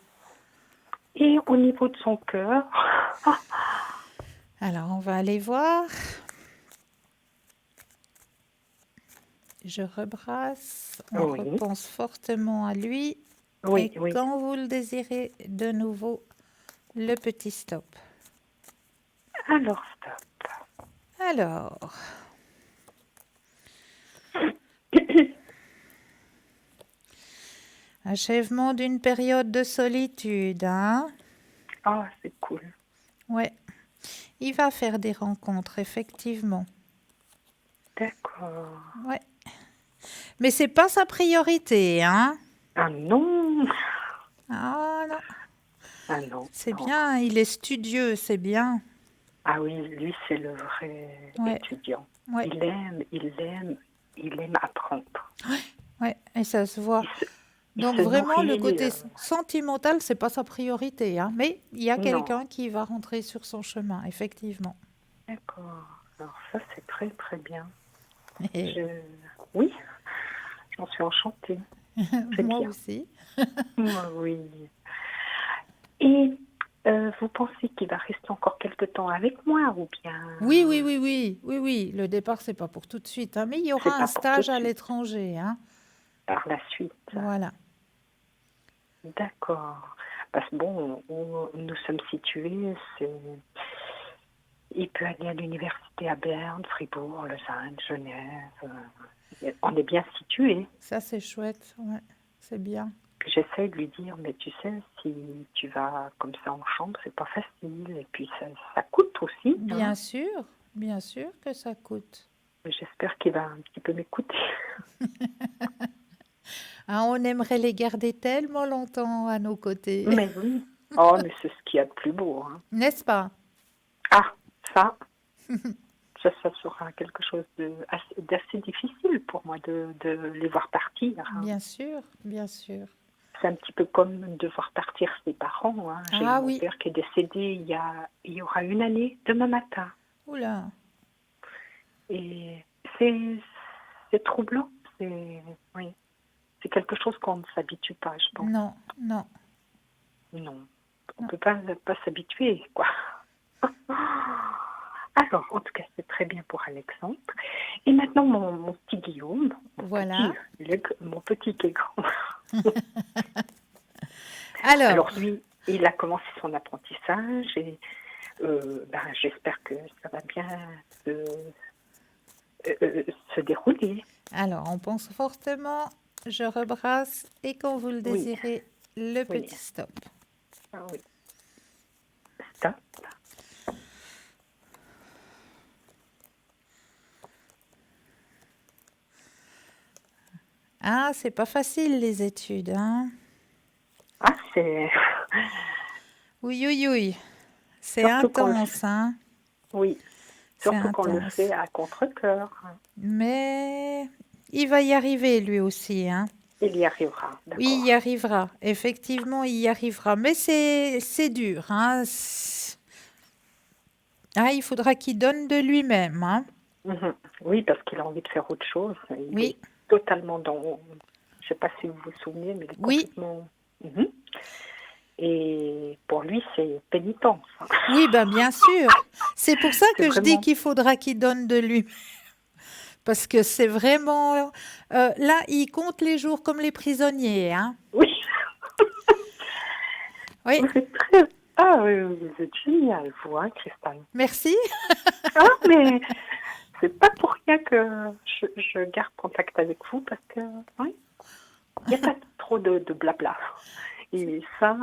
Et au niveau de son cœur, Alors, on va aller voir. Je rebrasse, on oui, repense fortement à lui. Et oui, oui. quand vous le désirez, de nouveau, le petit stop. Alors, stop. Alors, achèvement d'une période de solitude, hein? Ah, c'est cool. Ouais, il va faire des rencontres, effectivement. D'accord. Ouais, mais c'est pas sa priorité, hein? Ah non, Ah non, ah non, c'est non. bien, il est studieux, c'est bien. Ah oui, lui, c'est le vrai Ouais, étudiant. ouais, Il aime apprendre. ouais, et ça se voit. Il se, il Donc se vraiment, le nourrit. côté sentimental, c'est pas sa priorité, hein, mais il y a Non, quelqu'un qui va rentrer sur son chemin, effectivement. d'accord. Alors ça, c'est très, très bien. Et Je... Oui, j'en suis enchantée. C'est moi bien. aussi. Oui. Et vous pensez qu'il va rester encore quelque temps avec moi ou bien Oui, oui, oui, oui, oui, oui. Le départ, c'est pas pour tout de suite, hein, mais il y aura c'est un pas pour tout stage de à suite, l'étranger, hein. par la suite? Voilà. D'accord. Parce que bon, nous sommes situés, il peut aller à l'université à Berne, Fribourg, Lausanne, Genève. On est bien situés. Ça, c'est chouette. Ouais, c'est bien. Puis j'essaie de lui dire, mais tu sais, si tu vas comme ça en chambre, c'est pas facile. Et puis ça coûte aussi, hein. Bien sûr que ça coûte. J'espère qu'il va un petit peu m'écouter. Ah, on aimerait les garder tellement longtemps à nos côtés, Mais oui. Oh, mais c'est ce qu'il y a de plus beau, hein. n'est-ce pas? Ah, ça, ça sera quelque chose d'assez difficile pour moi de les voir partir, hein. Bien sûr, bien sûr. C'est un petit peu comme de voir partir ses parents, hein. J'ai eu Ah mon oui. père qui est décédé il y aura une année, demain matin. Oula. Et c'est troublant. Oui, c'est quelque chose qu'on ne s'habitue pas, je pense. Non, non, Non, on non. ne peut pas s'habituer, quoi. Alors, en tout cas, c'est très bien pour Alexandre. Et maintenant, mon petit Guillaume, Voilà. mon petit qui est grand. Alors, Alors, lui, il a commencé son apprentissage et j'espère que ça va bien se dérouler. alors, on pense fortement, je rebrasse et quand vous le Oui, désirez, le oui, petit stop. ah oui. Stop. Ah, c'est pas facile les études, hein? Ah, c'est... Oui, oui, oui. C'est Surtout qu'on le intense, hein? Oui, C'est surtout qu'on le intense. fait à contre-cœur. Mais Il va y arriver lui aussi, hein. Il y arrivera, Oui, il d'accord. y arrivera. Effectivement, il y arrivera. Mais c'est dur, hein. Ah, il faudra qu'il donne de lui-même, hein. Mhm. Oui, parce qu'il a envie de faire autre chose. Il Oui, est totalement dans... Je sais pas si vous vous souvenez, mais il est oui, complètement... Mhm. Et pour lui, c'est pénitence, hein. oui, ben bien sûr. C'est pour ça C'est que je dis vraiment... qu'il faudra qu'il donne de lui. Parce que c'est vraiment... là, il compte les jours comme les prisonniers, hein. Oui, Oui, vous êtes très... Ah, oui, vous êtes génial, vous, hein, Christine. merci. Ah, mais c'est pas pour rien que je garde contact avec vous, parce que, oui, il n'y a pas trop de blabla. Et ça,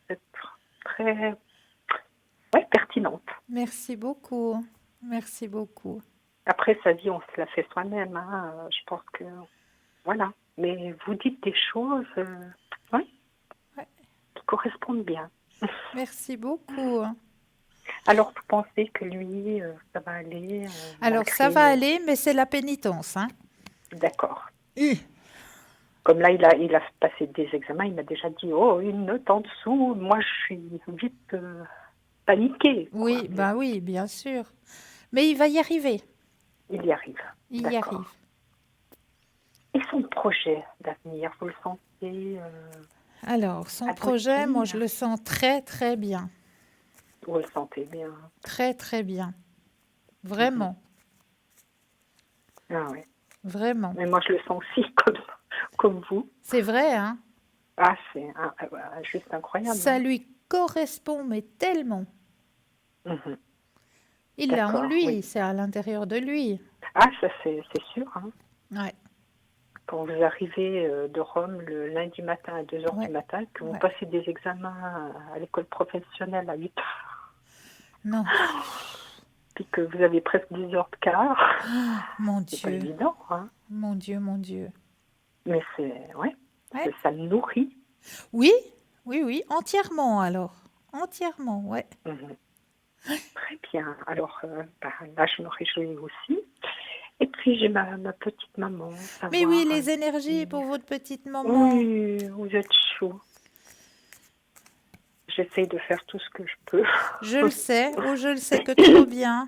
c'est très, ouais, pertinente. Merci beaucoup. Merci beaucoup. Après, sa vie, on se la fait soi-même, hein. Je pense que, voilà. Mais vous dites des choses, ouais, Ouais, qui correspondent bien. merci beaucoup. Alors, vous pensez que lui, ça va aller, Alors, ça malgré... va aller, mais c'est la pénitence, hein. D'accord. Oui. Comme là, il a passé des examens, il m'a déjà dit, oh, une note en dessous, moi, je suis vite paniquée, quoi. Oui, Mais bah oui, bien sûr. Mais il va y arriver. il y arrive. Il y arrive. D'accord. Et son projet d'avenir, vous le sentez Alors, son projet, moi, je aboutir? le sens très, très bien. Vous le sentez bien? Très, très bien. Mhm. Vraiment, Ah oui. vraiment. Mais moi, je le sens aussi comme vous. C'est vrai, hein? Ah, c'est juste incroyable, Ça hein. lui correspond, mais tellement. Mhm. Il l'a en D'accord, oui. lui, c'est à l'intérieur de lui. Ah, ça, c'est sûr, hein. Ouais, Quand vous arrivez de Rome le lundi matin à 2 heures du ouais, matin, que vous ouais. passez des examens à l'école professionnelle à 8 heures, Non, puis que vous avez presque 10 heures de quart, mon c'est pas Dieu, évident, hein. mon Dieu, mon Dieu. Mais c'est, ouais, Ouais. ça le nourrit. Oui, oui, oui, entièrement alors. Entièrement, ouais. Mhm. Très bien. Alors là, je me réjouis aussi. Et puis j'ai ma petite maman, Mais oui, savoir les énergies si... pour votre petite maman. Oui, vous êtes chaud. J'essaye de faire tout ce que je peux. Je le sais, oh, je le sais que trop bien.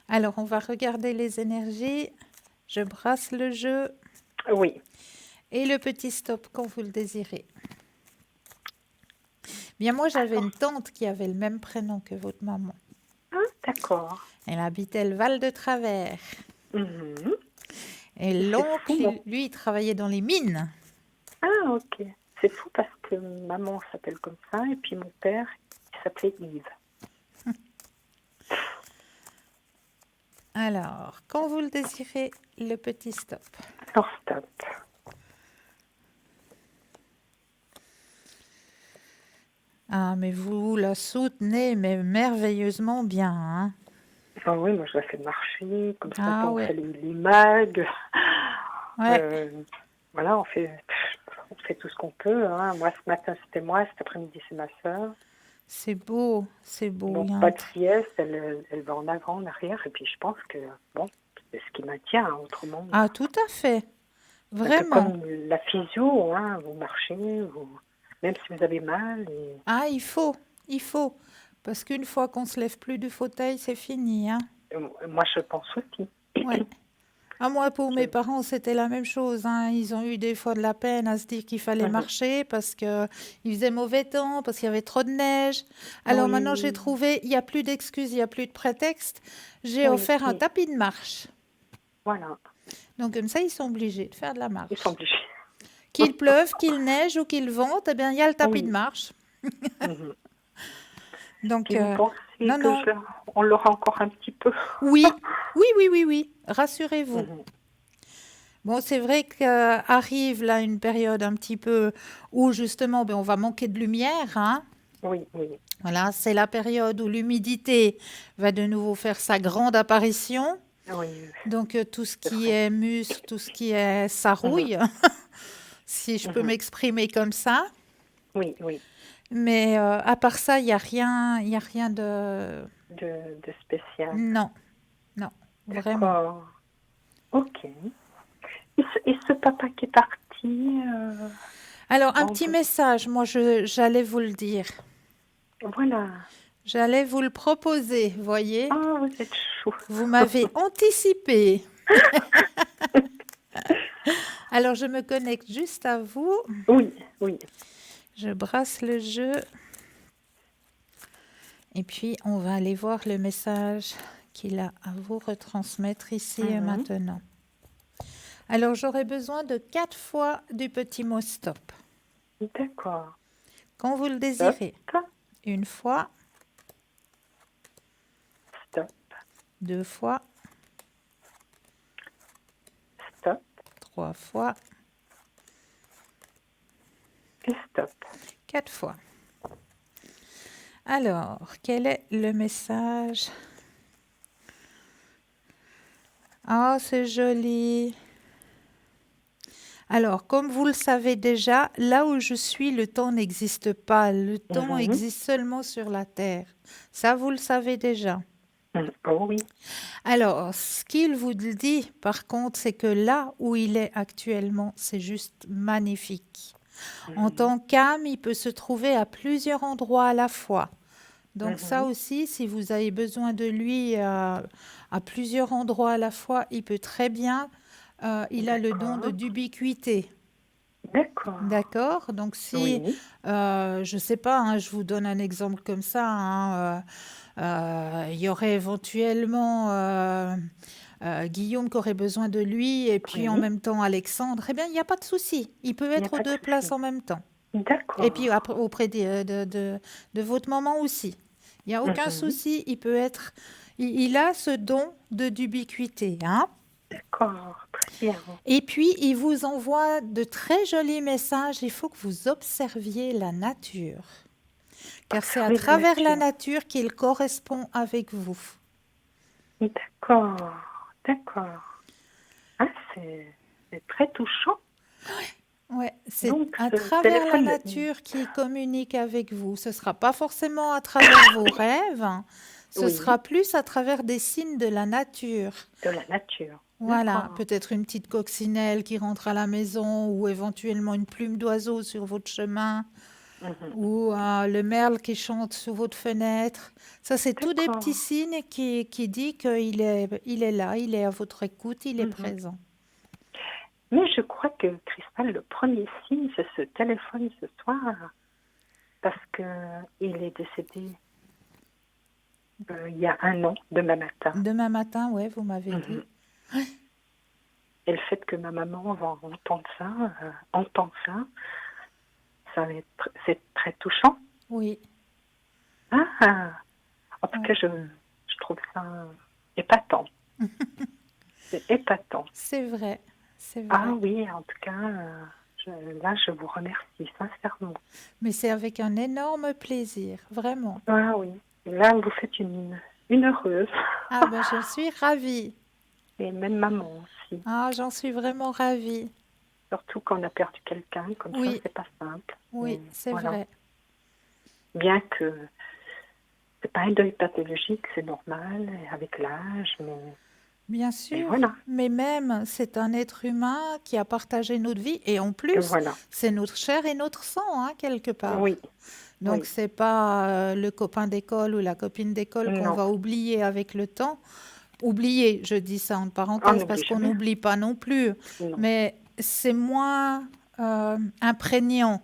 Alors, on va regarder les énergies. Je brasse le jeu Oui, et le petit stop quand vous le désirez. Bien, moi, j'avais une tante qui avait le même prénom que votre maman. ah, d'accord. Elle habitait le Val de Travers. Mhm. Et C'est fou, l'oncle, lui, il travaillait dans les mines. Ah, ok. C'est fou parce que maman s'appelle comme ça et puis mon père, il s'appelait Yves. Alors, quand vous le désirez, le petit stop. Alors, stop. Ah, mais vous la soutenez, mais merveilleusement bien, hein? Ah oui, moi je la fais marcher, comme ça, Ah on fait ouais, les mags. ouais, Euh, voilà, on fait tout ce qu'on peut, hein. Moi, ce matin, c'était moi, cet après-midi, c'est ma sœur. c'est beau, c'est beau. Bon, Il y a pas de sieste, elle va en avant, en arrière, et puis je pense que, bon, c'est ce qui maintient, hein, autrement. Ah, tout à fait, C'est un peu vraiment. comme la physio, hein, vous marchez, même si vous avez mal. Ah, il faut. Parce qu'une fois qu'on se lève plus du fauteuil, c'est fini, hein? Moi, je pense aussi. Ouais. Ah, moi, pour mes Je- parents, c'était la même chose, hein. Ils ont eu des fois de la peine à se dire qu'il fallait Mhm. marcher parce que il faisait mauvais temps, parce qu'il y avait trop de neige. Alors maintenant, j'ai Oui, trouvé, il n'y a plus d'excuses, il n'y a plus de prétexte. J'ai oui, offert un oui, tapis de marche. voilà, Donc comme ça, ils sont obligés de faire de la ils sont marche. obligés. Qu'il pleuve, qu'il neige ou qu'il vente, eh bien, il y a le tapis de Oui. marche. Mhm. Donc, Puis vous pensez non, que non, on l'aura encore un petit peu. oui, oui, oui, oui, oui, rassurez-vous. Mhm. Bon, c'est vrai qu'arrive là une période un petit peu où justement, ben, on va manquer de lumière, hein. Oui, oui, Voilà, c'est la période où l'humidité va de nouveau faire sa grande apparition. oui, Donc, tout ce c'est qui vrai. est muscle, tout ce qui est ça Mhm. rouille, si je peux Mhm. m'exprimer comme ça. Oui, oui, Mais à part ça, il y a rien de... de spécial. Non, non, vraiment. D'accord. Ok. Et ce papa qui est parti, Alors, un bon, petit message, moi, j'allais vous le dire. voilà. J'allais vous le proposer, voyez. Ah, vous êtes chou. Vous m'avez anticipé. Alors, je me connecte juste à vous. Oui, oui. Je brasse le jeu. Et puis, on va aller voir le message qu'il a à vous retransmettre ici et maintenant. Alors, j'aurai besoin de 4 fois du petit mot stop. D'accord. Quand vous le Stop, désirez. Une fois, stop, 2 fois, stop 3 fois, et stop. 4 fois. Alors, quel est le message? Ah, c'est joli. Alors, comme vous le savez déjà, là où je suis, le temps n'existe pas. Le temps existe seulement sur la Terre. Ça, vous le savez déjà. Oh oui. Alors, ce qu'il vous dit, par contre, c'est que là où il est actuellement, c'est juste magnifique. En tant qu'âme, il peut se trouver à plusieurs endroits à la fois. Donc ça aussi, si vous avez besoin de lui à plusieurs endroits à la fois, il peut très bien, il a le don d'ubiquité. D'accord. D'accord? Donc si, Oui. je ne sais pas, hein, je vous donne un exemple comme ça, hein, il y aurait éventuellement Guillaume qui aurait besoin de lui et puis en Oui. même temps Alexandre, eh bien, il n'y a pas de souci. Il peut Il n'y a être aux pas de deux places souci. en même temps. D'accord. Et puis auprès de votre maman aussi. Il n'y a aucun souci, il peut être... Il a ce don d'ubiquité, hein? D'accord. Très bien. Et puis, il vous envoie de très jolis messages. Il faut que vous observiez la nature. Car c'est à Observer la travers la nature. nature qu'il correspond avec vous. D'accord. D'accord. Ah, c'est très touchant. Ouais, c'est Donc, à ce travers la téléphone nature qu'il communique avec vous. Ce ne sera pas forcément à travers vos rêves, hein. Ce Oui. sera plus à travers des signes de la nature. de la nature. Voilà, D'accord. peut-être une petite coccinelle qui rentre à la maison ou éventuellement une plume d'oiseau sur votre chemin ou le merle qui chante sous votre fenêtre. Ça, c'est tous des D'accord. petits signes qui disent qu'il est là, il est à votre écoute, il est présent. Mais je crois que, Cristal, le premier signe, c'est ce téléphone ce soir, parce qu'il est décédé il y a 1 an, demain matin. Demain matin, ouais, vous m'avez dit. Et le fait que ma maman va entendre ça, c'est très touchant. Oui, Ah, en tout cas, je trouve ça épatant. C'est épatant. c'est vrai, c'est vrai. Ah oui, en tout cas, là, je vous remercie sincèrement. Mais c'est avec un énorme plaisir, vraiment. Ah oui, là, vous faites une heureuse. Ah ben, je suis ravie. Et même maman aussi. Ah, j'en suis vraiment ravie. Surtout quand on a perdu quelqu'un, comme Oui. ça, c'est pas simple. Oui, Mais c'est voilà. vrai. Bien que c'est pas un deuil pathologique, c'est normal, avec l'âge, mais Bien et sûr, voilà. mais même c'est un être humain qui a partagé notre vie et en Et plus, voilà. c'est notre chair et notre sang, hein, quelque part. Oui. Donc, Oui. c'est pas le copain d'école ou la copine d'école qu'on Non. va oublier avec le temps. Oublier, je dis ça en On parenthèse parce n'oublie qu'on jamais. n'oublie pas non plus, Non. mais c'est moins imprégnant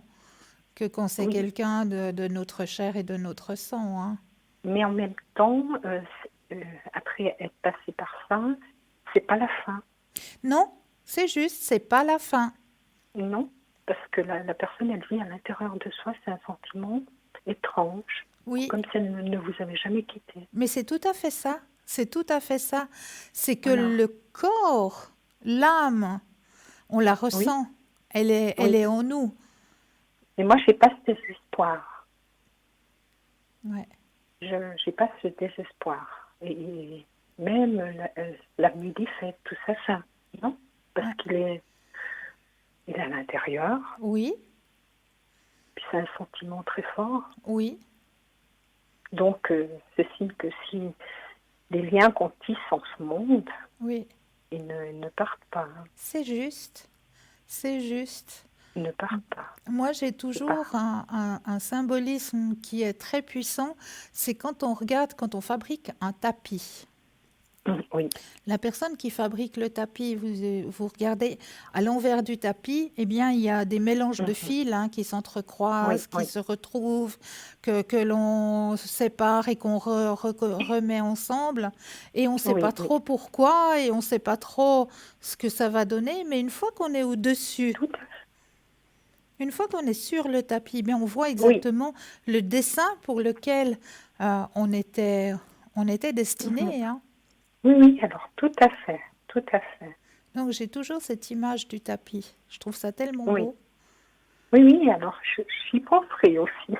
que quand c'est Oui. quelqu'un de notre chair et de notre sang, hein. Mais en même temps, après être passé par ça, c'est pas la fin. Non, c'est juste, c'est pas la fin. Non, parce que la personne, elle vit à l'intérieur de soi, c'est un sentiment étrange, Oui, comme si elle ne vous avait jamais quitté. mais c'est tout à fait ça. C'est tout à fait ça. C'est que Voilà. le corps, l'âme, on la ressent. Elle est en nous. Et moi, j'ai pas ce désespoir. Ouais. Je n'ai pas ce désespoir. Et même la nuit fait tout ça, non, parce Ouais. il est à l'intérieur, Oui, puis c'est un sentiment très fort. oui, Donc, c'est signe que si les liens qu'on tisse en ce monde, oui, ils ne partent pas. Hein. C'est juste. C'est juste. Ils ne partent pas. Moi, j'ai toujours un symbolisme qui est très puissant. C'est quand on regarde, quand on fabrique un tapis. Oui, La personne qui fabrique le tapis, vous regardez à l'envers du tapis, eh bien, il y a des mélanges de fils qui oui, s'entrecroisent, qui oui, se retrouvent, que l'on sépare et qu'on remet ensemble. Et on ne sait oui, pas oui. trop pourquoi et on ne sait pas trop ce que ça va donner. Mais une fois qu'on est au-dessus, Tout à fait. une fois qu'on est sur le tapis, eh bien, on voit Oui. exactement le dessin pour lequel on était destiné, hein. Oui, oui, alors tout à fait, tout à fait. Donc j'ai toujours cette image du tapis. Je trouve ça tellement Oui, beau. oui, oui, alors j'y penserai aussi.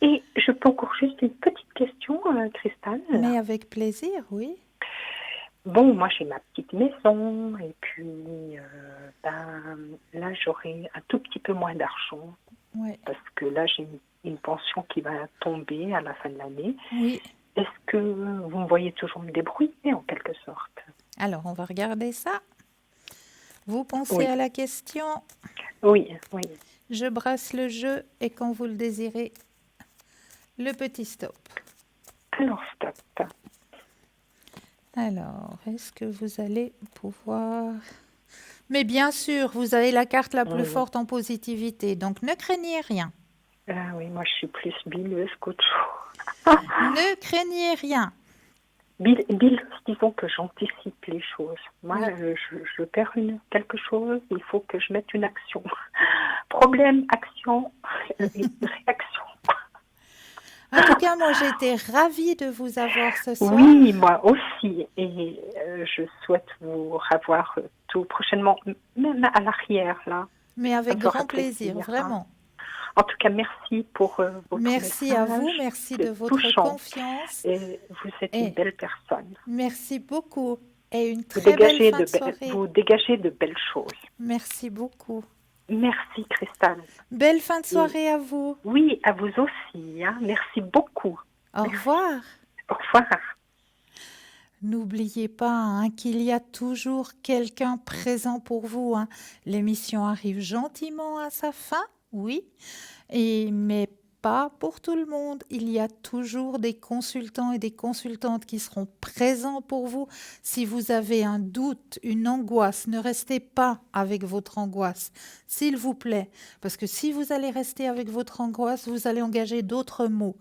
Et je peux encore juste une petite question, Christelle. Mais avec plaisir, oui. Bon, moi j'ai ma petite maison et puis là j'aurai un tout petit peu moins d'argent Ouais. parce que là j'ai une pension qui va tomber à la fin de l'année. Oui. Est-ce que vous me voyez toujours me débrouiller en quelque sorte? Alors on va regarder ça. Vous pensez Oui, à la question. oui, oui. Je brasse le jeu et quand vous le désirez, le petit stop. Alors stop. Alors, est-ce que vous allez pouvoir... Mais bien sûr, vous avez la carte la plus Oui. forte en positivité, donc ne craignez rien. Ah oui, moi je suis plus bileuse qu'autre chose. Ne craignez rien. Bill, disons que j'anticipe les choses. Moi, Oui. je perds quelque chose, il faut que je mette une action. Problème, action, réaction. En tout cas, moi, j'ai été ravie de vous avoir ce soir. Oui, moi aussi. Et je souhaite vous revoir tout prochainement, même à l'arrière, là. Mais Ça avec me fera grand plaisir, plaisir. Hein. vraiment. En tout cas, merci pour votre Merci message. à vous, merci de C'est votre touchant. confiance. Et vous êtes une Et belle personne. merci beaucoup. Et une Vous très belle dégagez fin de soirée. vous dégagez de belles choses. Merci beaucoup. Merci, Christelle. Belle fin de Et soirée à vous. oui, à vous aussi. Hein. Merci beaucoup. Au Merci. revoir. Au revoir. N'oubliez pas qu'il y a toujours quelqu'un présent pour vous. L'émission arrive gentiment à sa fin, oui, mais pas pour tout le monde. Il y a toujours des consultants et des consultantes qui seront présents pour vous. Si vous avez un doute, une angoisse, ne restez pas avec votre angoisse, s'il vous plaît, parce que si vous allez rester avec votre angoisse, vous allez engager d'autres mots.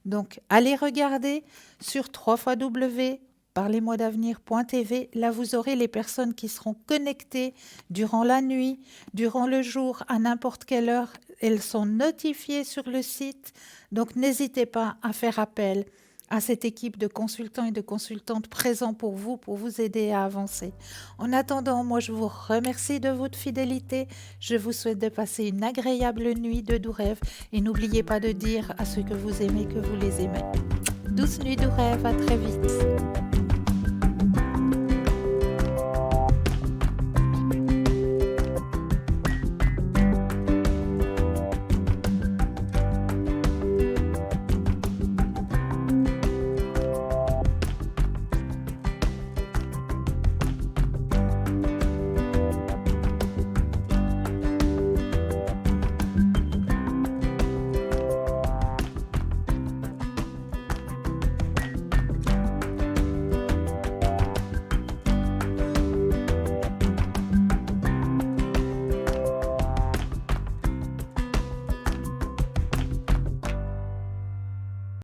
Donc, allez regarder sur www.parlez-moi-d'avenir.tv. Là, vous aurez les personnes qui seront connectées durant la nuit, durant le jour, à n'importe quelle heure. Elles sont notifiées sur le site. Donc, n'hésitez pas à faire appel à cette équipe de consultants et de consultantes présents pour vous aider à avancer. En attendant, moi, je vous remercie de votre fidélité. Je vous souhaite de passer une agréable nuit de doux rêves et n'oubliez pas de dire à ceux que vous aimez que vous les aimez. Douce nuit de rêve, à très vite.